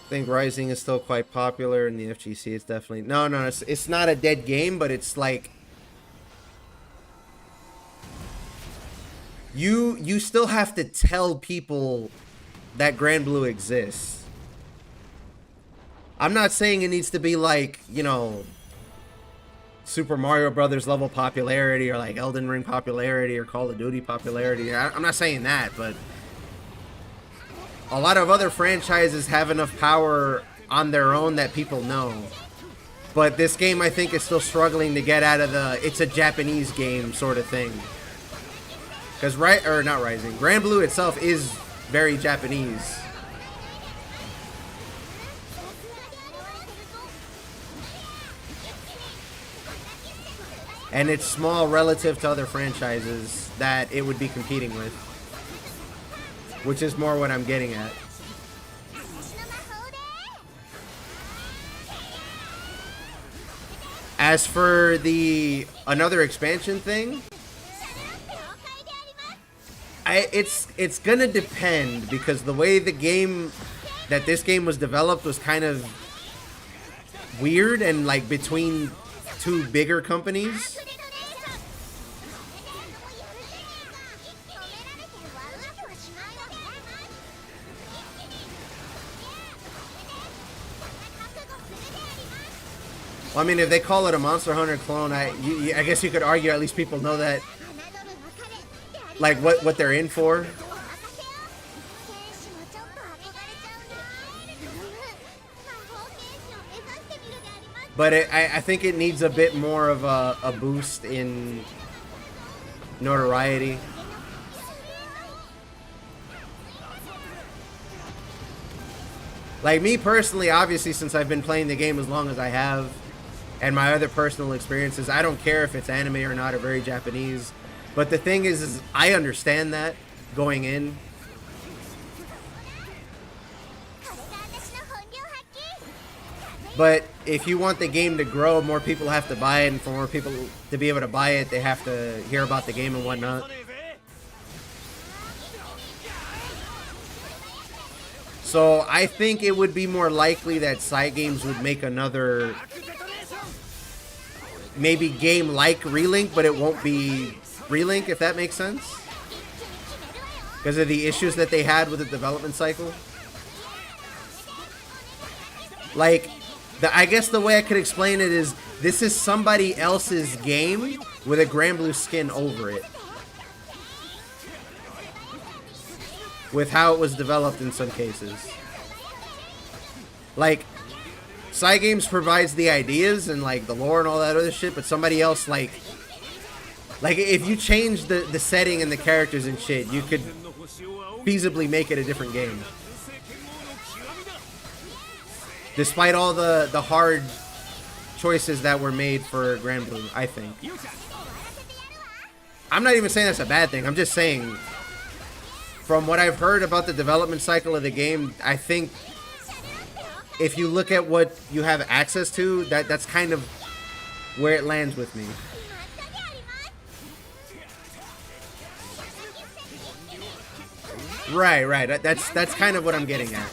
I think Rising is still quite popular in the FGC. It's definitely no, it's not a dead game, but it's like you still have to tell people that Granblue exists. I'm not saying it needs to be like, you know, Super Mario Brothers level popularity or like Elden Ring popularity or Call of Duty popularity. I'm not saying that, but a lot of other franchises have enough power on their own that people know. But this game, I think, is still struggling to get out of the it's a Japanese game sort of thing. Because not Rising, Granblue itself is very Japanese. And it's small relative to other franchises that it would be competing with. Which is more what I'm getting at. As for the another expansion thing, it's gonna depend, because the way the game that this game was developed was kind of weird and like between two bigger companies. Well, I mean, if they call it a Monster Hunter clone, I guess you could argue at least people know that, like, what they're in for. But I think it needs a bit more of a boost in notoriety. Like, me personally, obviously, since I've been playing the game as long as I have, and my other personal experiences, I don't care if it's anime or not, or very Japanese. But the thing is I understand that going in. But if you want the game to grow, more people have to buy it, and for more people to be able to buy it, they have to hear about the game and whatnot. So I think it would be more likely that side games would make another maybe game like Relink, but it won't be Relink, if that makes sense, because of the issues that they had with the development cycle. Like, I guess the way I could explain it is this is somebody else's game with a Granblue skin over it, with how it was developed in some cases. Like, Side Games provides the ideas and like the lore and all that other shit, but somebody else like if you change the setting and the characters and shit, you could feasibly make it a different game. Despite all the hard choices that were made for Granblue, I think. I'm not even saying that's a bad thing. I'm just saying, from what I've heard about the development cycle of the game, I think if you look at what you have access to, that's kind of where it lands with me. Right. That's kind of what I'm getting at.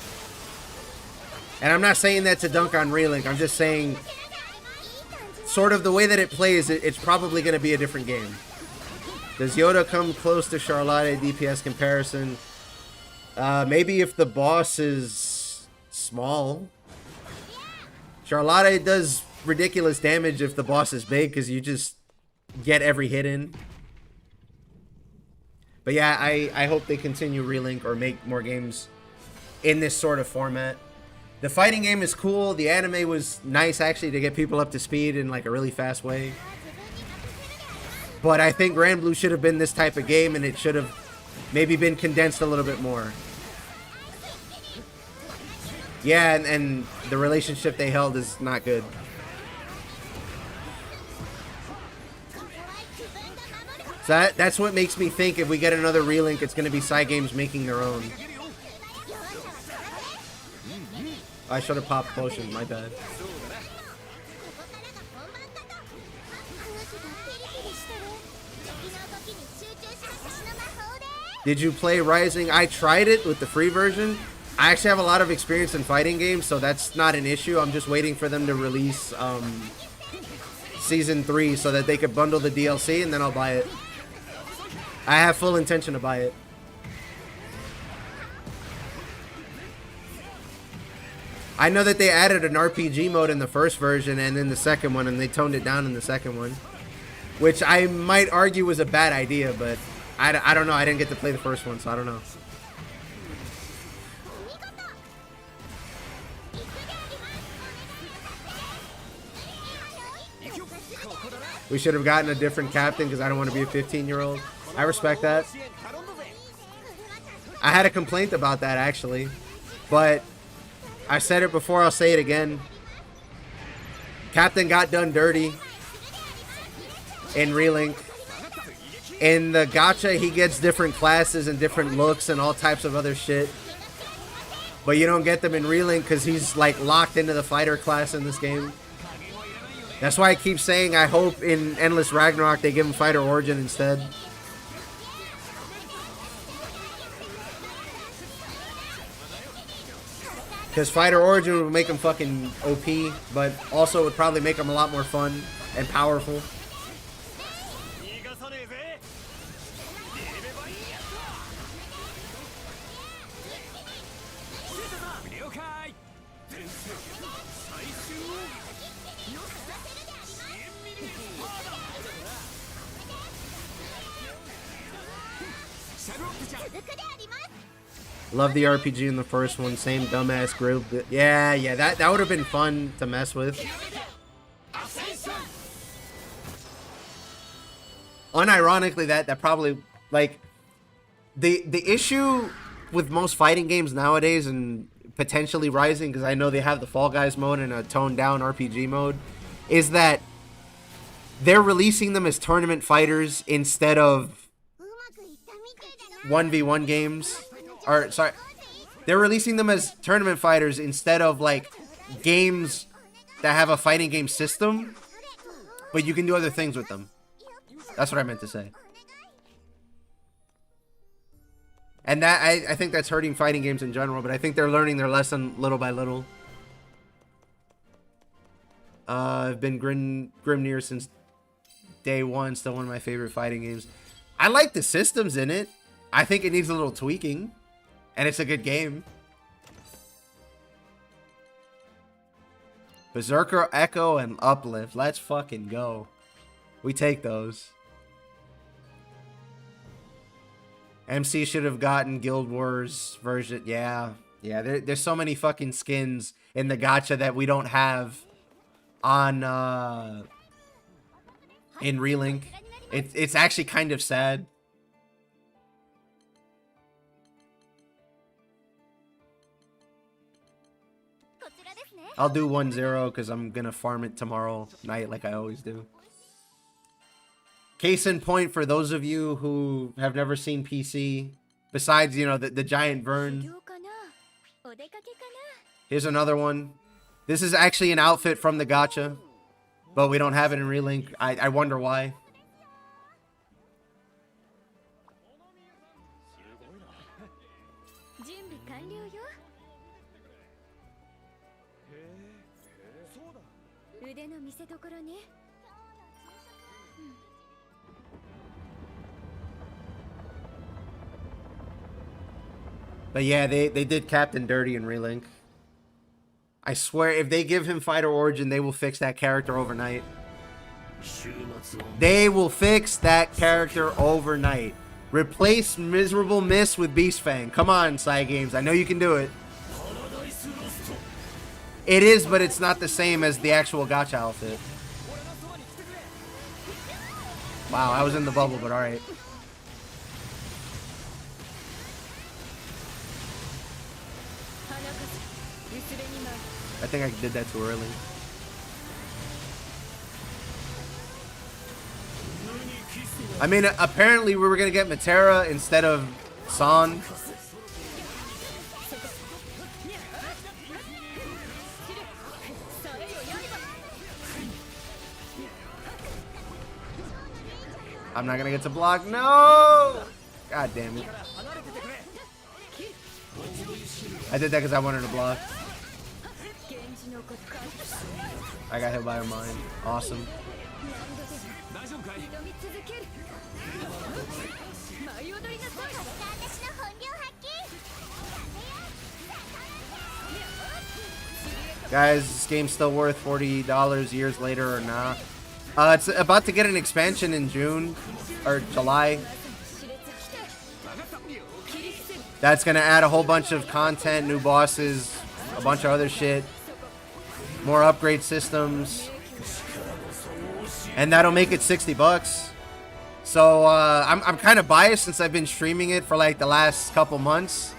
And I'm not saying that to dunk on Relink. I'm just saying, sort of the way that it plays, it's probably going to be a different game. Does Yoda come close to Charlotte DPS comparison? Maybe if the boss is small. Charlotte does ridiculous damage if the boss is big, because you just get every hit in. But yeah, I hope they continue Relink or make more games in this sort of format. The fighting game is cool. The anime was nice, actually, to get people up to speed in like a really fast way. But I think Granblue should have been this type of game, and it should have maybe been condensed a little bit more. Yeah, and the relationship they held is not good. So that's what makes me think if we get another Relink, it's going to be Cygames making their own. I should have popped potion, my bad. Did you play Rising? I tried it with the free version. I actually have a lot of experience in fighting games, so that's not an issue. I'm just waiting for them to release Season 3 so that they could bundle the DLC, and then I'll buy it. I have full intention to buy it. I know that they added an RPG mode in the first version and in the second one, and they toned it down in the second one, which I might argue was a bad idea, but I don't know. I didn't get to play the first one, so I don't know. We should have gotten a different captain because I don't want to be a 15-year-old. I respect that. I had a complaint about that, actually. But I said it before, I'll say it again. Captain got done dirty in Relink. In the gacha, he gets different classes and different looks and all types of other shit. But you don't get them in Relink because he's like locked into the fighter class in this game. That's why I keep saying I hope in Endless Ragnarok they give him Fighter Origin instead. Because Fighter Origin would make him fucking OP, but also would probably make him a lot more fun and powerful. Love the RPG in the first one. Same dumbass grill. Yeah, that would have been fun to mess with. Unironically, that probably, like, the issue with most fighting games nowadays, and potentially Rising, because I know they have the Fall Guys mode and a toned down RPG mode, is that they're releasing them as tournament fighters instead of 1v1 games. Or, sorry, they're releasing them as tournament fighters instead of, like, games that have a fighting game system, but you can do other things with them. That's what I meant to say. And that, I think that's hurting fighting games in general, but I think they're learning their lesson little by little. I've been Grimnir since day one, still one of my favorite fighting games. I like the systems in it. I think it needs a little tweaking. And it's a good game. Berserker, Echo, and Uplift. Let's fucking go. We take those. MC should have gotten Guild Wars version. Yeah. There's so many fucking skins in the gacha that we don't have on in Relink. It's actually kind of sad. I'll do 1-0 because I'm going to farm it tomorrow night like I always do. Case in point, for those of you who have never seen PC, besides, you know, the giant Vern, here's another one. This is actually an outfit from the gacha, but we don't have it in Relink. I wonder why. But yeah, they did Captain dirty in Relink. I swear, if they give him Fighter Origin, they will fix that character overnight. They will fix that character overnight. Replace Miserable Mist with Beast Fang. Come on, Cygames. I know you can do it. It is, but it's not the same as the actual gacha outfit. Wow, I was in the bubble, but alright. I think I did that too early. I mean, apparently we were gonna get Matera instead of San. I'm not gonna get to block. No! God damn it. I did that because I wanted to block. I got hit by a mine. Awesome. Guys, this game's still worth $40 years later or not. It's about to get an expansion in June or July. That's gonna add a whole bunch of content, new bosses, a bunch of other shit, more upgrade systems, and that'll make it $60. So I'm kind of biased since I've been streaming it for like the last couple months,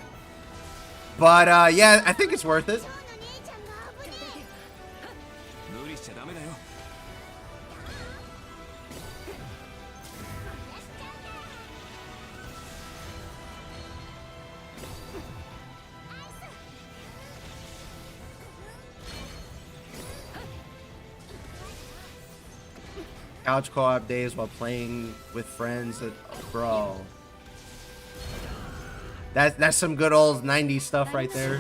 but yeah, I think it's worth it. Couch co-op days while playing with friends, bro. That's some good old 90s stuff right there.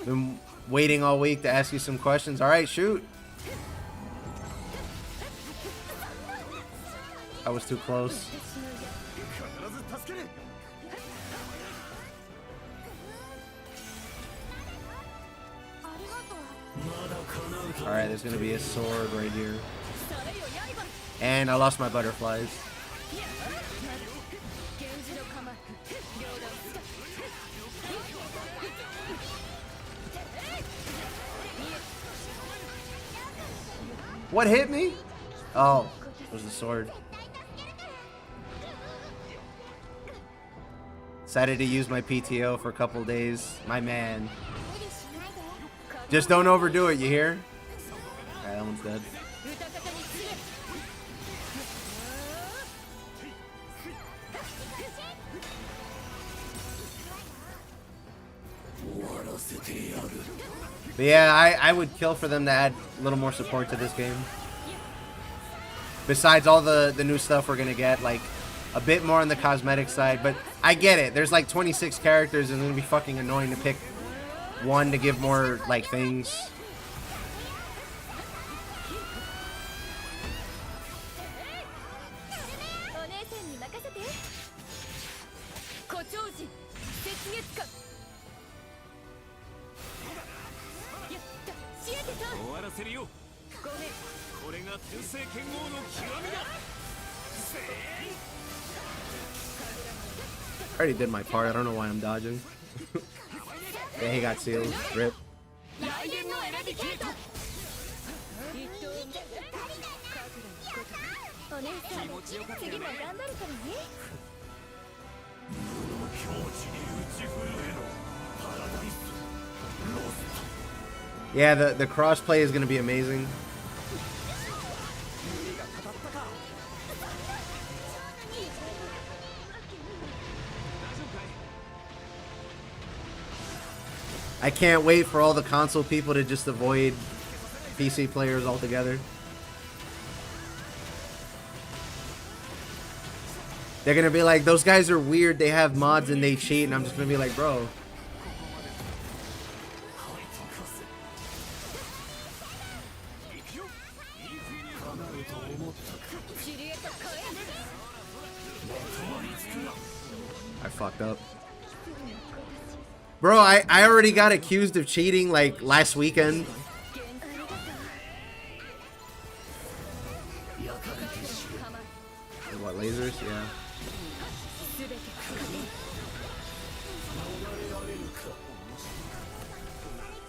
Been waiting all week to ask you some questions. All right, shoot. I was too close. Alright, there's gonna be a sword right here. And I lost my butterflies. What hit me? Oh, it was the sword. Decided to use my PTO for a couple days. My man. Just don't overdo it, you hear? Alright, that one's dead. But yeah, I would kill for them to add a little more support to this game. Besides all the new stuff we're gonna get, like a bit more on the cosmetic side, but I get it. There's like 26 characters and it's gonna be fucking annoying to pick one to give more like things. I already did my part. I don't know why I'm dodging. Yeah, he got sealed. Rip. Yeah, the crossplay is going to be amazing. I can't wait for all the console people to just avoid PC players altogether. They're gonna be like, those guys are weird, they have mods and they cheat, and I'm just gonna be like, bro. I fucked up. Bro, I already got accused of cheating like last weekend. What, lasers? Yeah.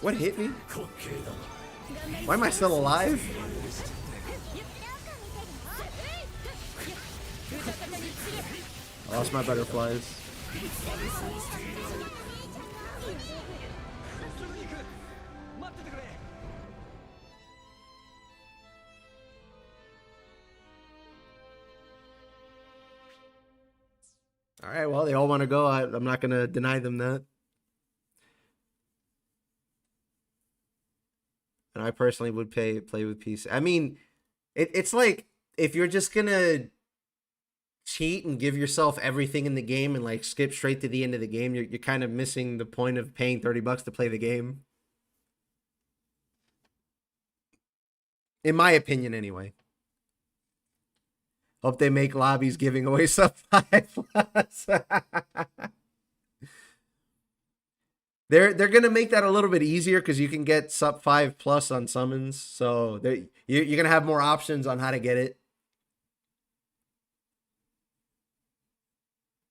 What hit me? Why am I still alive? I lost my butterflies. Alright, well, they all want to go. I'm not going to deny them that. And I personally would play with PC. I mean, it's like, if you're just going to cheat and give yourself everything in the game and like skip straight to the end of the game, you're kind of missing the point of paying $30 to play the game. In my opinion, anyway. Hope they make lobbies giving away sub 5+. They're gonna make that a little bit easier because you can get sub 5+ on summons, so you're gonna have more options on how to get it.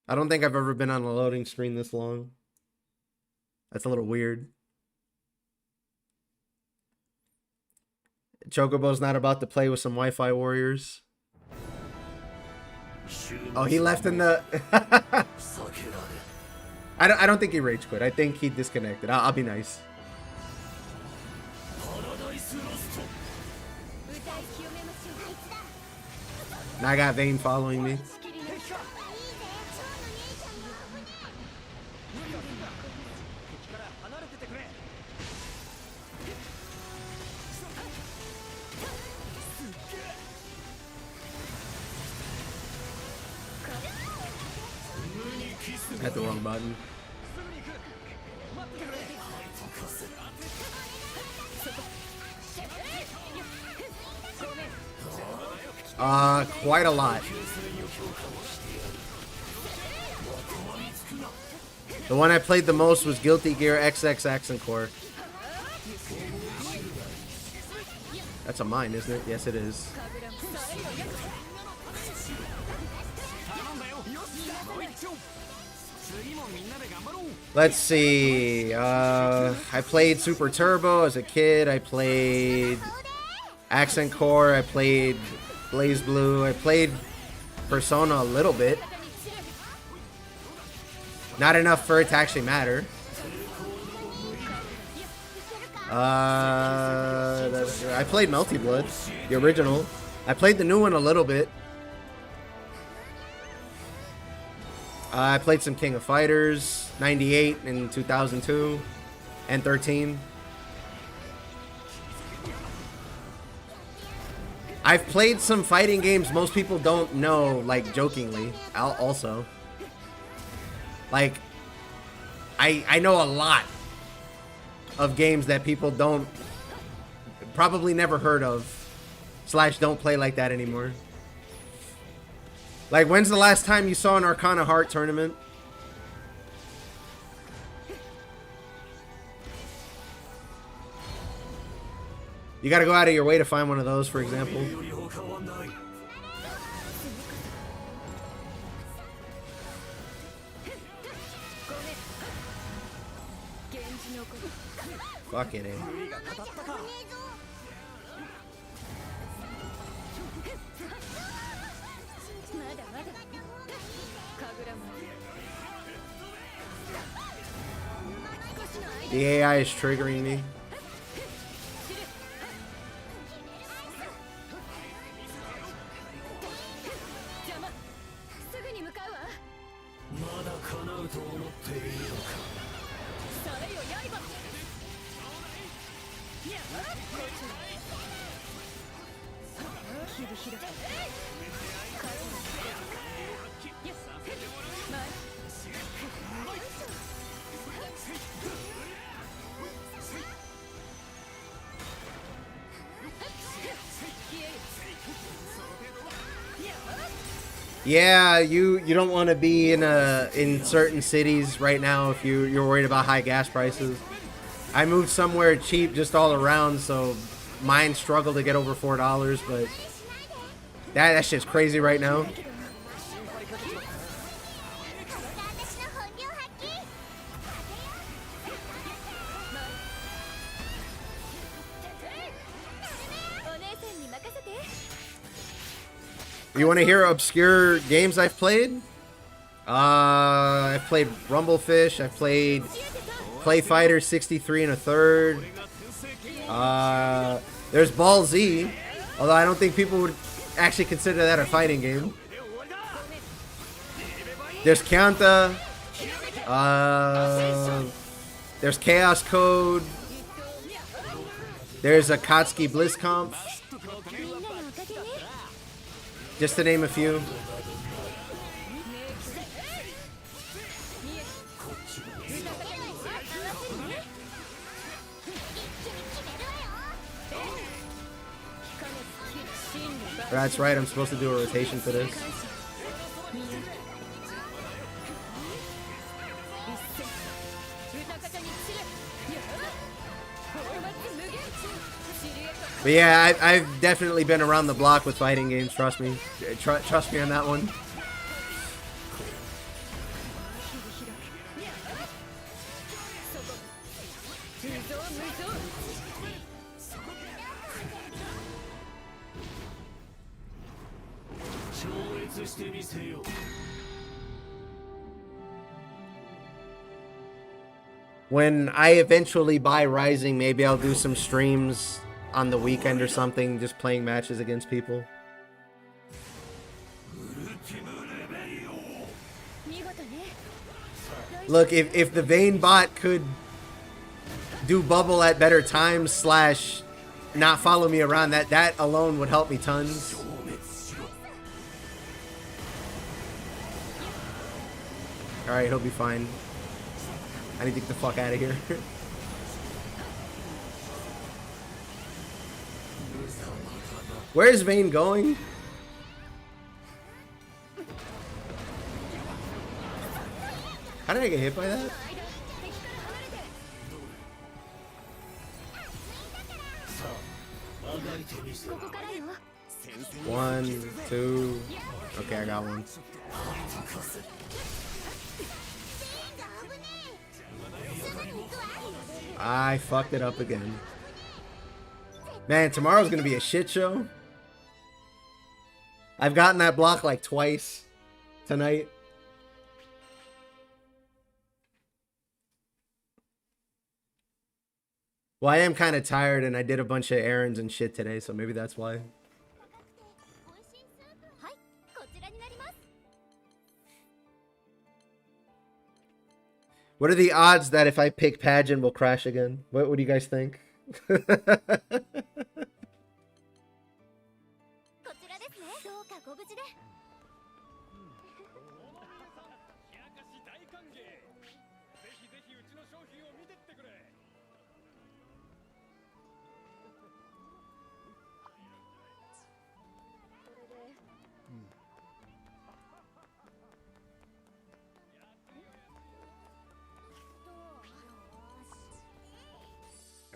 I don't think I've ever been on a loading screen this long. That's a little weird. Chocobo's not about to play with some Wi-Fi warriors. Oh, he left in the... I don't think he rage quit. I think he disconnected. I'll be nice. Now I got Vayne following me. I hit the wrong button. Quite a lot. The one I played the most was Guilty Gear XXX and Core. That's a mine, isn't it? Yes, it is. Let's see. I played Super Turbo as a kid. I played Accent Core. I played Blue. I played Persona a little bit. Not enough for it to actually matter. I played Melty Blood, the original. I played the new one a little bit. I played some King of Fighters, 98 and 2002, and 13. I've played some fighting games most people don't know, like, jokingly, also. Like, I know a lot of games that people probably never heard of, / don't play like that anymore. Like, when's the last time you saw an Arcana Heart tournament? You gotta go out of your way to find one of those, for example. Fuck it, eh? The AI is triggering me. Yeah, you don't want to be in certain cities right now if you're worried about high gas prices. I moved somewhere cheap just all around, so mine struggle to get over $4, but that shit's crazy right now. You want to hear obscure games I've played? I've played Rumblefish. I've played Play Fighter 63 and a third. There's Ball Z, although I don't think people would actually consider that a fighting game. There's Kyanta. There's Chaos Code. There's Akatsuki Blitzkampf. Just to name a few. That's right, I'm supposed to do a rotation for this. But yeah, I've definitely been around the block with fighting games, trust me. Trust me on that one. When I eventually buy Rising, maybe I'll do some streams on the weekend or something, just playing matches against people. Look, if the Vayne bot could do bubble at better times slash not follow me around, that alone would help me tons. Alright, he'll be fine. I need to get the fuck out of here. Where's Vayne going? How did I get hit by that? One, two. Okay, I got one. I fucked it up again. Man, tomorrow's gonna be a shit show. I've gotten that block like twice tonight. Well, I am kind of tired and I did a bunch of errands and shit today, so maybe that's why. What are the odds that if I pick Pageant will crash again? What do you guys think?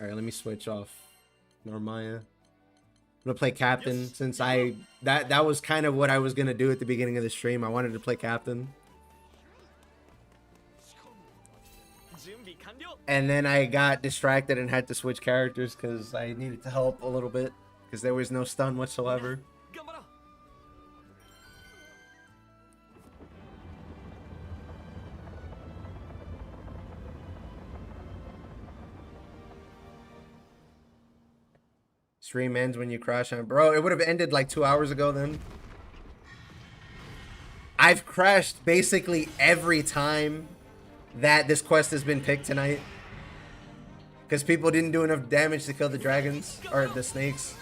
Alright, let me switch off Normaya. I'm gonna play Captain since that was kind of what I was gonna do at the beginning of the stream. I wanted to play Captain. And then I got distracted and had to switch characters because I needed to help a little bit because there was no stun whatsoever. Stream ends when you crash on. Bro, it would have ended like 2 hours ago then. I've crashed basically every time that this quest has been picked tonight. Because people didn't do enough damage to kill the dragons. Or the snakes.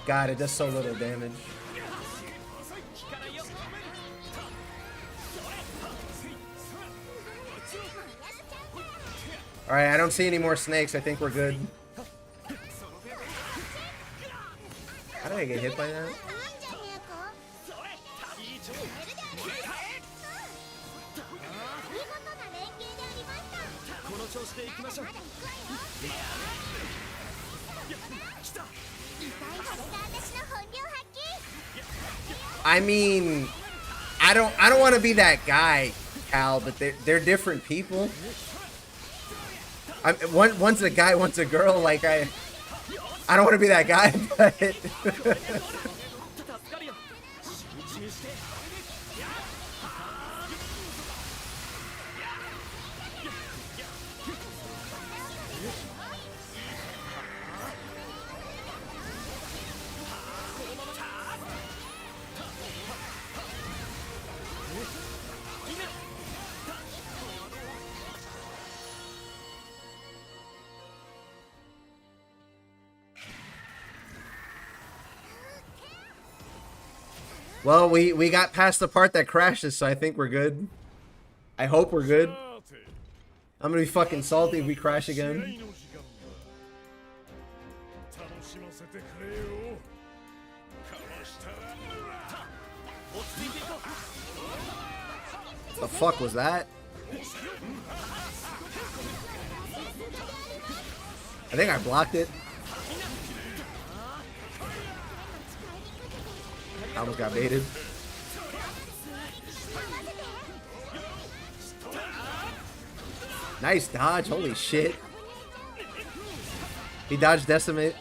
God, it does so little damage. Alright, I don't see any more snakes. I think we're good. How did I get hit by that? I mean, I don't want to be that guy, Cal, but they're different people. One's a guy, one's a girl. Like I don't want to be that guy, but well, we got past the part that crashes, so I think we're good. I hope we're good. I'm gonna be fucking salty if we crash again. The fuck was that? I think I blocked it. I almost got baited. Nice dodge, holy shit. He dodged Decimate.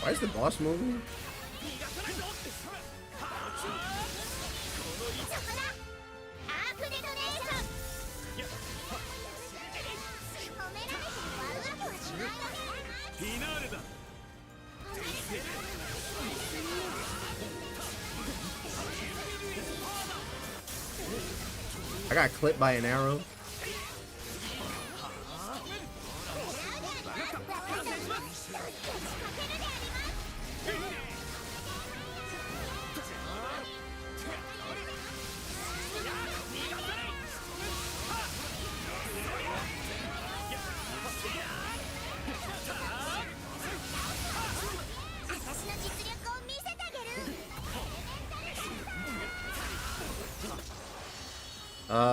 Why is the boss moving? I got clipped by an arrow.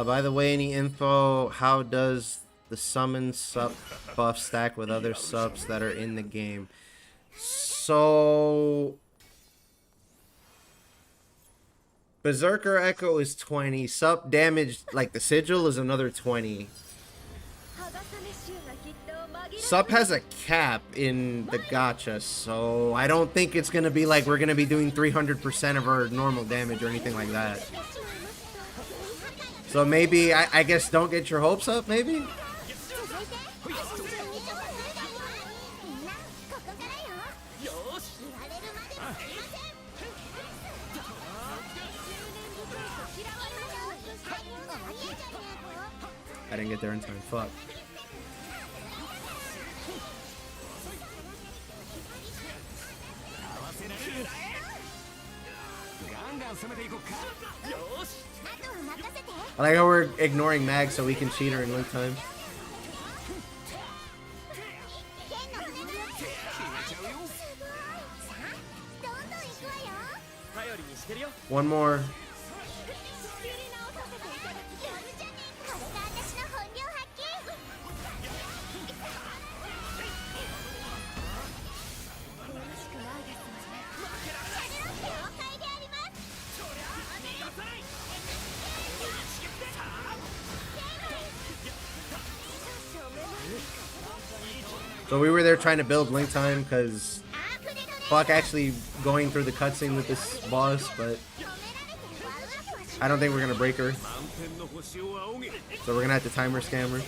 By the way, any info, how does the summon sub buff stack with other subs that are in the game? So Berserker Echo is 20, sub damage like the sigil is another 20. Sub has a cap in the gacha, so I don't think it's gonna be like we're gonna be doing 300% of our normal damage or anything like that. So maybe, I guess don't get your hopes up, maybe? I didn't get there in time, fuck. I like how we're ignoring Mag so we can cheat her in Link time. One more. So we were there trying to build Link time because fuck actually going through the cutscene with this boss, but I don't think we're gonna break her. So we're gonna have to timer scam her.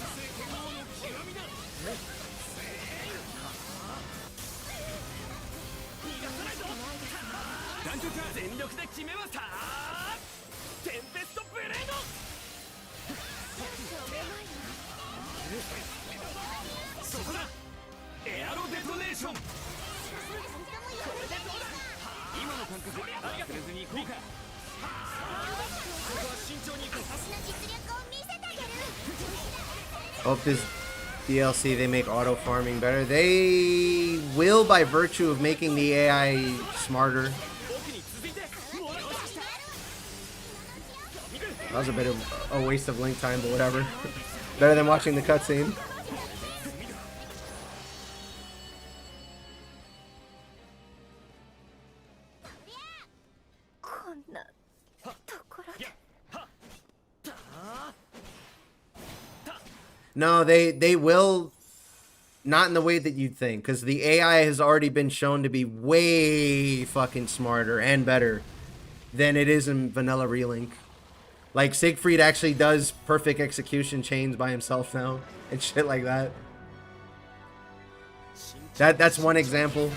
Hope this DLC, they make auto farming better. They will by virtue of making the AI smarter. That was a bit of a waste of link time, but whatever. Better than watching the cutscene. No, they will, not in the way that you'd think, because the AI has already been shown to be way fucking smarter and better than it is in vanilla Relink. Like, Siegfried actually does perfect execution chains by himself now, and shit like that. That's one example.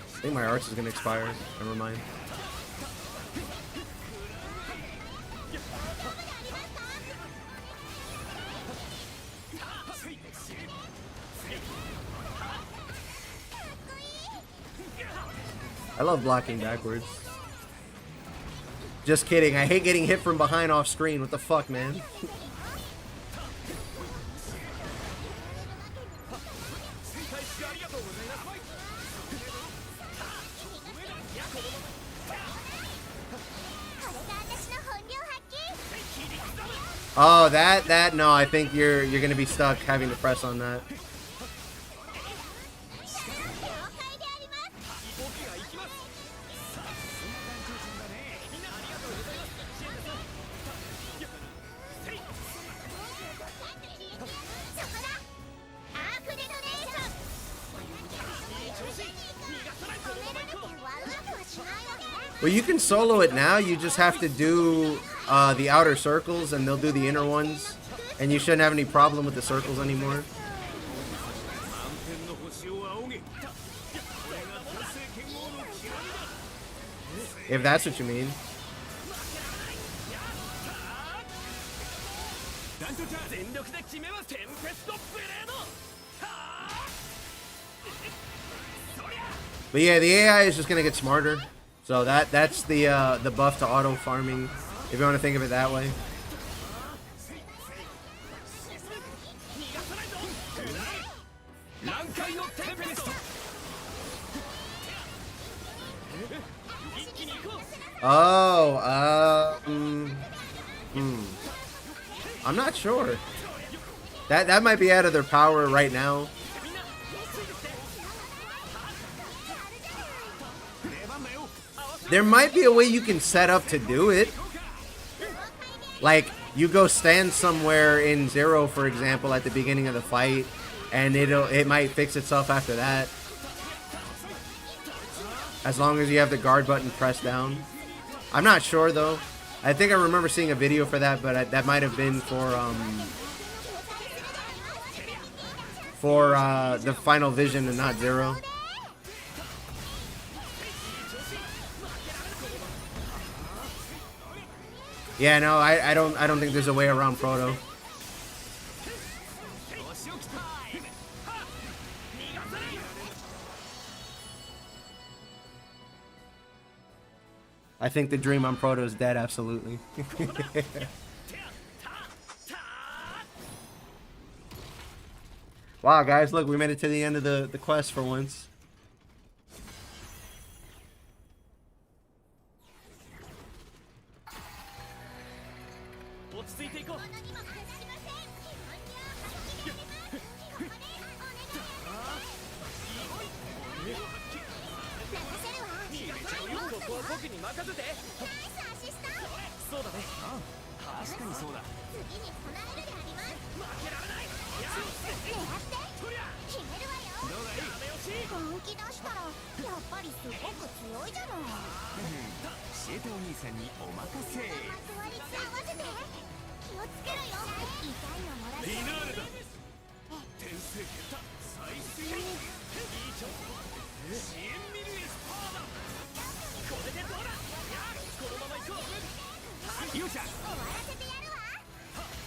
I think my arts is gonna expire. Never mind. I love blocking backwards. Just kidding. I hate getting hit from behind off screen. What the fuck, man? Oh, that no, I think you're gonna be stuck having to press on that. Well, you can solo it now. You just have to do the outer circles, and they'll do the inner ones. And you shouldn't have any problem with the circles anymore. If that's what you mean. But yeah, the AI is just gonna get smarter. So that's the buff to auto farming, if you want to think of it that way. Oh, I'm not sure. That might be out of their power right now. There might be a way you can set up to do it. Like, you go stand somewhere in Zero, for example, at the beginning of the fight, and it might fix itself after that. As long as you have the guard button pressed down. I'm not sure, though. I think I remember seeing a video for that, but that might have been for the Final Vision and not Zero. Yeah, no, I don't think there's a way around Proto. I think the dream on Proto is dead, absolutely. Wow, guys, look, we made it to the end of the quest for once.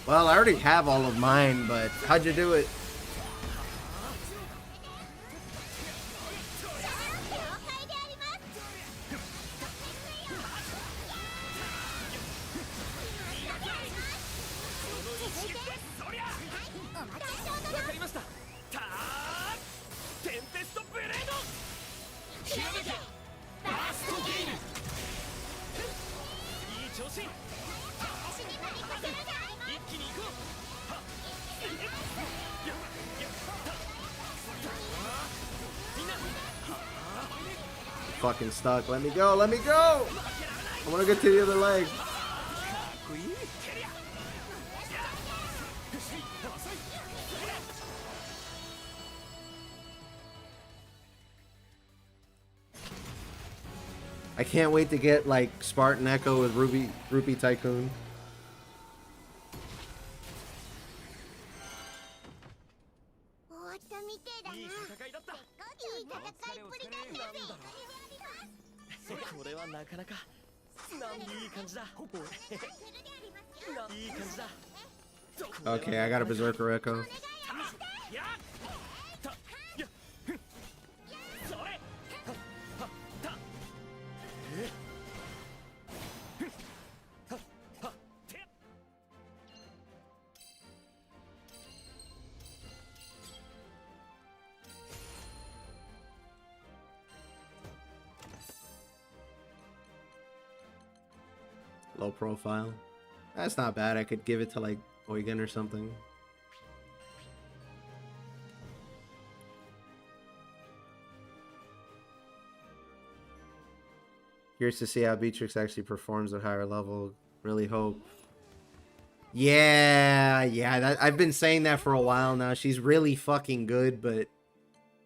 Well, I already have all of mine, but how'd you do it? fucking stuck. Let me go. Let me go. I want to get to the other leg. I can't wait to get like Spartan Echo with Rupee Tycoon. Okay, I got a Berserker Echo. Low profile. That's not bad. I could give it to like Eugen or something. Curious to see how Beatrix actually performs at higher level. Really hope. Yeah. I've been saying that for a while now. She's really fucking good, but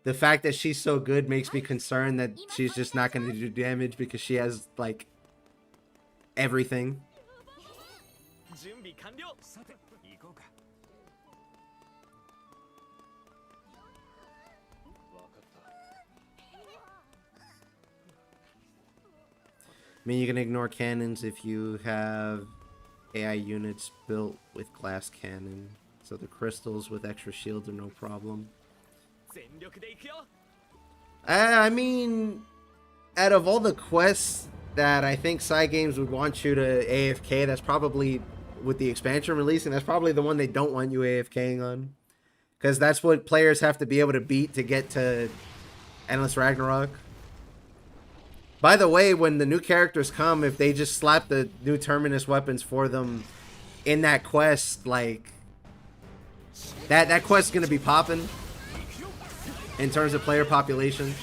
the fact that she's so good makes me concerned that she's just not going to do damage because she has like everything. I mean, you can ignore cannons if you have AI units built with glass cannon. So the crystals with extra shields are no problem. I mean, out of all the quests that I think Cygames would want you to AFK, that's probably, with the expansion releasing, that's probably the one they don't want you AFKing on. Because that's what players have to be able to beat to get to Endless Ragnarok. By the way, when the new characters come, if they just slap the new Terminus weapons for them in that quest, like, that quest's gonna be popping in terms of player population.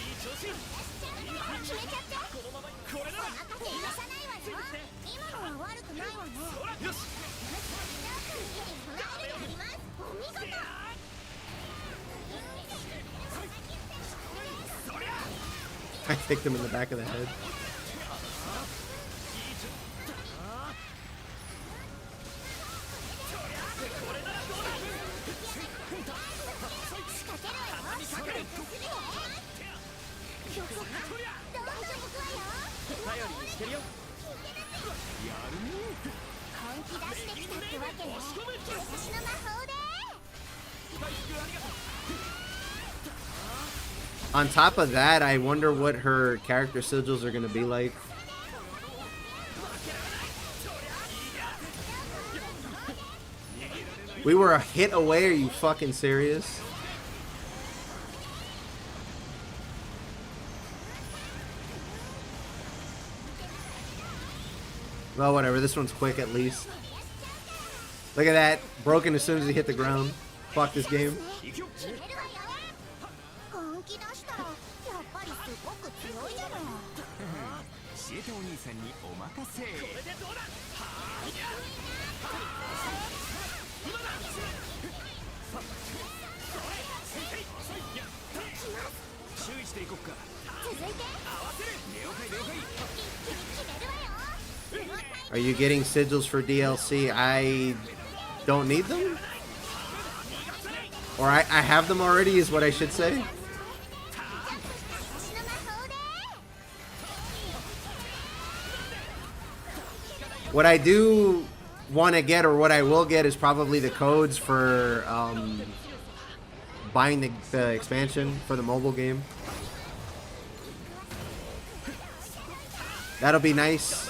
I kicked him in the back of the head. On top of that, I wonder what her character sigils are going to be like. We were a hit away, are you fucking serious? Well, whatever, this one's quick at least. Look at that, broken as soon as he hit the ground. Fuck this game. Are you getting sigils for DLC? I don't need them? Or I have them already is what I should say. What I do want to get, or what I will get, is probably the codes for buying the expansion for the mobile game. That'll be nice.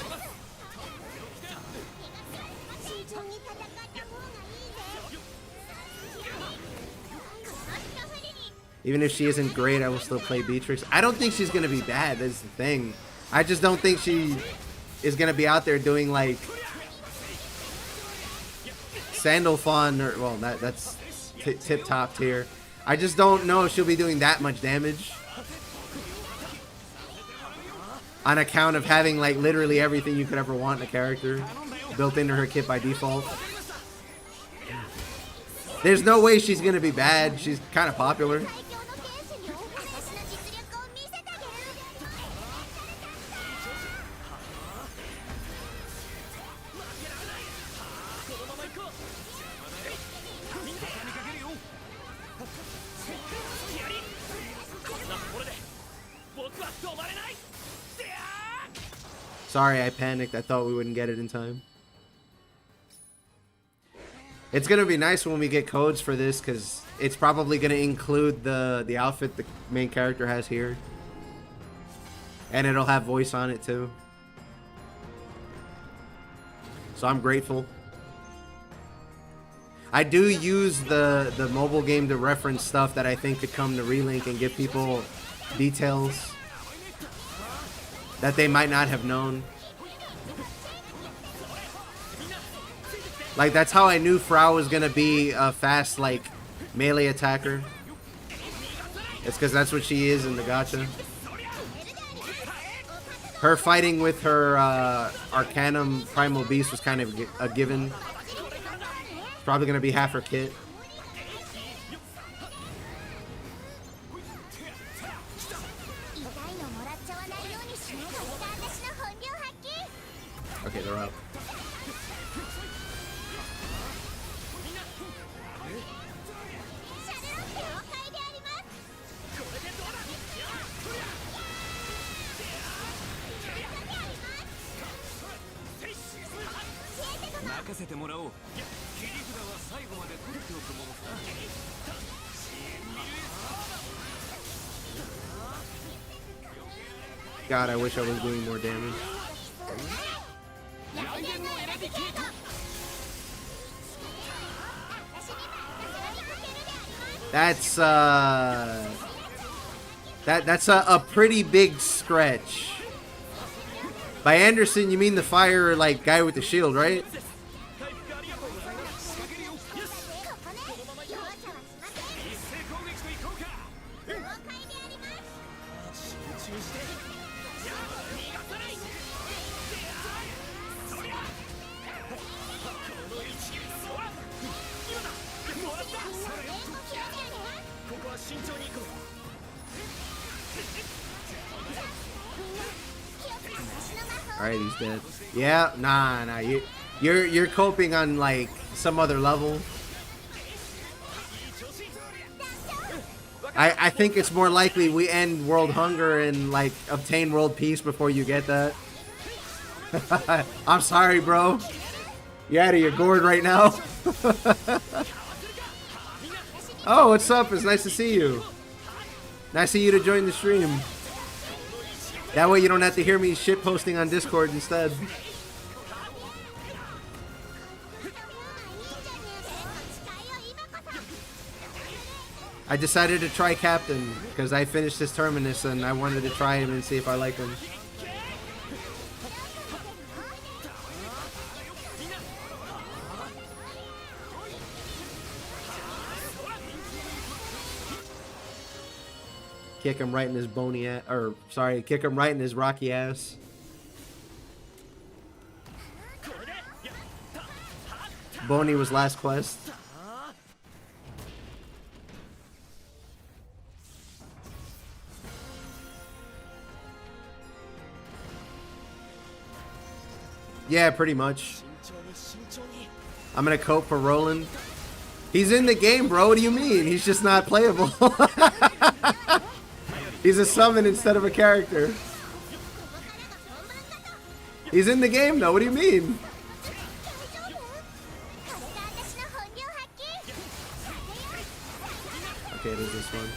Even if she isn't great, I will still play Beatrix. I don't think she's going to be bad, that's the thing. I just don't think she is going to be out there doing, like, Sandalphon, or, well, that's tip-top tier. I just don't know if she'll be doing that much damage. on account of having like literally everything you could ever want in a character built into her kit by default. There's no way she's gonna be bad. She's kind of popular. Sorry, I panicked. I thought we wouldn't get it in time. It's gonna be nice when we get codes for this, because it's probably gonna include the outfit the main character has here, and it'll have voice on it too. So I'm grateful. I do use the mobile game to reference stuff that I think could come to Relink and give people details that they might not have known. Like, that's how I knew Frau was gonna be a fast, like, melee attacker. It's because that's what she is in the gacha. Her fighting with her Arcanum Primal Beast was kind of a given. Probably gonna be half her kit. Okay, they're up. God, I wish I was doing more damage. That's that's a pretty big stretch. By Anderson, you mean the fire like guy with the shield, right? Alright, he's dead. Yeah, nah. You're coping on like some other level. I think it's more likely we end world hunger and like obtain world peace before you get that. I'm sorry, bro. You're out of your gourd right now. Oh, what's up? It's nice to see you. Nice of you to join the stream. That way you don't have to hear me shit posting on Discord instead. I decided to try Captain because I finished his Terminus and I wanted to try him and see if I like him. Kick him right in his bony ass, or sorry, kick him right in his rocky ass. Bony was last quest. Yeah, pretty much. I'm gonna cope for Roland. He's in the game, bro. What do you mean? He's just not playable. He's a summon instead of a character. He's in the game, though. What do you mean? Okay, there's this one.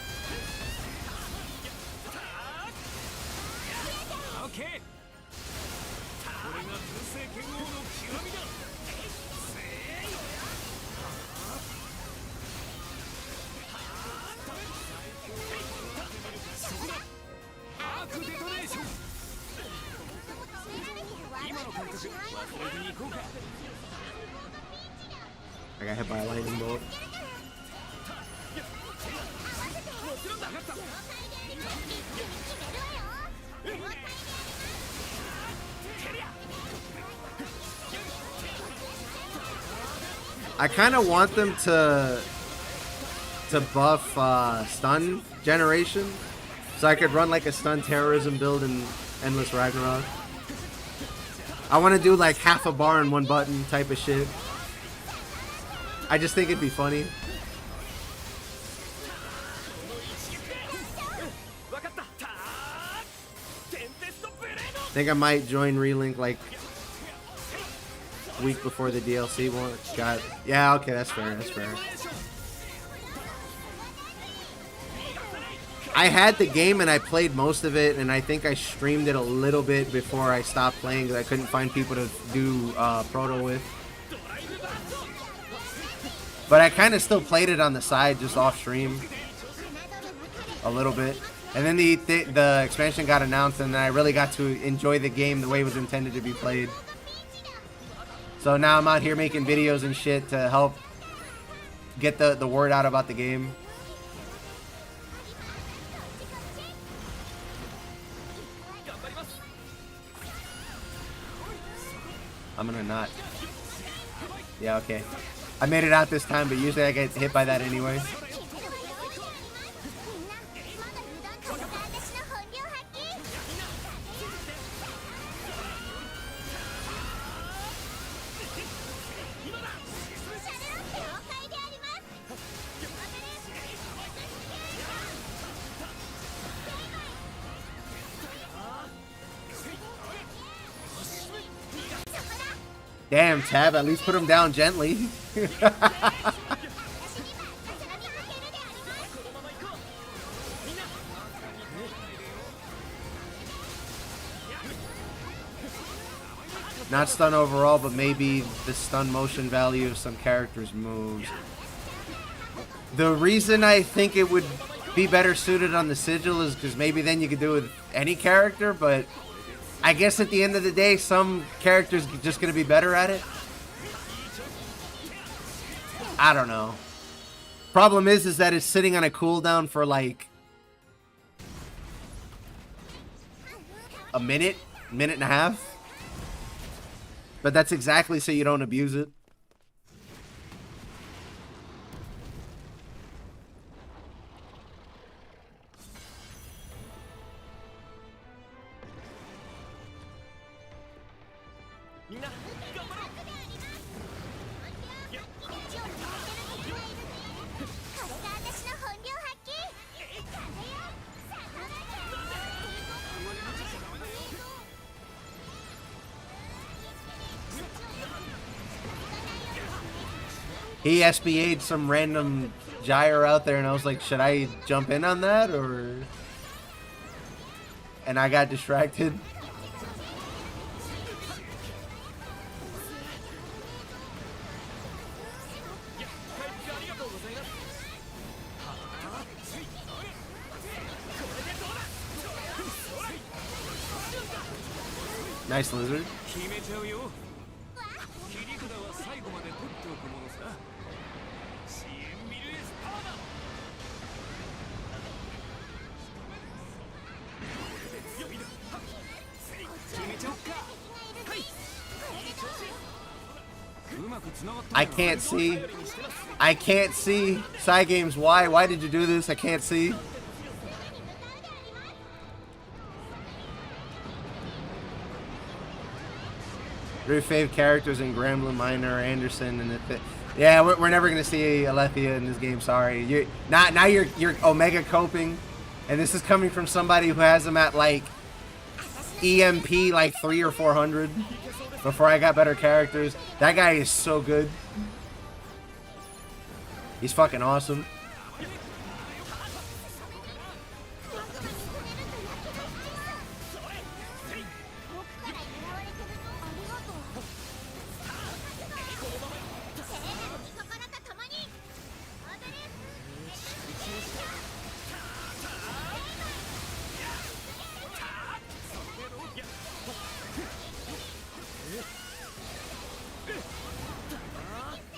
I got hit by a lightning bolt. I kind of want them to buff stun generation, so I could run like a stun terrorism build in Endless Ragnarok. I want to do like half a bar in one button type of shit. I just think it'd be funny. I think I might join Relink like week before the DLC one. Yeah, okay, that's fair, that's fair. I had the game and I played most of it, and I think I streamed it a little bit before I stopped playing because I couldn't find people to do proto with. But I kind of still played it on the side, just off stream, a little bit. And then the expansion got announced, and then I really got to enjoy the game the way it was intended to be played. So now I'm out here making videos and shit to help get the word out about the game. I'm gonna not. Yeah, okay. I made it out this time, but usually I get hit by that anyway. Damn, Tab, at least put him down gently. Not stun overall, but maybe the stun motion value of some characters' moves. The reason I think it would be better suited on the Sigil is because maybe then you could do it with any character, but I guess at the end of the day, some characters are just going to be better at it. I don't know. Problem is that it's sitting on a cooldown for like a minute and a half. But that's exactly so you don't abuse it. He SBA'd some random gyre out there, and I was like, should I jump in on that, or... And I got distracted. Nice lizard. I can't see. I can't see. Cygames, why? Why did you do this? I can't see. Your fave characters in Granblue, Miner, Anderson, and yeah, we're never gonna see Alethea in this game. Sorry, now you're Omega coping, and this is coming from somebody who has them at like EMP like 300 or 400 before I got better characters. That guy is so good. He's fucking awesome.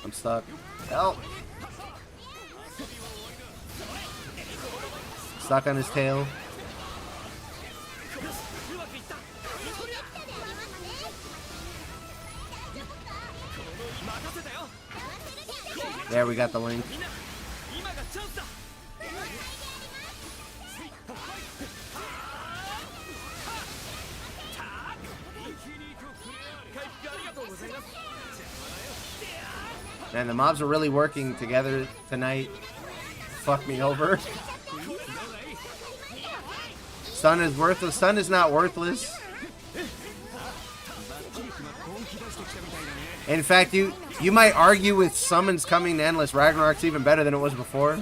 I'm stuck. Help! Stuck on his tail. There, we got the link. 今がチャンスだ Man, the mobs are really working together tonight. Fuck me over. Stun is worthless. Stun is not worthless. In fact, you might argue with summons coming to Endless Ragnarok's even better than it was before.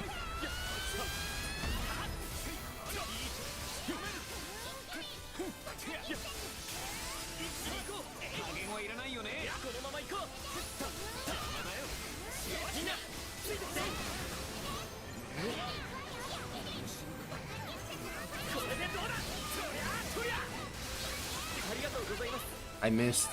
I missed.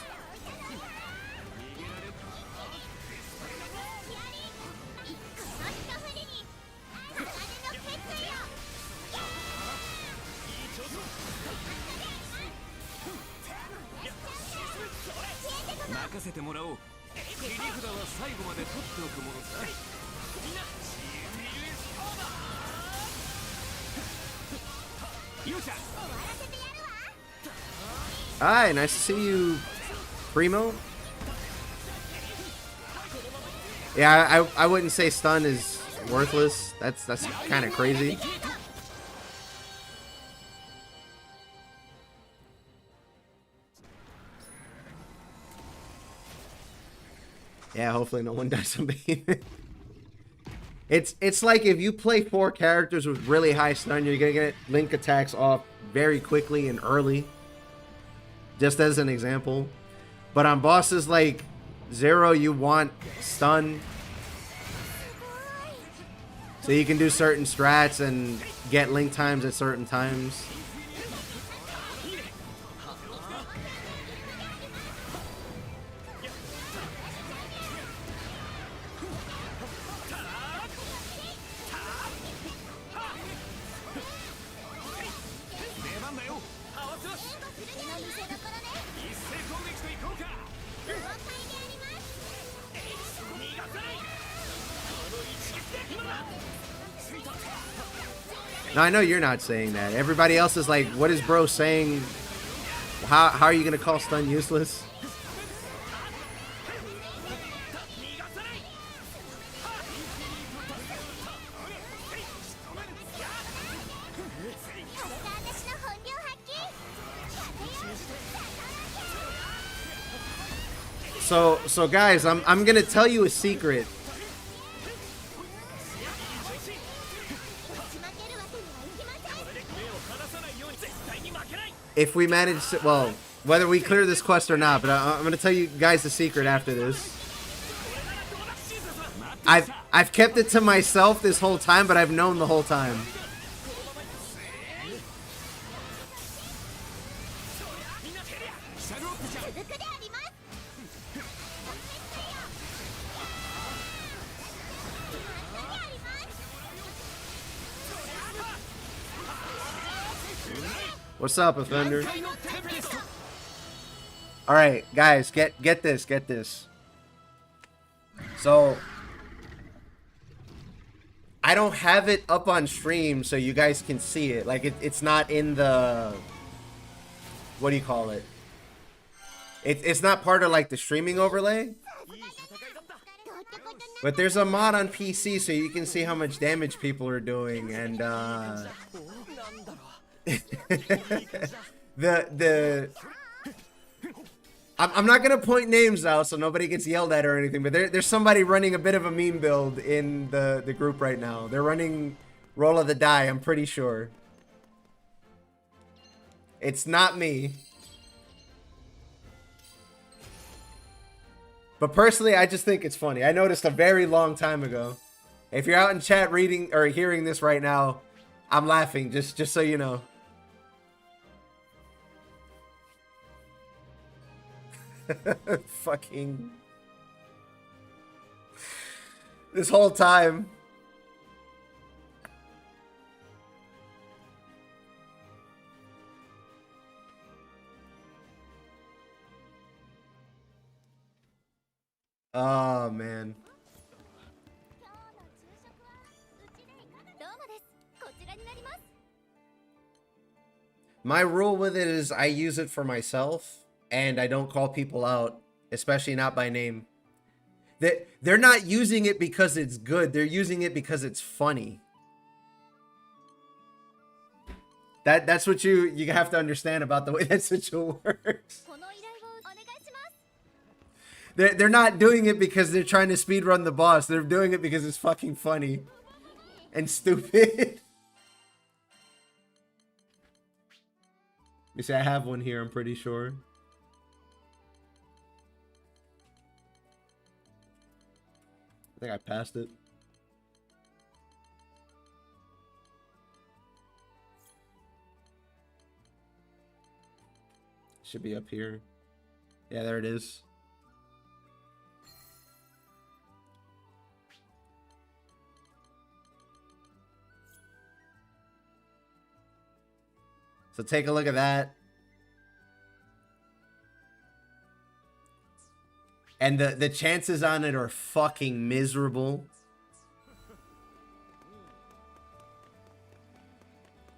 Hi, nice to see you, Primo. Yeah, I wouldn't say stun is worthless. That's kind of crazy. Yeah, hopefully no one dies on me. It's like if you play 4 characters with really high stun, you're gonna get link attacks off very quickly and early. Just as an example. But on bosses like Zero, you want stun. So you can do certain strats and get link times at certain times. No, I know you're not saying that. Everybody else is like, what is bro saying? How are you going to call stun useless? So guys, I'm going to tell you a secret. If we manage to, well, whether we clear this quest or not, but I'm going to tell you guys the secret after this. I've kept it to myself this whole time, but I've known the whole time. What's up, offender? All right, guys, get this. So I don't have it up on stream so you guys can see it. Like it's not in the, what do you call it? It's not part of like the streaming overlay. But there's a mod on PC so you can see how much damage people are doing, and I'm not gonna point names out so nobody gets yelled at or anything, but there's somebody running a bit of a meme build in the group right now. They're running Roll of the Die, I'm pretty sure. It's not me. But personally, I just think it's funny. I noticed a very long time ago. If you're out in chat reading or hearing this right now, I'm laughing, just so you know. Fucking this whole time. Oh man. My rule with it is I use it for myself, and I don't call people out, especially not by name. They're not using it because it's good. They're using it because it's funny. That's what you have to understand about the way that situation works. They're not doing it because they're trying to speedrun the boss. They're doing it because it's fucking funny and stupid. You see, I have one here, I'm pretty sure. I think I passed it. Should be up here. Yeah, there it is. So take a look at that. And the chances on it are fucking miserable.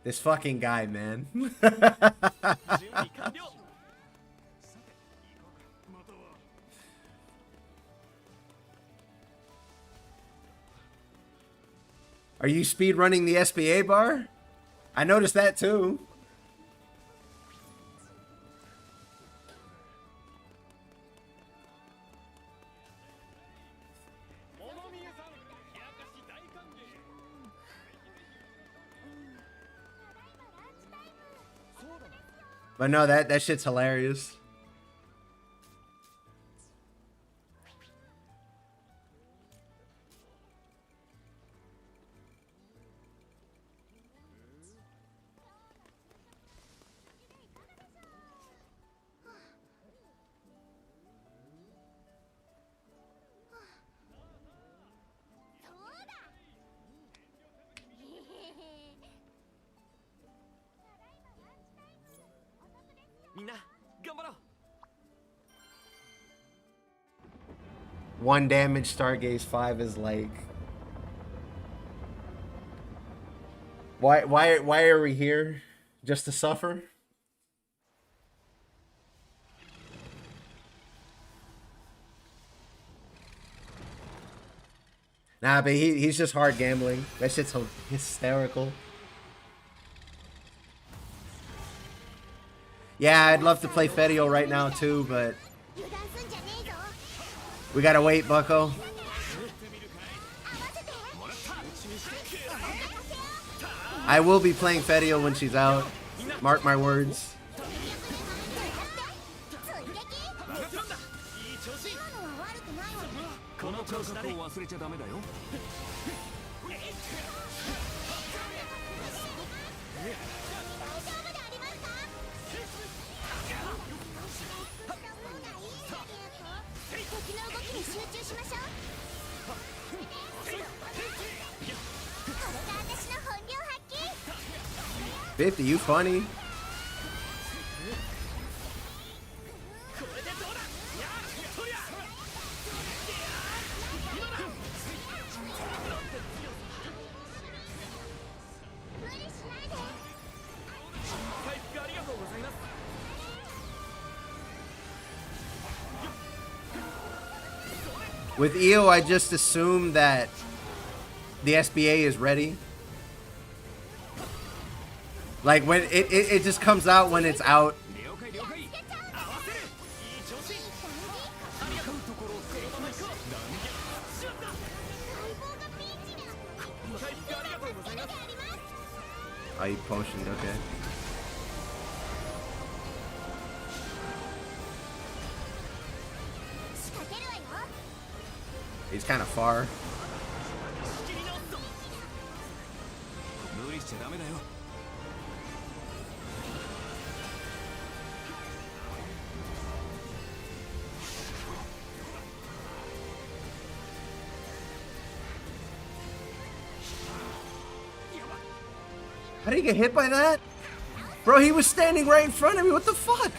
This fucking guy, man. Are you speedrunning the SBA bar? I noticed that too. But no, that shit's hilarious. One damage Stargaze 5 is like... Why are we here? Just to suffer? Nah, but he's just hard gambling. That shit's hysterical. Yeah, I'd love to play Fedio right now too, but... we gotta wait, bucko. I will be playing Fedio when she's out. Mark my words. $50, you funny. With EO, I just assume that the SBA is ready. Like when it just comes out when it's out. Oh, you potioned, okay. He's kind of far. How did he get hit by that? Bro, he was standing right in front of me. What the fuck?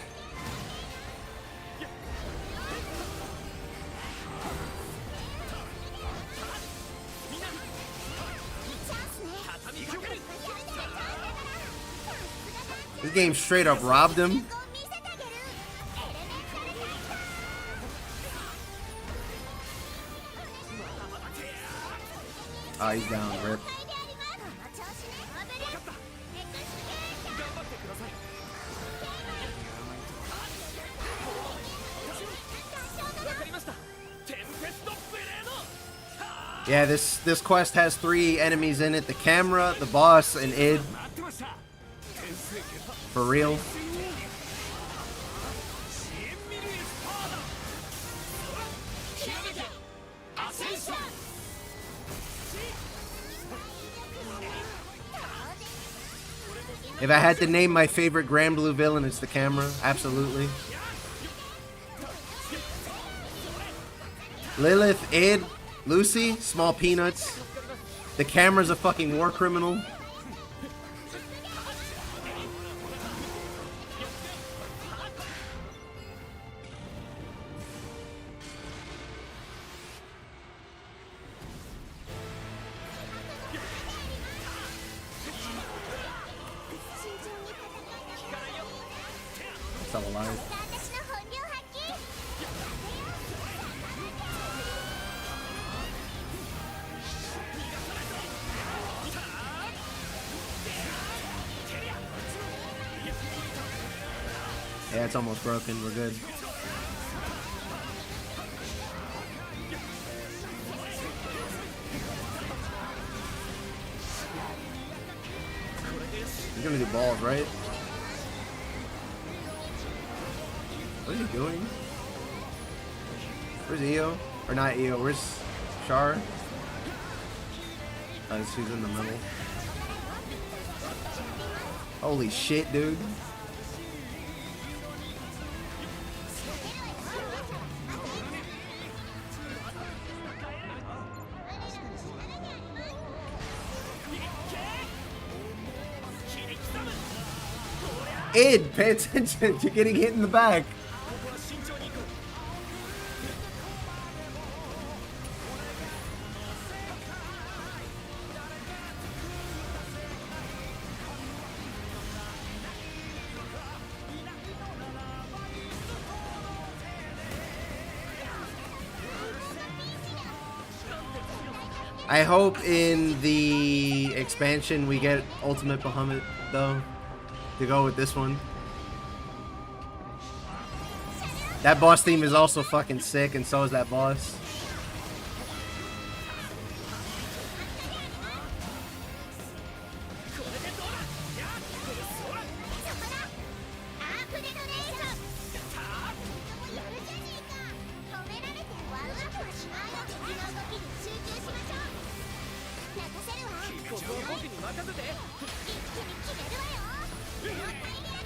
The game straight up robbed him. Oh, he's down, rip. Yeah, this quest has 3 enemies in it: the camera, the boss, and id. For real. If I had to name my favorite Granblue villain, it's the camera. Absolutely. Lilith, id, Lucy, small peanuts. The camera's a fucking war criminal. Still alive. Yeah, it's almost broken. We're good. He's gonna do balls, right? What is he doing? Where's Io? Or not Io, where's Char? She's in the middle. Holy shit, dude. Id, pay attention. You're getting hit in the back. I hope in the expansion we get Ultimate Bahamut, though, to go with this one. That boss theme is also fucking sick, and so is that boss.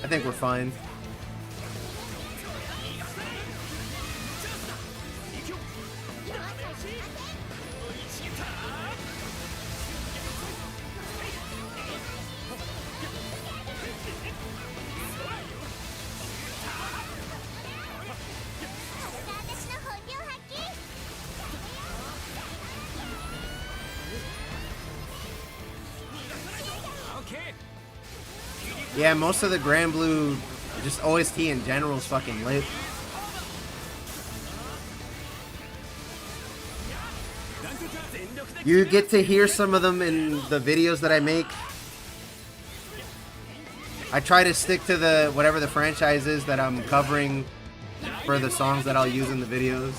I think we're fine. Yeah, most of the Granblue, just OST in general is fucking lit. You get to hear some of them in the videos that I make. I try to stick to the whatever the franchise is that I'm covering for the songs that I'll use in the videos.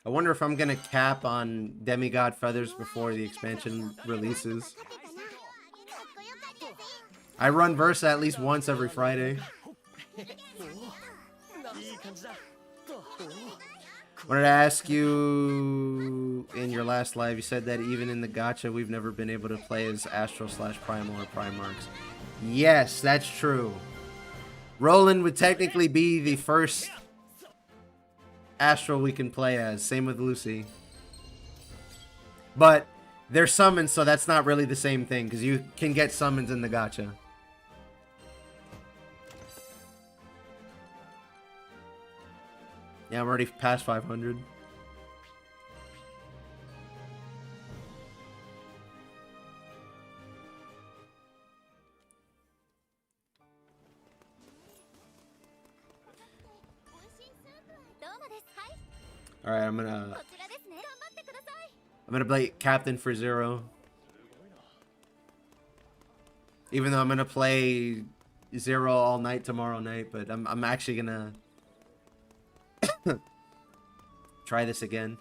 I wonder if I'm gonna cap on Demigod Feathers before the expansion releases. I run Versa at least once every Friday. Wanted to ask you, in your last live, you said that even in the gacha, we've never been able to play as Astral/Primal or Primarchs. Yes, that's true. Roland would technically be the first Astral we can play as. Same with Lucy. But They're summons, so that's not really the same thing, because you can get summons in the gacha. Yeah, I'm already past 500. Alright, I'm gonna play Captain for Zero. Even though I'm gonna play Zero all night tomorrow night, but I'm actually gonna try this again.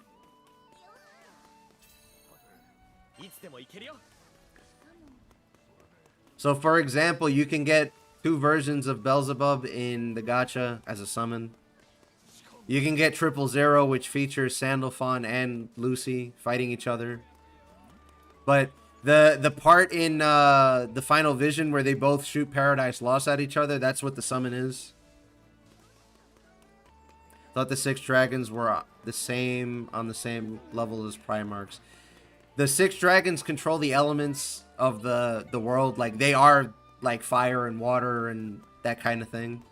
So for example, you can get 2 versions of Beelzebub in the gacha as a summon. You can get 000, which features Sandalphon and Lucy fighting each other. But the part in the Final Vision where they both shoot Paradise Lost at each other, that's what the summon is. Thought the 6 dragons were on the same level as Primarchs. The 6 dragons control the elements of the world. Like, they are like fire and water and that kind of thing.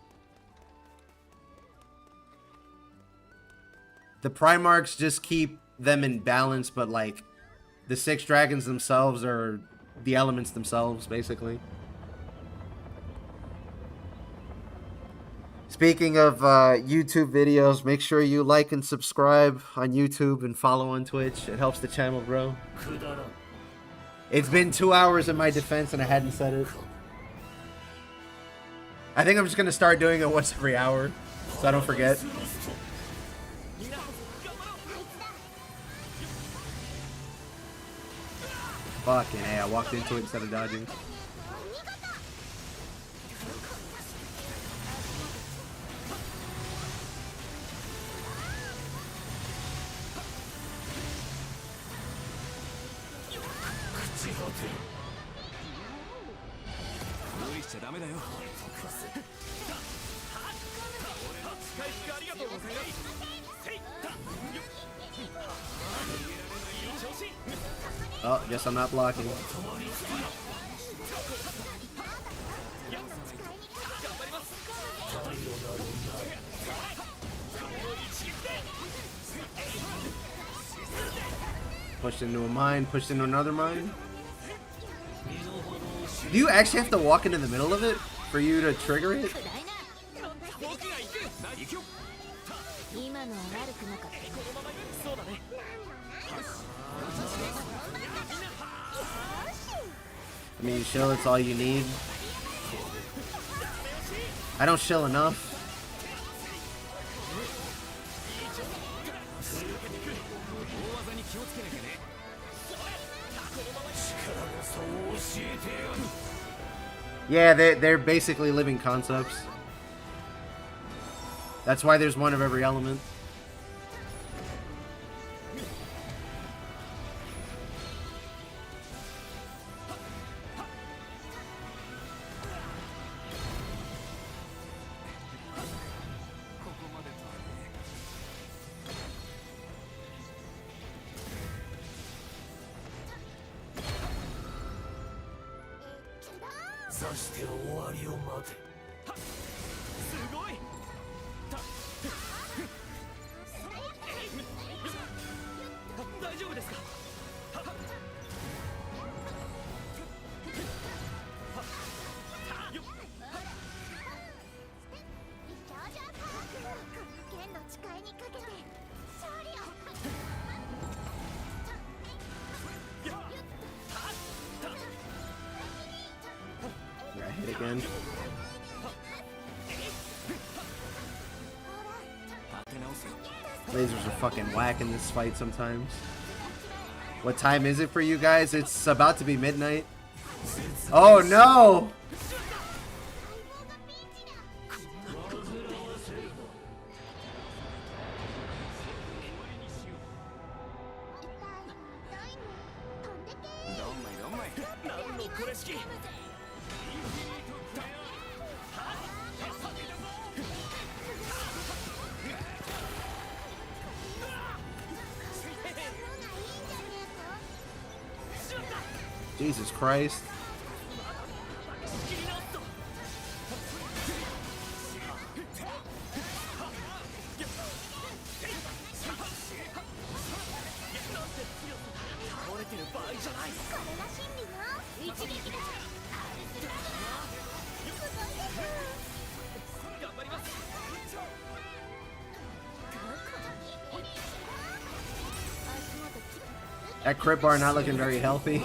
The Primarchs just keep them in balance, but like the 6 dragons themselves are the elements themselves, basically. Speaking of YouTube videos, make sure you like and subscribe on YouTube and follow on Twitch. It helps the channel grow. It's been 2 hours in my defense and I hadn't said it. I think I'm just going to start doing it once every hour so I don't forget. Fucking hey, I walked into it instead of dodging. Oh, guess I'm not blocking. Pushed into a mine, pushed into another mine. Do you actually have to walk into the middle of it for you to trigger it? I mean, shill, it's all you need. I don't shill enough. Yeah, they're basically living concepts. That's why there's one of every element. Again. Lasers are fucking whack in this fight sometimes. What time is it for you guys? It's about to be midnight. Oh no! Jesus Christ. That crit bar not looking very healthy.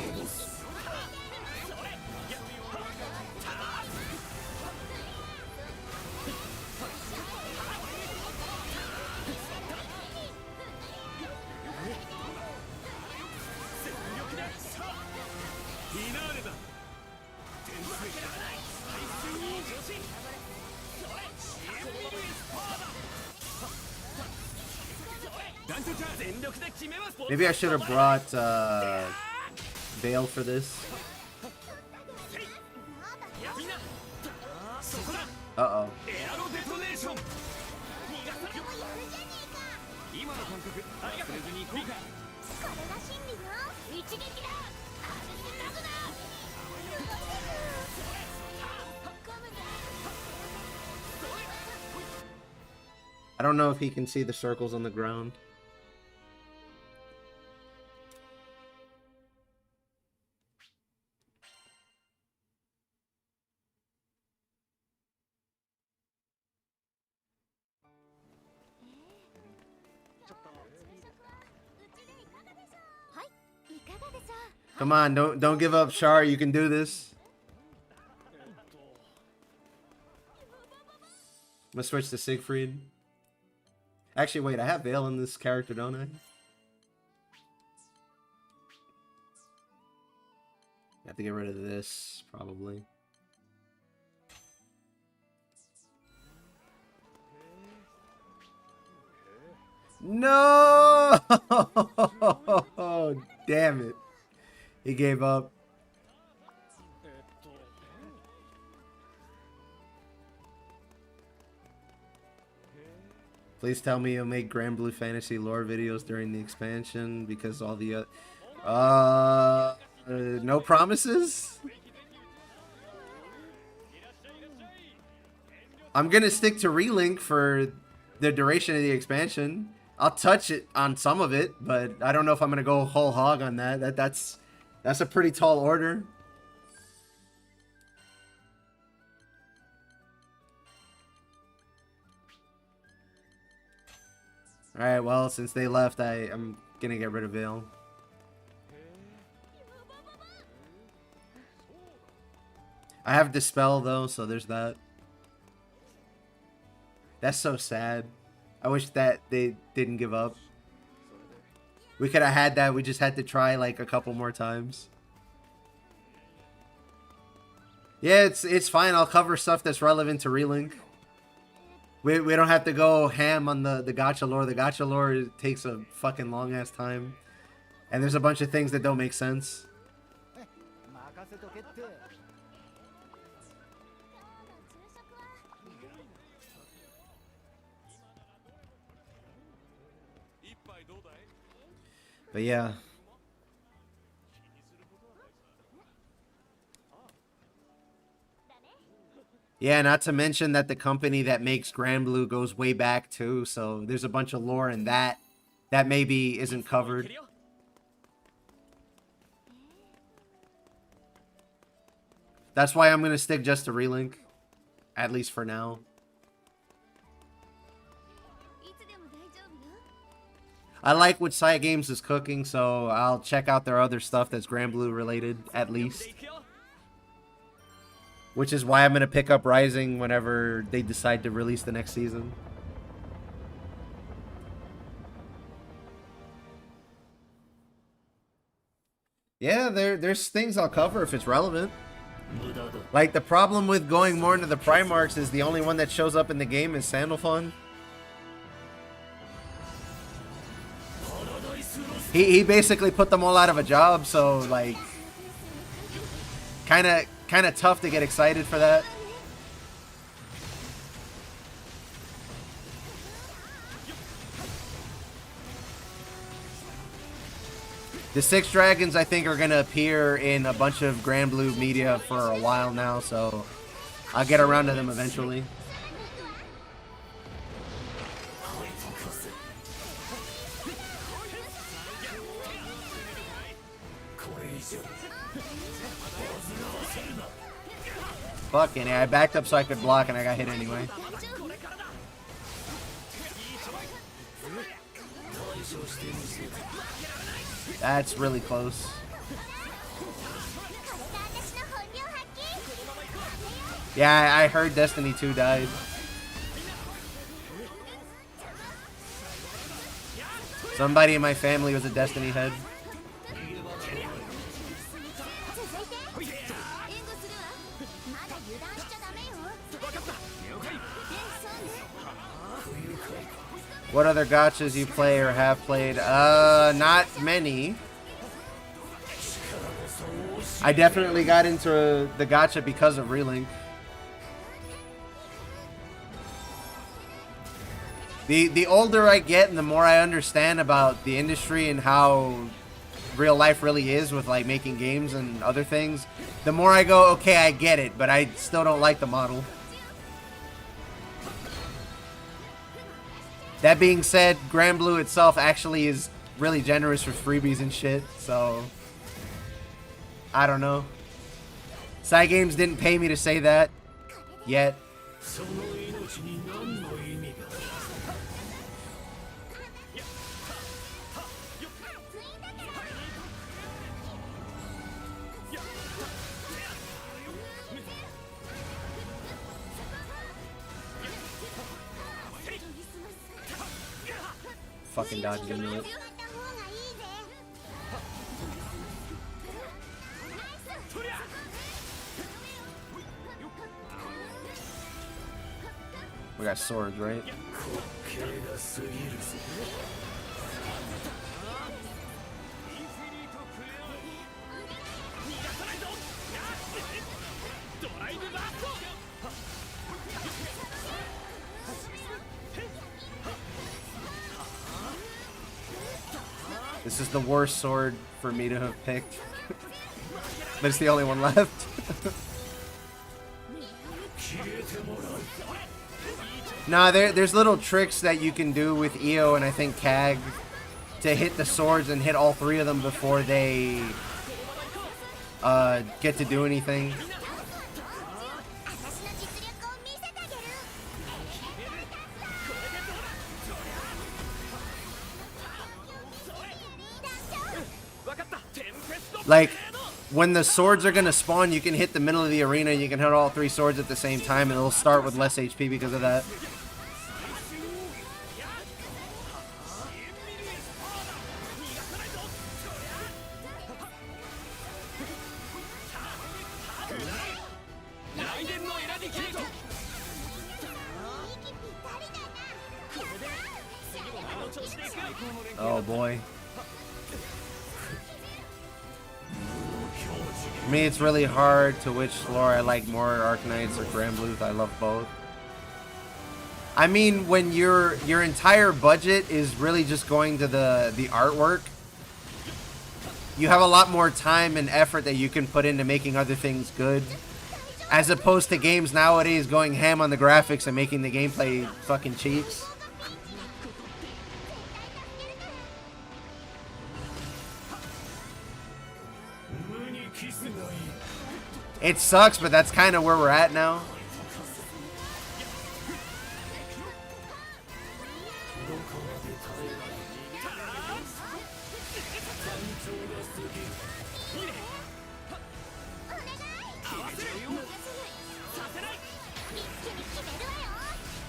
Maybe I should have brought Veil for this. Uh-oh. I don't know if he can see the circles on the ground. Come on, don't give up, Char. You can do this. I'm gonna switch to Siegfried. Actually, wait, I have Veil in this character, don't I? I have to get rid of this, probably. No! Damn it. He gave up. Please tell me you'll make Granblue fantasy lore videos during the expansion because all the no promises? I'm gonna stick to Relink for the duration of the expansion. I'll touch it on some of it, but I don't know if I'm gonna go whole hog on that. That's a pretty tall order. Alright, well, since they left, I'm gonna get rid of Veil. I have Dispel, though, so there's that. That's so sad. I wish that they didn't give up. We could have had that. We just had to try like a couple more times. Yeah, it's fine. I'll cover stuff that's relevant to Relink. We don't have to go ham on the gacha lore. The gacha lore takes a fucking long ass time. And there's a bunch of things that don't make sense. But yeah. Yeah, not to mention that the company that makes Granblue goes way back too, so there's a bunch of lore in that maybe isn't covered. That's why I'm going to stick just to Relink, at least for now. I like what Side Games is cooking, so I'll check out their other stuff that's Granblue related, at least. Which is why I'm going to pick up Rising whenever they decide to release the next season. Yeah, there's things I'll cover if it's relevant. Like, the problem with going more into the Primarchs is the only one that shows up in the game is Sandalphon. He basically put them all out of a job, so like kind of tough to get excited for that. The 6 dragons, I think, are going to appear in a bunch of Granblue media for a while now, so I'll get around to them eventually. Fucking yeah, I backed up so I could block and I got hit anyway. That's really close. Yeah, I heard Destiny 2 died. Somebody in my family was a Destiny head. What other gachas you play or have played? Not many. I definitely got into the gacha because of Relink. The older I get and the more I understand about the industry and how real life really is with like making games and other things, the more I go, okay, I get it, but I still don't like the model. That being said, Granblue itself actually is really generous for freebies and shit, so I don't know. Cygames didn't pay me to say that yet. Fucking dodged into it. We got swords, right? This is the worst sword for me to have picked. But it's the only one left. Nah, there's little tricks that you can do with EO and I think CAG to hit the swords and hit all 3 of them before they get to do anything. Like, when the swords are going to spawn, you can hit the middle of the arena and you can hit all 3 swords at the same time and it'll start with less HP because of that. Oh boy. For me, it's really hard to which lore I like more, Arknights or Granblue. I love both. I mean, when your entire budget is really just going to the artwork, you have a lot more time and effort that you can put into making other things good, as opposed to games nowadays going ham on the graphics and making the gameplay fucking cheeks. It sucks, but that's kind of where we're at now.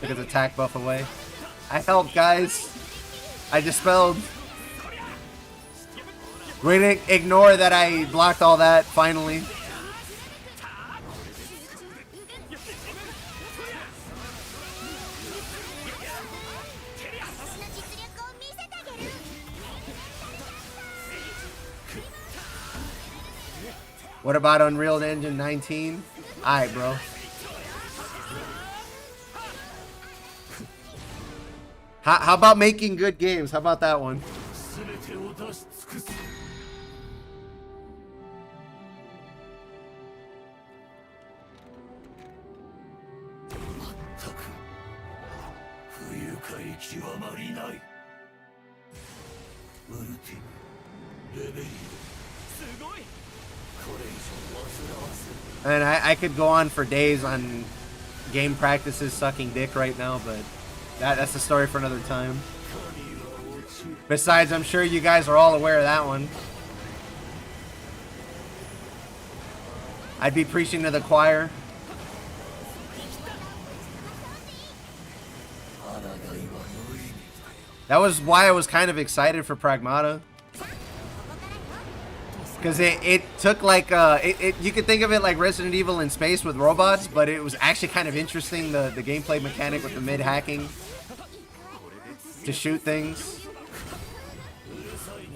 Took his attack buff away. I helped, guys. I dispelled. We didn't ignore that I blocked all that, finally. What about Unreal Engine 19? Alright, bro. How about making good games? How about that one? And I could go on for days on game practices sucking dick right now, but that's a story for another time. Besides, I'm sure you guys are all aware of that one. I'd be preaching to the choir. That was why I was kind of excited for Pragmata. Because it took like, you could think of it like Resident Evil in space with robots, but it was actually kind of interesting, the gameplay mechanic with the mid-hacking to shoot things.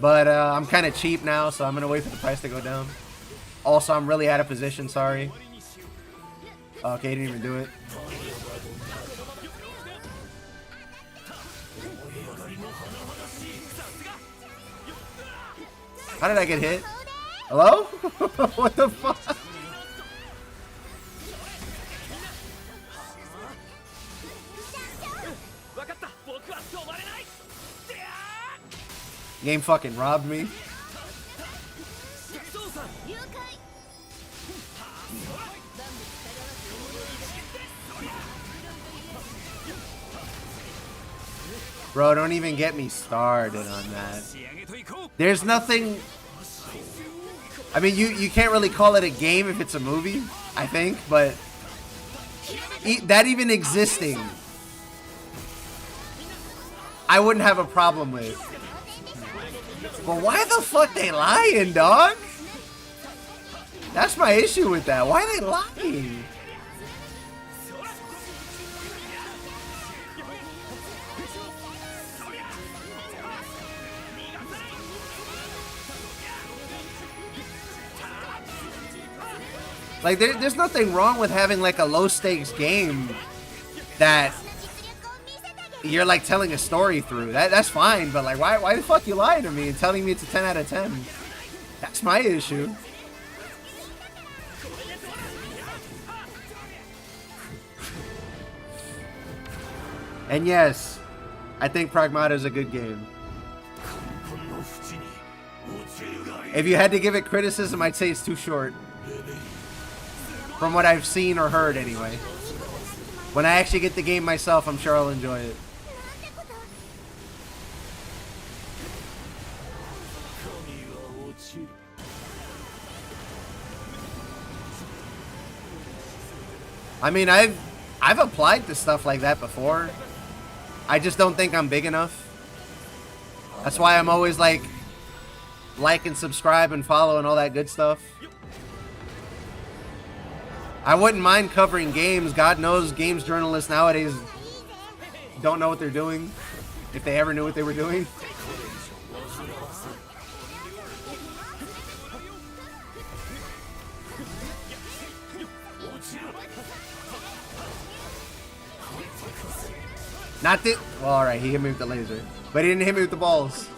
But I'm kind of cheap now, so I'm going to wait for the price to go down. Also, I'm really out of position, sorry. Okay, didn't even do it. How did I get hit? Hello? What the fuck? Game fucking robbed me. Bro, don't even get me started on that. There's nothing... I mean, you can't really call it a game if it's a movie, I think, but... that even existing, I wouldn't have a problem with. But why the fuck they lying, dog? That's my issue with that. Why are they lying? Like, there's nothing wrong with having, like, a low-stakes game that you're, like, telling a story through. That's fine, but, like, why the fuck you lying to me and telling me it's a 10 out of 10? That's my issue. And yes, I think Pragmata is a good game. If you had to give it criticism, I'd say it's too short. From what I've seen or heard, anyway. When I actually get the game myself, I'm sure I'll enjoy it. I mean, I've applied to stuff like that before. I just don't think I'm big enough. That's why I'm always like and subscribe and follow and all that good stuff. I wouldn't mind covering games. God knows games journalists nowadays don't know what they're doing, if they ever knew what they were doing. Not that... Well, alright, he hit me with the laser. But he didn't hit me with the balls.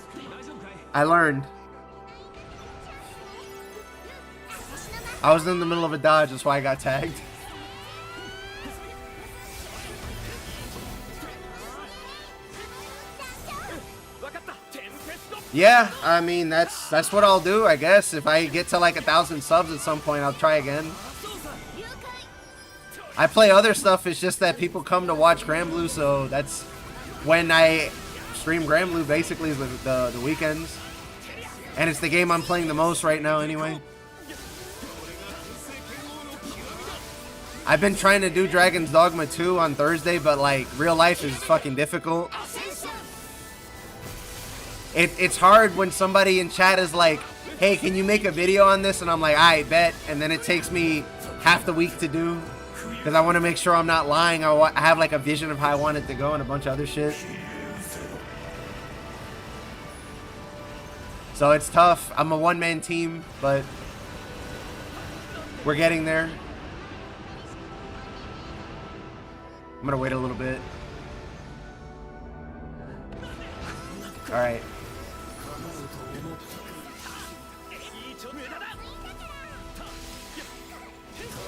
I learned. I was in the middle of a dodge, that's why I got tagged. Yeah, I mean, that's what I'll do, I guess. If I get to like 1,000 subs at some point, I'll try again. I play other stuff, it's just that people come to watch Granblue, so that's when I stream Granblue, basically, is the weekends. And it's the game I'm playing the most right now anyway. I've been trying to do Dragon's Dogma 2 on Thursday, but like, real life is fucking difficult. It's hard when somebody in chat is like, hey, can you make a video on this? And I'm like, I bet. And then it takes me half the week to do. Because I want to make sure I'm not lying. I have like a vision of how I want it to go and a bunch of other shit. So it's tough. I'm a one-man team, but we're getting there. I'm going to wait a little bit. Alright.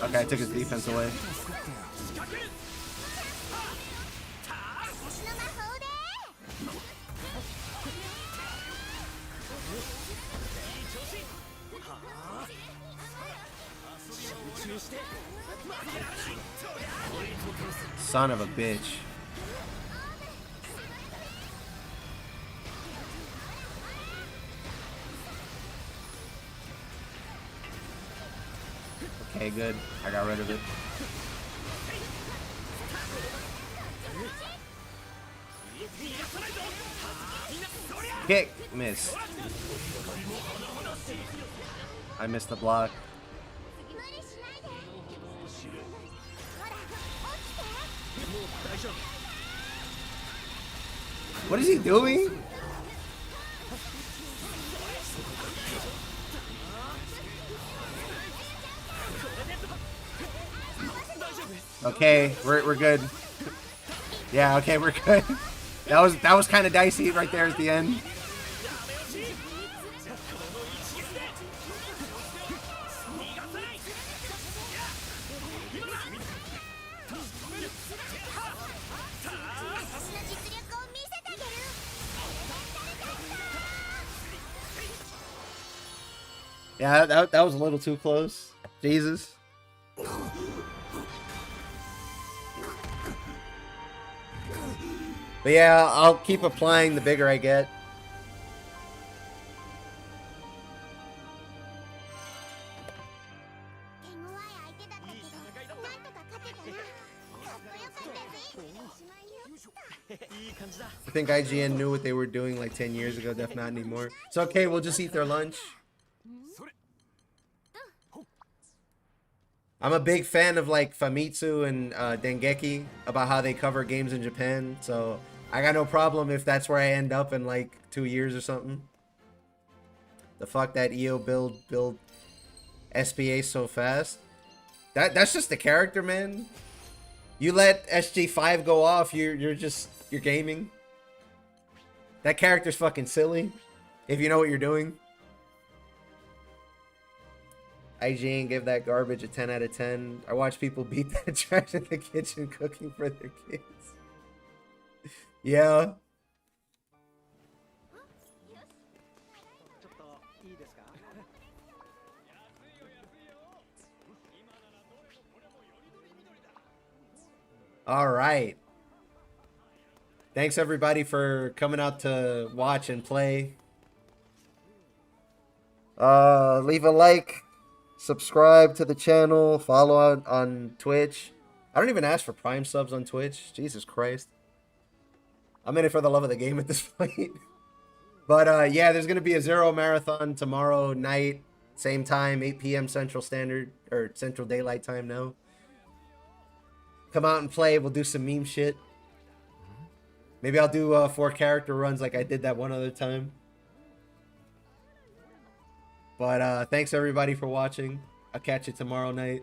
Okay, I took his defense away. Son of a bitch. Okay, good. I got rid of it. Kick! Miss. I missed the block. What is he doing? Okay, we're good. Yeah, okay, we're good. That was kind of dicey right there at the end. Yeah, that was a little too close. Jesus. But yeah, I'll keep applying the bigger I get. I think IGN knew what they were doing like 10 years ago, def not anymore. It's okay, we'll just eat their lunch. I'm a big fan of like Famitsu and Dengeki about how they cover games in Japan, so I got no problem if that's where I end up in like 2 years or something. The fuck that EO build SPA so fast. That's just the character, man. You let SG5 go off, you're gaming. That character's fucking silly if you know what you're doing. IGN gave that garbage a 10 out of 10. I watch people beat that trash in the kitchen cooking for their kids. Yeah. All right. Thanks everybody for coming out to watch and play. Leave a like. Subscribe to the channel, follow on Twitch. I don't even ask for Prime subs on Twitch. Jesus Christ. I'm in it for the love of the game at this point. But yeah, there's going to be a Zero Marathon tomorrow night. Same time, 8 p.m. Central Standard, or Central Daylight Time now. Come out and play. We'll do some meme shit. Maybe I'll do 4 character runs like I did that one other time. But thanks everybody for watching. I'll catch you tomorrow night.